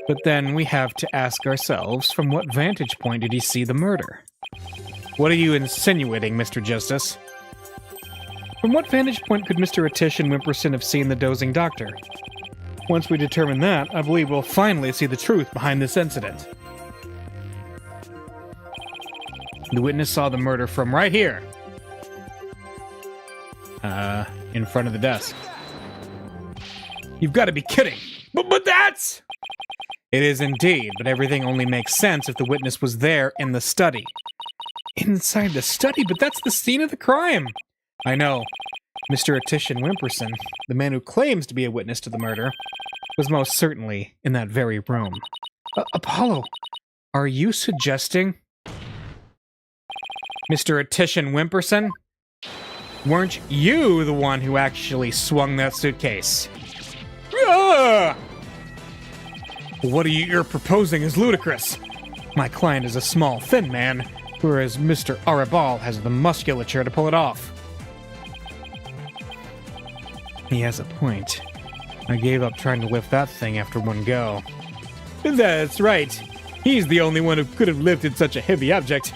But then we have to ask ourselves, from what vantage point did he see the murder? What are you insinuating, Mr. Justice? From what vantage point could Mr. Attition Wimperson have seen the dozing doctor? Once we determine that, I believe we'll finally see the truth behind this incident. The witness saw the murder from right here. In front of the desk. You've got to be kidding. But that's... It is indeed, but everything only makes sense if the witness was there in the study. Inside the study? But that's the scene of the crime. I know. Mr. Attition Wimperson, the man who claims to be a witness to the murder, was most certainly in that very room. Apollo, are you suggesting... Mr. Attition Wimperson? Weren't you the one who actually swung that suitcase? Ah! What you're proposing is ludicrous. My client is a small, thin man, whereas Mr. Arabal has the musculature to pull it off. He has a point. I gave up trying to lift that thing after one go. That's right. He's the only one who could have lifted such a heavy object.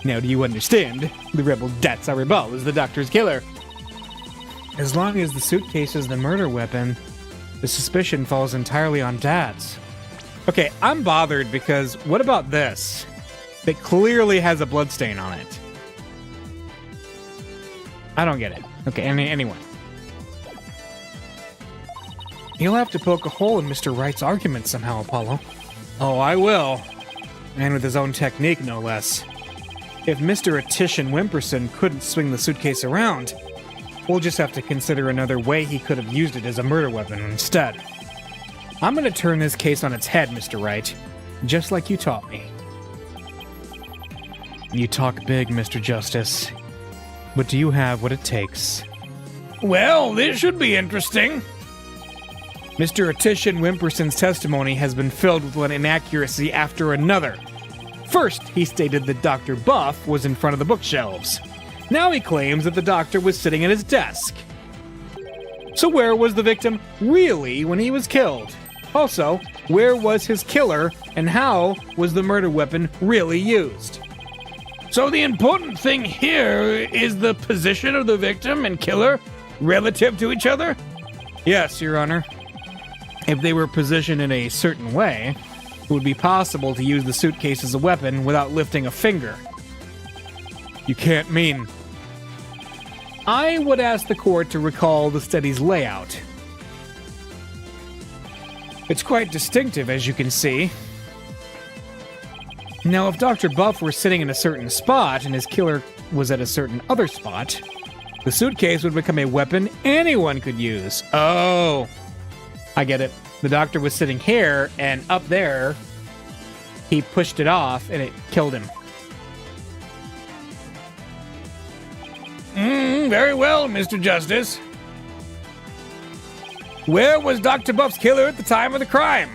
Now do you understand? The rebel Dats Arabal is the doctor's killer. As long as the suitcase is the murder weapon, the suspicion falls entirely on Dats. Okay, I'm bothered because what about this? It clearly has a bloodstain on it. I don't get it. Okay, anyway. You'll have to poke a hole in Mr. Wright's argument somehow, Apollo. Oh, I will. And with his own technique, no less. If Mr. Attition Wimperson couldn't swing the suitcase around, we'll just have to consider another way he could have used it as a murder weapon instead. I'm going to turn this case on its head, Mr. Wright, just like you taught me. You talk big, Mr. Justice. But do you have what it takes? Well, this should be interesting. Mr. Attition Wimperson's testimony has been filled with one inaccuracy after another. First, he stated that Dr. Buff was in front of the bookshelves. Now he claims that the doctor was sitting at his desk. So where was the victim really when he was killed? Also, where was his killer, and how was the murder weapon really used? So the important thing here is the position of the victim and killer relative to each other? Yes, Your Honor. If they were positioned in a certain way, it would be possible to use the suitcase as a weapon without lifting a finger. You can't mean... I would ask the court to recall the study's layout. It's quite distinctive, as you can see. Now, if Dr. Buff were sitting in a certain spot and his killer was at a certain other spot, the suitcase would become a weapon anyone could use. Oh, I get it. The doctor was sitting here, and up there, he pushed it off, and it killed him. Very well, Mr. Justice. Where was Dr. Buff's killer at the time of the crime?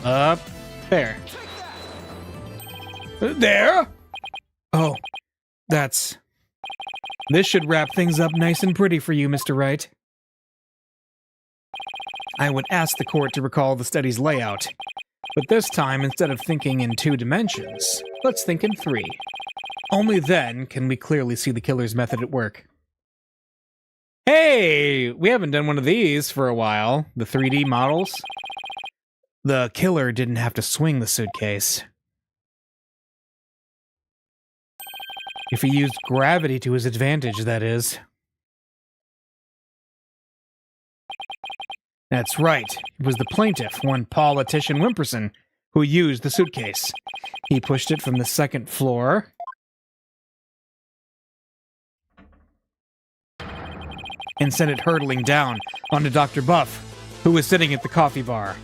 Up there. There? Oh, that's... This should wrap things up nice and pretty for you, Mr. Wright. I would ask the court to recall the study's layout. But this time, instead of thinking in 2 dimensions, let's think in 3. Only then can we clearly see the killer's method at work. Hey! We haven't done one of these for a while. The 3D models. The killer didn't have to swing the suitcase. If he used gravity to his advantage, that is. That's right. It was the plaintiff, one Paul Attition Wimperson, who used the suitcase. He pushed it from the 2nd floor and sent it hurtling down onto Dr. Buff, who was sitting at the coffee bar.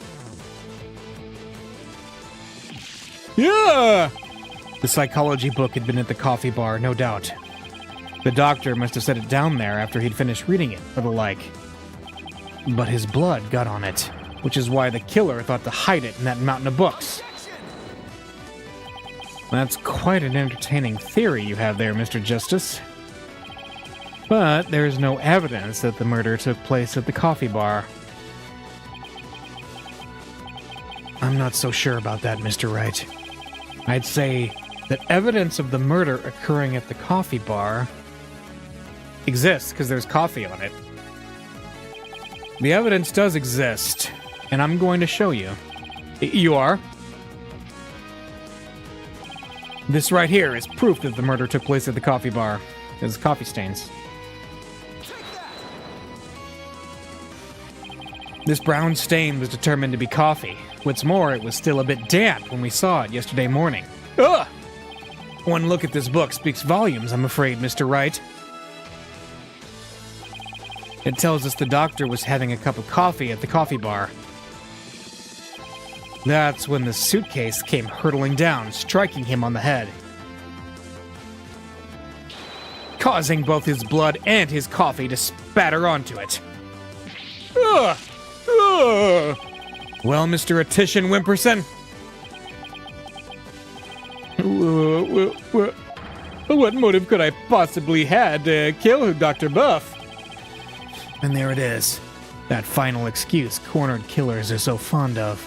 Yeah! The psychology book had been at the coffee bar, no doubt. The doctor must have set it down there after he'd finished reading it, or the like. But his blood got on it, which is why the killer thought to hide it in that mountain of books. That's quite an entertaining theory you have there, Mr. Justice. But there's no evidence that the murder took place at the coffee bar. I'm not so sure about that, Mr. Wright. I'd say that evidence of the murder occurring at the coffee bar exists because there's coffee on it. The evidence does exist, and I'm going to show you. You are? This right here is proof that the murder took place at the coffee bar. There's coffee stains. This brown stain was determined to be coffee. What's more, it was still a bit damp when we saw it yesterday morning. Ugh! One look at this book speaks volumes, I'm afraid, Mr. Wright. It tells us the doctor was having a cup of coffee at the coffee bar. That's when the suitcase came hurtling down, striking him on the head, causing both his blood and his coffee to spatter onto it. Ugh! Ugh! Well, Mr. Attition Wimperson? What motive could I possibly had to kill Dr. Buff? And there it is. That final excuse cornered killers are so fond of.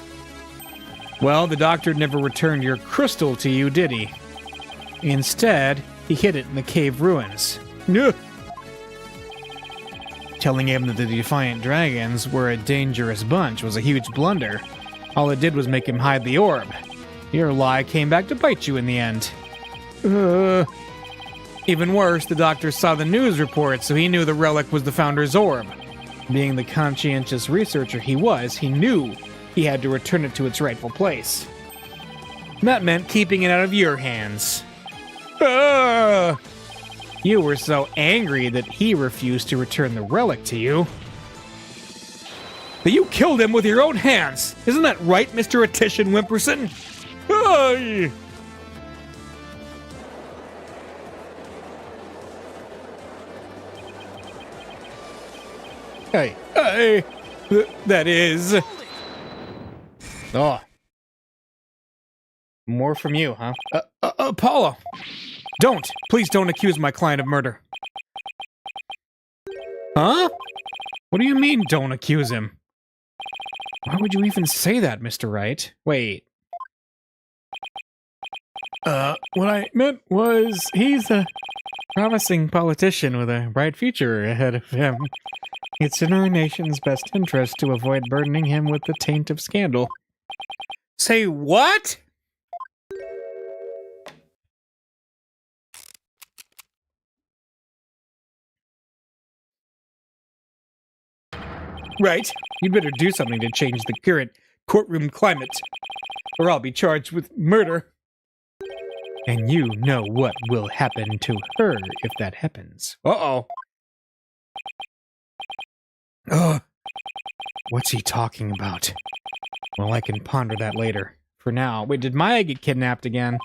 Well, the doctor never returned your crystal to you, did he? Instead, he hid it in the cave ruins. Ugh. Telling him that the Defiant Dragons were a dangerous bunch was a huge blunder. All it did was make him hide the orb. Your lie came back to bite you in the end. Even worse, the doctor saw the news report, so he knew the relic was the Founder's orb. Being the conscientious researcher he was, he knew he had to return it to its rightful place. That meant keeping it out of your hands. You were so angry that he refused to return the relic to you. But you killed him with your own hands! Isn't that right, Mr. Attition Wimperson? Hey, that is... Oh. More from you, huh? Apollo! Don't! Please don't accuse my client of murder. Huh? What do you mean, don't accuse him? Why would you even say that, Mr. Wright? Wait. What I meant was, he's a promising politician with a bright future ahead of him. It's in our nation's best interest to avoid burdening him with the taint of scandal. Say what? Right. You'd better do something to change the current courtroom climate, or I'll be charged with murder. And you know what will happen to her if that happens. Uh-oh. Ugh. What's he talking about? Well, I can ponder that later. For now, wait, did Maya get kidnapped again?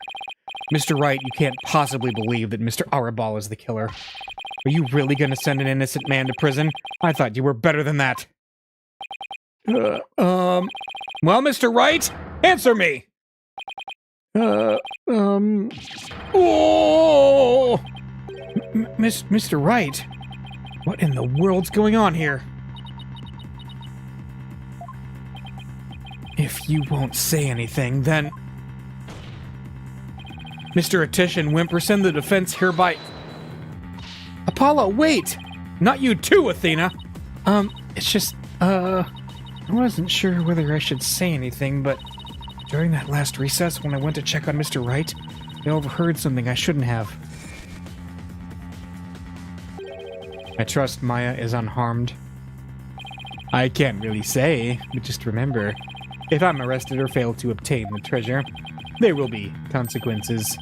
Mr. Wright, you can't possibly believe that Mr. Arabal is the killer. Are you really going to send an innocent man to prison? I thought you were better than that. Well, Mr. Wright, answer me! Oh! Mr. Wright? What in the world's going on here? If you won't say anything, then... Mr. Attition Wimperson, the defense hereby... Apollo, wait! Not you too, Athena! It's just, I wasn't sure whether I should say anything, but during that last recess when I went to check on Mr. Wright, I overheard something I shouldn't have. I trust Maya is unharmed. I can't really say, but just remember, if I'm arrested or fail to obtain the treasure, there will be consequences.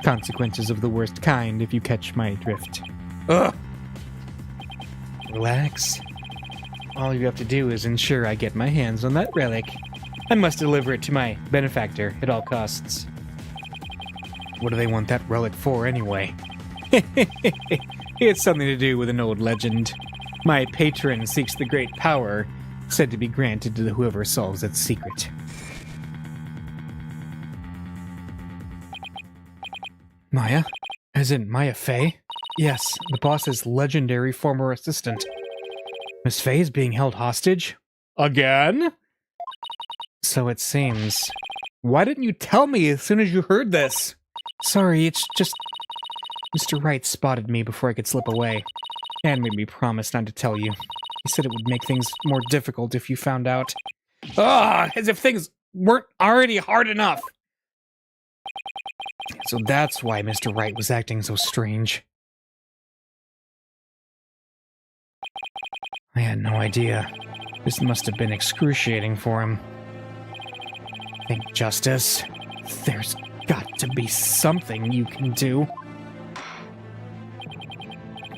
Consequences of the worst kind, if you catch my drift. Ugh! Relax. All you have to do is ensure I get my hands on that relic. I must deliver it to my benefactor at all costs. What do they want that relic for, anyway? It's something to do with an old legend. My patron seeks the great power said to be granted to whoever solves its secret. Maya? As in Maya Fey? Yes, the boss's legendary former assistant. Miss Fey is being held hostage? Again? So it seems. Why didn't you tell me as soon as you heard this? Sorry, it's just... Mr. Wright spotted me before I could slip away, and made me promise not to tell you. He said it would make things more difficult if you found out. As if things weren't already hard enough. So that's why Mr. Wright was acting so strange. I had no idea. This must have been excruciating for him. Think justice? There's got to be something you can do.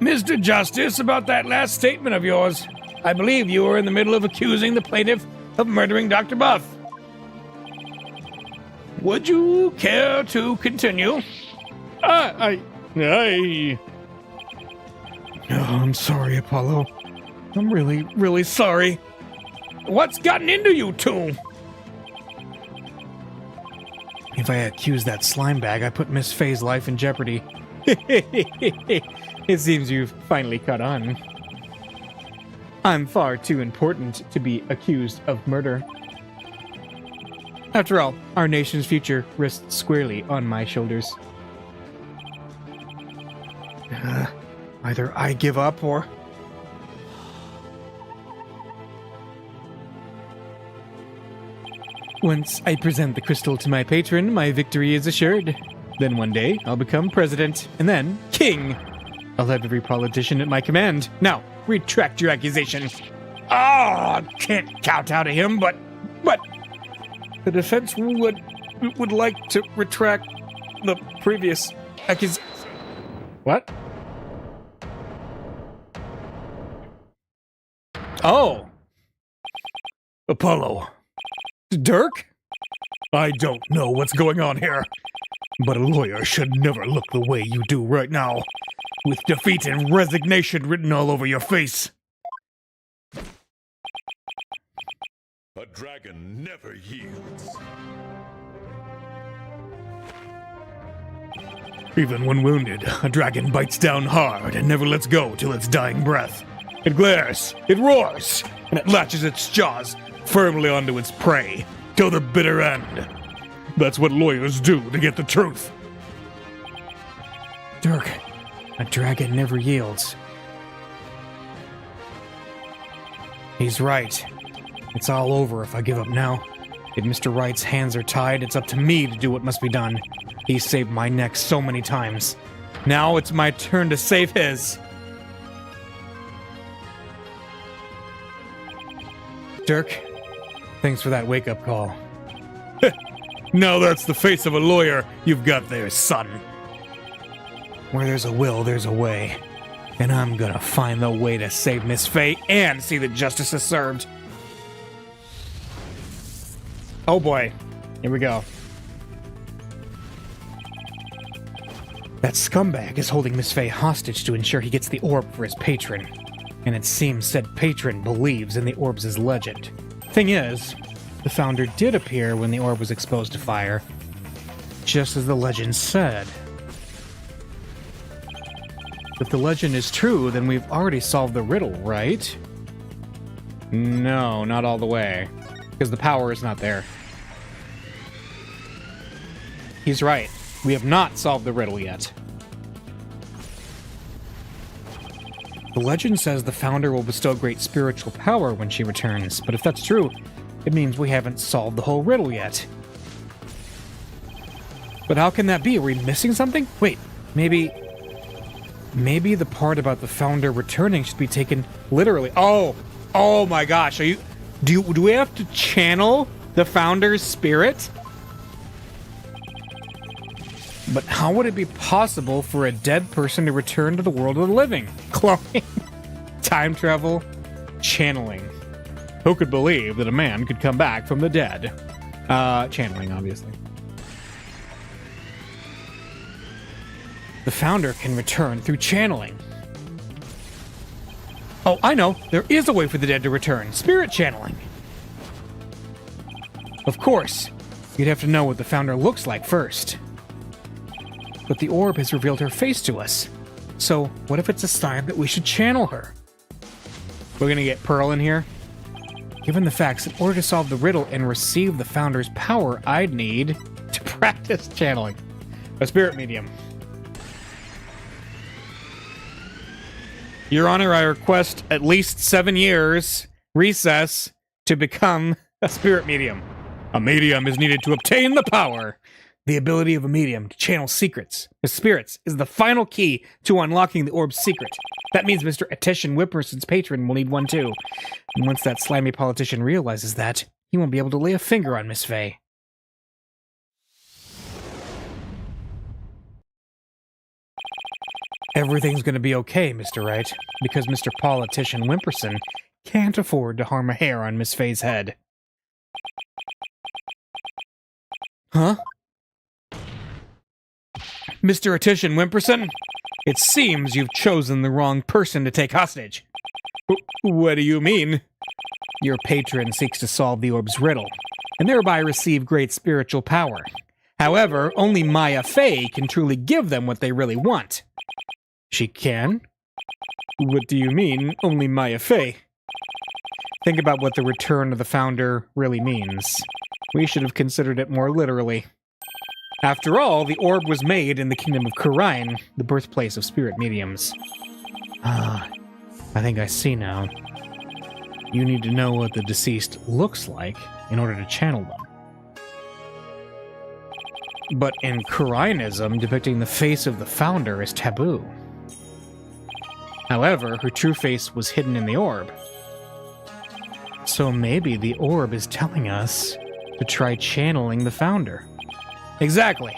Mr. Justice, about that last statement of yours. I believe you were in the middle of accusing the plaintiff of murdering Dr. Buff. Would you care to continue? Oh, I'm sorry, Apollo. I'm really, really sorry. What's gotten into you two? If I accuse that slime bag, I put Miss Faye's life in jeopardy. It seems you've finally caught on. I'm far too important to be accused of murder. After all, our nation's future rests squarely on my shoulders. Either I give up or... Once I present the crystal to my patron, my victory is assured. Then one day, I'll become president, and then king. I'll have every politician at my command. Now, retract your accusation. Can't kowtow to him, but the defense would like to retract the previous accusation. What? Oh. Apollo. Dirk? I don't know what's going on here, but a lawyer should never look the way you do right now, with defeat and resignation written all over your face. A dragon never yields. Even when wounded, a dragon bites down hard and never lets go till its dying breath. It glares, it roars, and it latches its jaws firmly onto its prey till the bitter end. That's what lawyers do to get the truth. Dirk, a dragon never yields. He's right. It's all over if I give up now. If Mr. Wright's hands are tied, it's up to me to do what must be done. He saved my neck so many times. Now it's my turn to save his. Dirk, thanks for that wake-up call. Now that's the face of a lawyer you've got there, son. Where there's a will, there's a way. And I'm gonna find the way to save Miss Faye and see that justice is served. Oh boy. Here we go. That scumbag is holding Miss Faye hostage to ensure he gets the orb for his patron. And it seems said patron believes in the orb's legend. Thing is, the founder did appear when the orb was exposed to fire, just as the legend said. If the legend is true, then we've already solved the riddle, right? No, not all the way, because the power is not there. He's right. We have not solved the riddle yet. The legend says the founder will bestow great spiritual power when she returns, but if that's true, it means we haven't solved the whole riddle yet. But how can that be? Are we missing something? Wait, maybe the part about the founder returning should be taken literally. Oh my gosh, do we have to channel the founder's spirit? But how would it be possible for a dead person to return to the world of the living? Cloning, time travel, channeling. Who could believe that a man could come back from the dead? Channeling, obviously. The founder can return through channeling. Oh, I know. There is a way for the dead to return. Spirit channeling. Of course, you'd have to know what the founder looks like first. But the orb has revealed her face to us. So, what if it's a sign that we should channel her? We're gonna get Pearl in here? Given the facts, in order to solve the riddle and receive the founder's power, I'd need to practice channeling. A spirit medium. Your Honor, I request at least 7 years recess to become a spirit medium. A medium is needed to obtain the power. The ability of a medium to channel secrets, the spirits, is the final key to unlocking the orb's secret. That means Mr. Attention Whipperson's patron will need one too. And once that slimy politician realizes that, he won't be able to lay a finger on Miss Faye. Everything's gonna be okay, Mr. Wright, because Mr. Politician Wimperson can't afford to harm a hair on Miss Faye's head. Huh? Mr. Etition Wimperson? It seems you've chosen the wrong person to take hostage. What do you mean? Your patron seeks to solve the orb's riddle, and thereby receive great spiritual power. However, only Maya Fey can truly give them what they really want. She can? What do you mean, only Maya Fey? Think about what the return of the Founder really means. We should have considered it more literally. After all, the orb was made in the kingdom of Kurain, the birthplace of spirit mediums. Ah, I think I see now. You need to know what the deceased looks like in order to channel them. But in Kurainism, depicting the face of the Founder is taboo. However, her true face was hidden in the orb. So maybe the orb is telling us to try channeling the Founder. Exactly.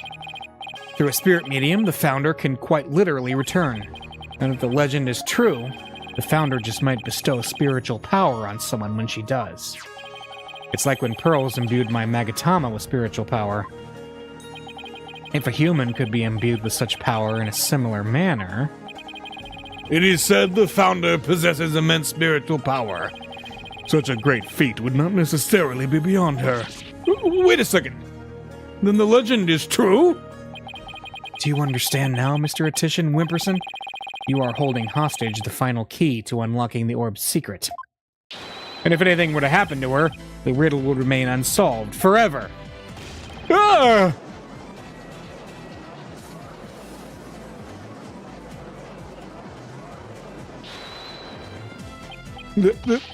Through a spirit medium, the Founder can quite literally return. And if the legend is true, the Founder just might bestow spiritual power on someone when she does. It's like when Pearls imbued my Magatama with spiritual power. If a human could be imbued with such power in a similar manner... It is said the Founder possesses immense spiritual power. Such a great feat would not necessarily be beyond her. Wait a second. Then the legend is true? Do you understand now, Mr. Etition Wimperson? You are holding hostage the final key to unlocking the orb's secret. And if anything were to happen to her, the riddle would remain unsolved forever. Ah!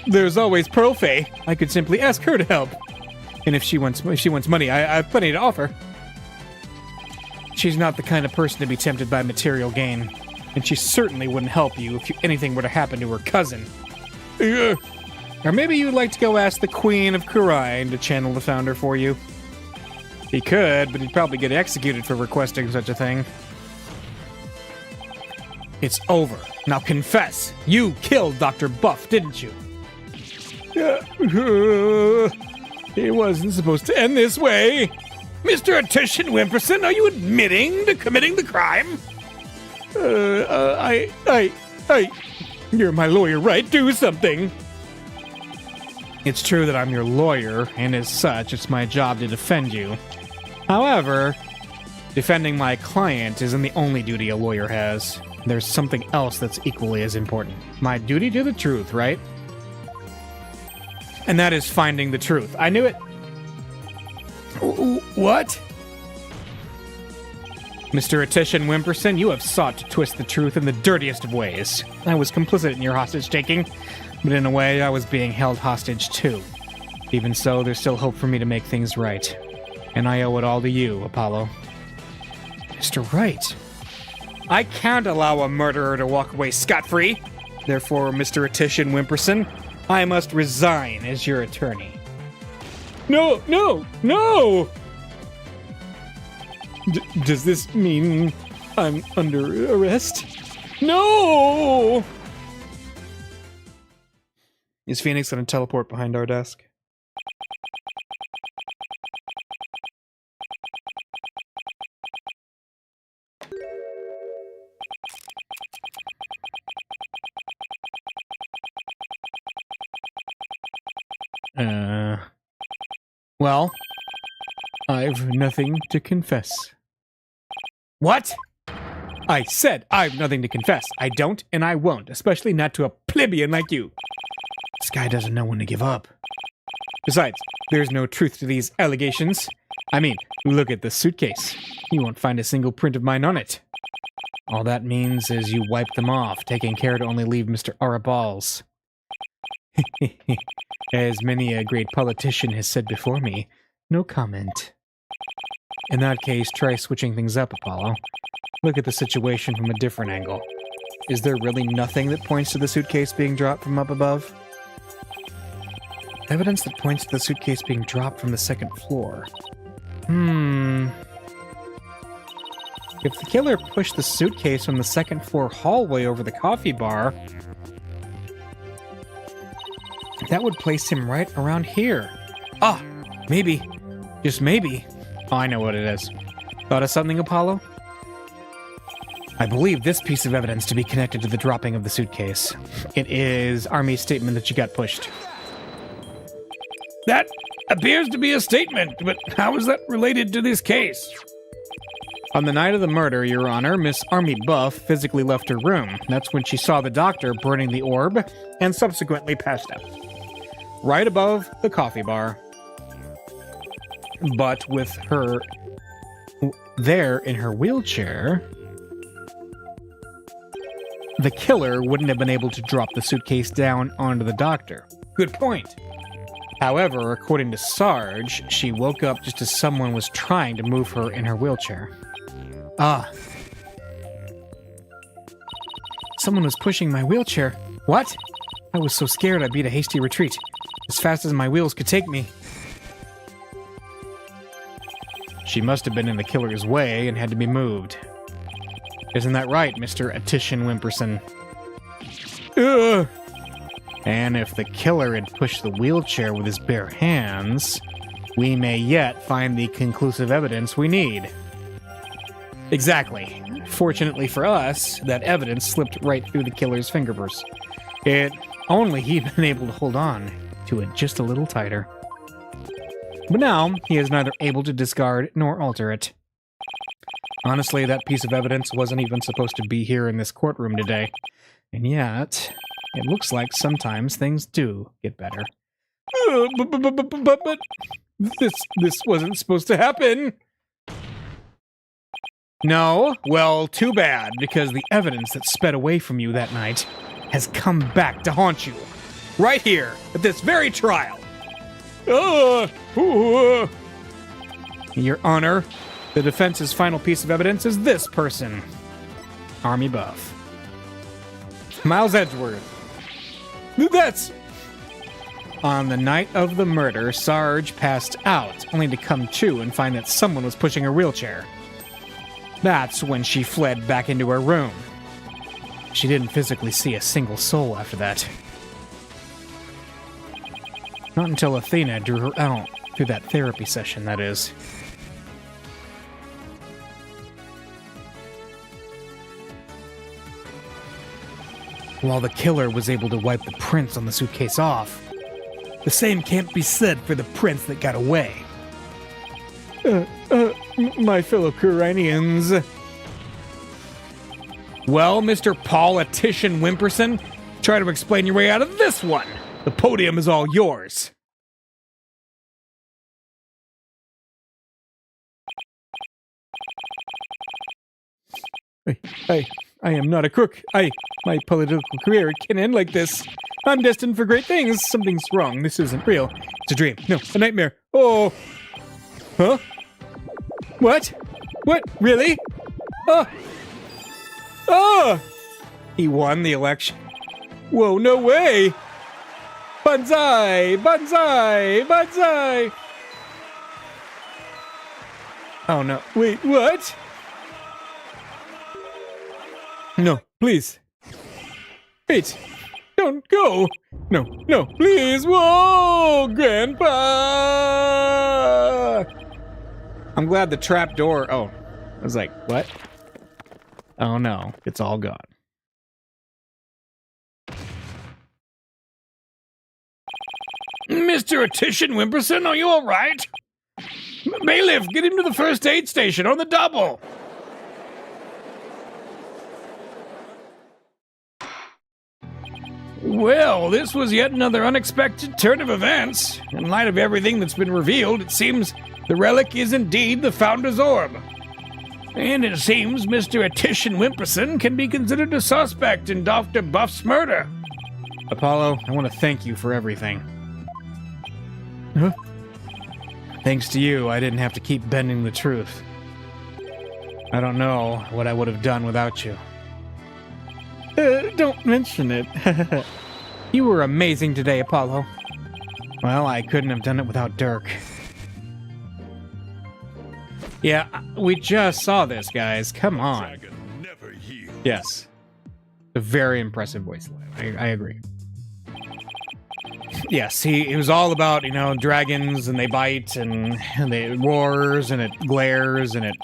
There's always Pearl Faye. I could simply ask her to help. And if she wants money, I have plenty to offer. She's not the kind of person to be tempted by material gain, and she certainly wouldn't help you if anything were to happen to her cousin. Or maybe you'd like to go ask the Queen of Kurain to channel the Founder for you. He could, but he'd probably get executed for requesting such a thing. It's over. Now confess. You killed Dr. Buff, didn't you? It wasn't supposed to end this way. Mr. Etition Wimperson, are you admitting to committing the crime? You're my lawyer, right? Do something. It's true that I'm your lawyer, and as such, it's my job to defend you. However, defending my client isn't the only duty a lawyer has. There's something else that's equally as important. My duty to the truth, right? And that is finding the truth. I knew it. What? Mr. Etition Wimperson, you have sought to twist the truth in the dirtiest of ways. I was complicit in your hostage-taking, but in a way, I was being held hostage too. Even so, there's still hope for me to make things right. And I owe it all to you, Apollo. Mr. Wright. I can't allow a murderer to walk away scot-free. Therefore, Mr. Etition Wimperson, I must resign as your attorney. No! Does this mean I'm under arrest? No! Is Phoenix gonna teleport behind our desk? Well, I've nothing to confess. What? I said I've nothing to confess. I don't and I won't, especially not to a plebeian like you. This guy doesn't know when to give up. Besides, there's no truth to these allegations. I mean, look at the suitcase. You won't find a single print of mine on it. All that means is you wiped them off, taking care to only leave Mr. Arabal's. As many a great politician has said before me, no comment. In that case, try switching things up, Apollo. Look at the situation from a different angle. Is there really nothing that points to the suitcase being dropped from up above? Evidence that points to the suitcase being dropped from the second floor. If the killer pushed the suitcase from the second floor hallway over the coffee bar, that would place him right around here. Ah, maybe. Just maybe. Oh, I know what it is. Thought of something, Apollo? I believe this piece of evidence to be connected to the dropping of the suitcase. It is Army's statement that you got pushed. That appears to be a statement, but how is that related to this case? On the night of the murder, Your Honor, Miss Army Buff physically left her room. That's when she saw the doctor burning the orb and subsequently passed out. Right above the coffee bar. But with her there in her wheelchair, the killer wouldn't have been able to drop the suitcase down onto the doctor. Good point. However, according to Sarge, she woke up just as someone was trying to move her in her wheelchair. Ah. Someone was pushing my wheelchair. What? I was so scared I beat a hasty retreat, as fast as my wheels could take me. She must have been in the killer's way and had to be moved. Isn't that right, Mr. Attition Wimperson? Ugh. And if the killer had pushed the wheelchair with his bare hands, we may yet find the conclusive evidence we need. Exactly. Fortunately for us, that evidence slipped right through the killer's fingerprints. If only he'd been able to hold on to it just a little tighter. But now, he is neither able to discard nor alter it. Honestly, that piece of evidence wasn't even supposed to be here in this courtroom today. And yet, it looks like sometimes things do get better. But this wasn't supposed to happen. No? Well, too bad, because the evidence that sped away from you that night has come back to haunt you. Right here, at this very trial. Your Honor, the defense's final piece of evidence is this person. Army Buff. Miles Edgeworth. That's... On the night of the murder, Sarge passed out, only to come to and find that someone was pushing her wheelchair. That's when she fled back into her room. She didn't physically see a single soul after that. Not until Athena drew her out through that therapy session, that is. While the killer was able to wipe the prints on the suitcase off, the same can't be said for the prints that got away. My fellow Kuranians. Well, Mr. Politician Wimperson, try to explain your way out of this one. The podium is all yours. I am not a crook. My political career can end like this. I'm destined for great things. Something's wrong. This isn't real. It's a dream. No, a nightmare. Oh. Huh? What? What? Really? Oh. Oh! He won the election. Whoa, no way! Banzai! Banzai! Banzai! Oh no. Wait, what? No, please. Wait. Don't go. No, no, please. Whoa, Grandpa! I'm glad the trap door... Oh, I was like, what? Oh no, it's all gone. Mr. Attition Wimperson, are you all right? Bailiff, get him to the first aid station on the double. Well, this was yet another unexpected turn of events. In light of everything that's been revealed, it seems the relic is indeed the Founder's Orb. And it seems Mr. Attition Wimperson can be considered a suspect in Dr. Buff's murder. Apollo, I want to thank you for everything. Huh? Thanks to you, I didn't have to keep bending the truth. I don't know what I would have done without you. Don't mention it. You were amazing today, Apollo. Well, I couldn't have done it without Dirk. Yeah, we just saw this, guys. Come on. Dragon never yields. Yes. A very impressive voice line. I agree. Yes, he was all about, dragons, and they bite, and they roars, and it glares, and it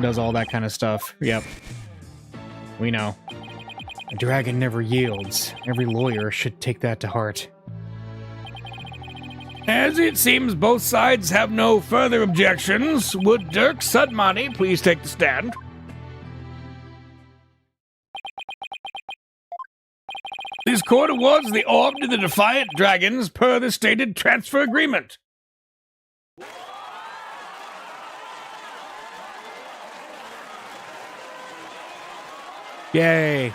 does all that kind of stuff. Yep. We know. A dragon never yields. Every lawyer should take that to heart. As it seems both sides have no further objections, would Dirk Sudmoney please take the stand? This court awards the orb to the Defiant Dragons per the stated transfer agreement. Yay.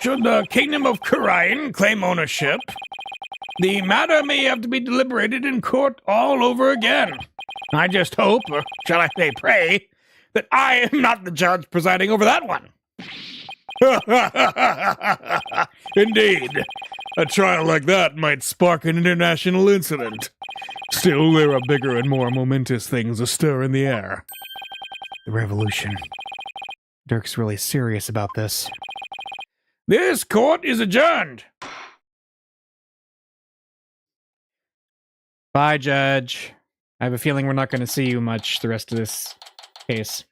Should the Kingdom of Karain claim ownership, the matter may have to be deliberated in court all over again. I just hope, or shall I say pray, that I am not the judge presiding over that one. Indeed. A trial like that might spark an international incident. Still, there are bigger and more momentous things astir in the air. The revolution. Dirk's really serious about this. This court is adjourned. Bye, Judge. I have a feeling we're not going to see you much the rest of this case.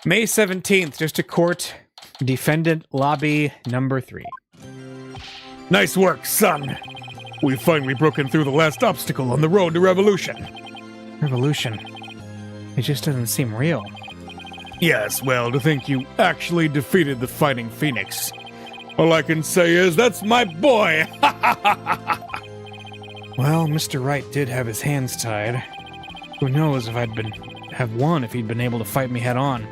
May 17th, District Court, Defendant Lobby number 3. Nice work, son. We've finally broken through the last obstacle on the road to revolution. Revolution? It just doesn't seem real. Yes, well, to think you actually defeated the Fighting Phoenix. All I can say is, that's my boy! Well, Mr. Wright did have his hands tied. Who knows if have won if he'd been able to fight me head on.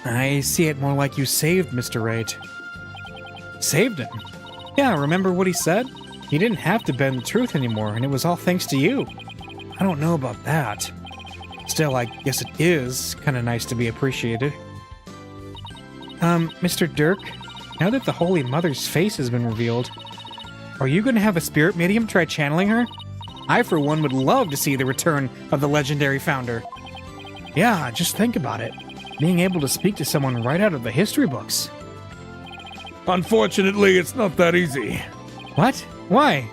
I see it more like you saved Mr. Wright. Saved him? Yeah, remember what he said? He didn't have to bend the truth anymore, and it was all thanks to you. I don't know about that. Still, I guess it is kind of nice to be appreciated. Mr. Dirk, now that the Holy Mother's face has been revealed, are you going to have a spirit medium try channeling her? I, for one, would love to see the return of the legendary founder. Yeah, just think about it. Being able to speak to someone right out of the history books. Unfortunately, it's not that easy. What? Why?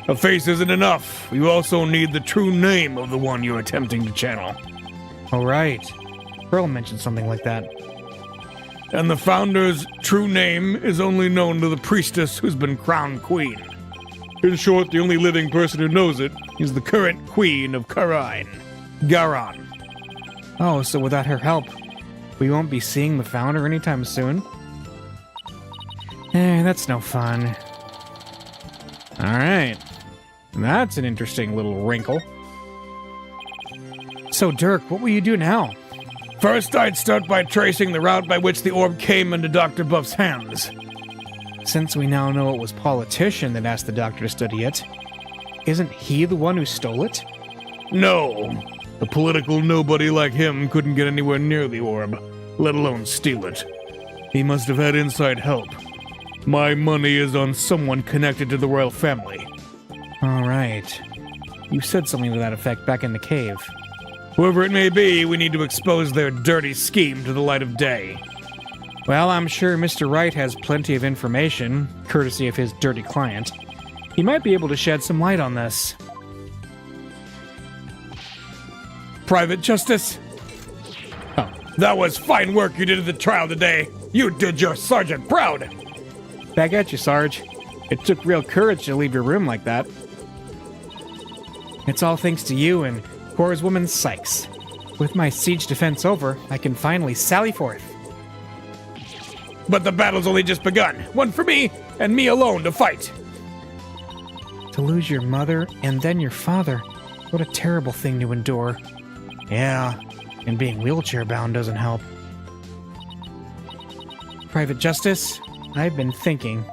A face isn't enough. You also need the true name of the one you're attempting to channel. Oh, right. Pearl mentioned something like that. And the founder's true name is only known to the priestess who's been crowned queen. In short, the only living person who knows it is the current queen of Karain, Garan. Oh, so without her help, we won't be seeing the founder anytime soon? That's no fun. Alright. That's an interesting little wrinkle. So, Dirk, what will you do now? First, I'd start by tracing the route by which the orb came into Dr. Buff's hands. Since we now know it was Politician that asked the doctor to study it, isn't he the one who stole it? No. A political nobody like him couldn't get anywhere near the orb, let alone steal it. He must have had inside help. My money is on someone connected to the royal family. All right. You said something to that effect back in the cave. Whoever it may be, we need to expose their dirty scheme to the light of day. Well, I'm sure Mr. Wright has plenty of information, courtesy of his dirty client. He might be able to shed some light on this. Private Justice? Oh, that was fine work you did at the trial today. You did your sergeant proud. Back at you, Sarge. It took real courage to leave your room like that. It's all thanks to you and Corpswoman Sykes. With my siege defense over, I can finally sally forth. But the battle's only just begun. One for me, and me alone to fight. To lose your mother and then your father. What a terrible thing to endure. Yeah, and being wheelchair-bound doesn't help. Private Justice, I've been thinking.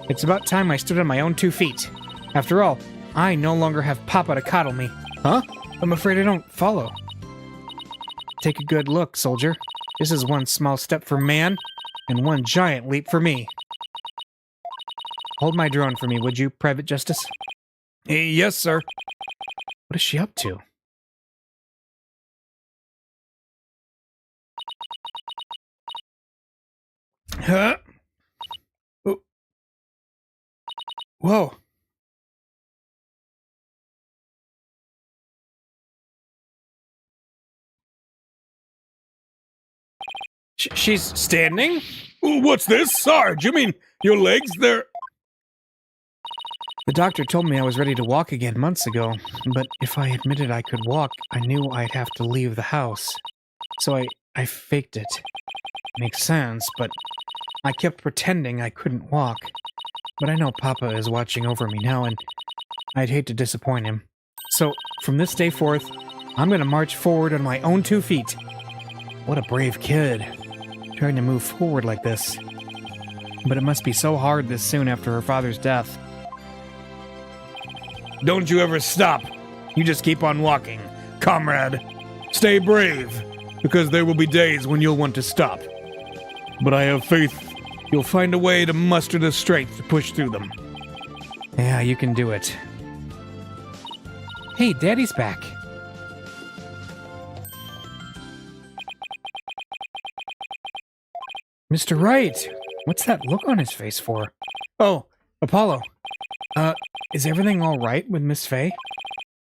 It's about time I stood on my own 2 feet. After all, I no longer have Papa to coddle me. Huh? I'm afraid I don't follow. Take a good look, soldier. This is one small step for man, and one giant leap for me. Hold my drone for me, would you, Private Justice? Yes, sir. What is she up to? Huh? Whoa. She's standing? What's this, Sarge? You mean your legs? They're... The doctor told me I was ready to walk again months ago, but if I admitted I could walk, I knew I'd have to leave the house. So I faked it. Makes sense, but I kept pretending I couldn't walk. But I know Papa is watching over me now, and I'd hate to disappoint him. So, from this day forth, I'm gonna march forward on my own 2 feet. What a brave kid, trying to move forward like this. But it must be so hard this soon after her father's death. Don't you ever stop. You just keep on walking, comrade. Stay brave, because there will be days when you'll want to stop. But I have faith you'll find a way to muster the strength to push through them. Yeah, you can do it. Hey, Daddy's back. Mr. Wright, what's that look on his face for? Oh, Apollo. Is everything all right with Miss Faye?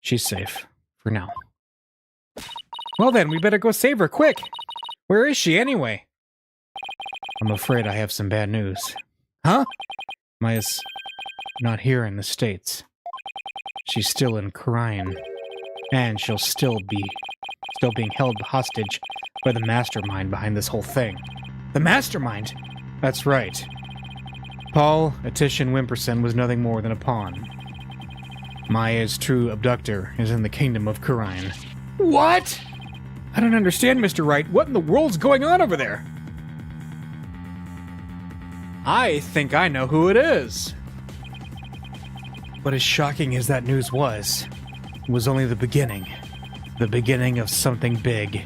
She's safe, for now. Well then, we better go save her, quick! Where is she, anyway? I'm afraid I have some bad news. Huh? Maya's not here in the States. She's still in Khura'in. And she'll still being held hostage by the mastermind behind this whole thing. The mastermind? That's right. Paul Attition Wimperson was nothing more than a pawn. Maya's true abductor is in the kingdom of Khura'in. What? I don't understand, Mr. Wright. What in the world's going on over there? I think I know who it is. But as shocking as that news was, it was only the beginning. The beginning of something big.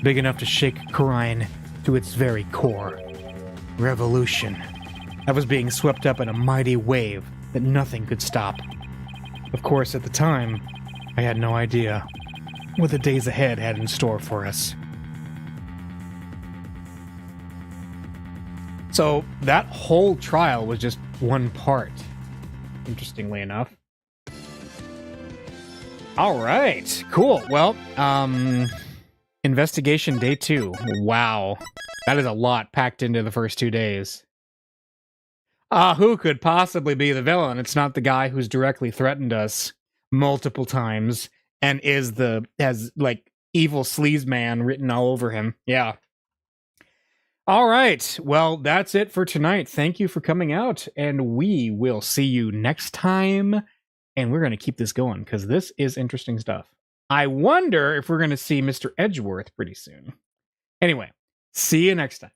Big enough to shake Khura'in to its very core. Revolution. I was being swept up in a mighty wave that nothing could stop. Of course, at the time, I had no idea what the days ahead had in store for us. So, that whole trial was just one part, interestingly enough. Alright, cool. Well, investigation day 2. Wow. That is a lot packed into the first 2 days. Who could possibly be the villain? It's not the guy who's directly threatened us multiple times and has like evil sleaze man written all over him. Yeah. All right. Well, that's it for tonight. Thank you for coming out, and we will see you next time. And we're going to keep this going because this is interesting stuff. I wonder if we're going to see Mr. Edgeworth pretty soon. Anyway, see you next time.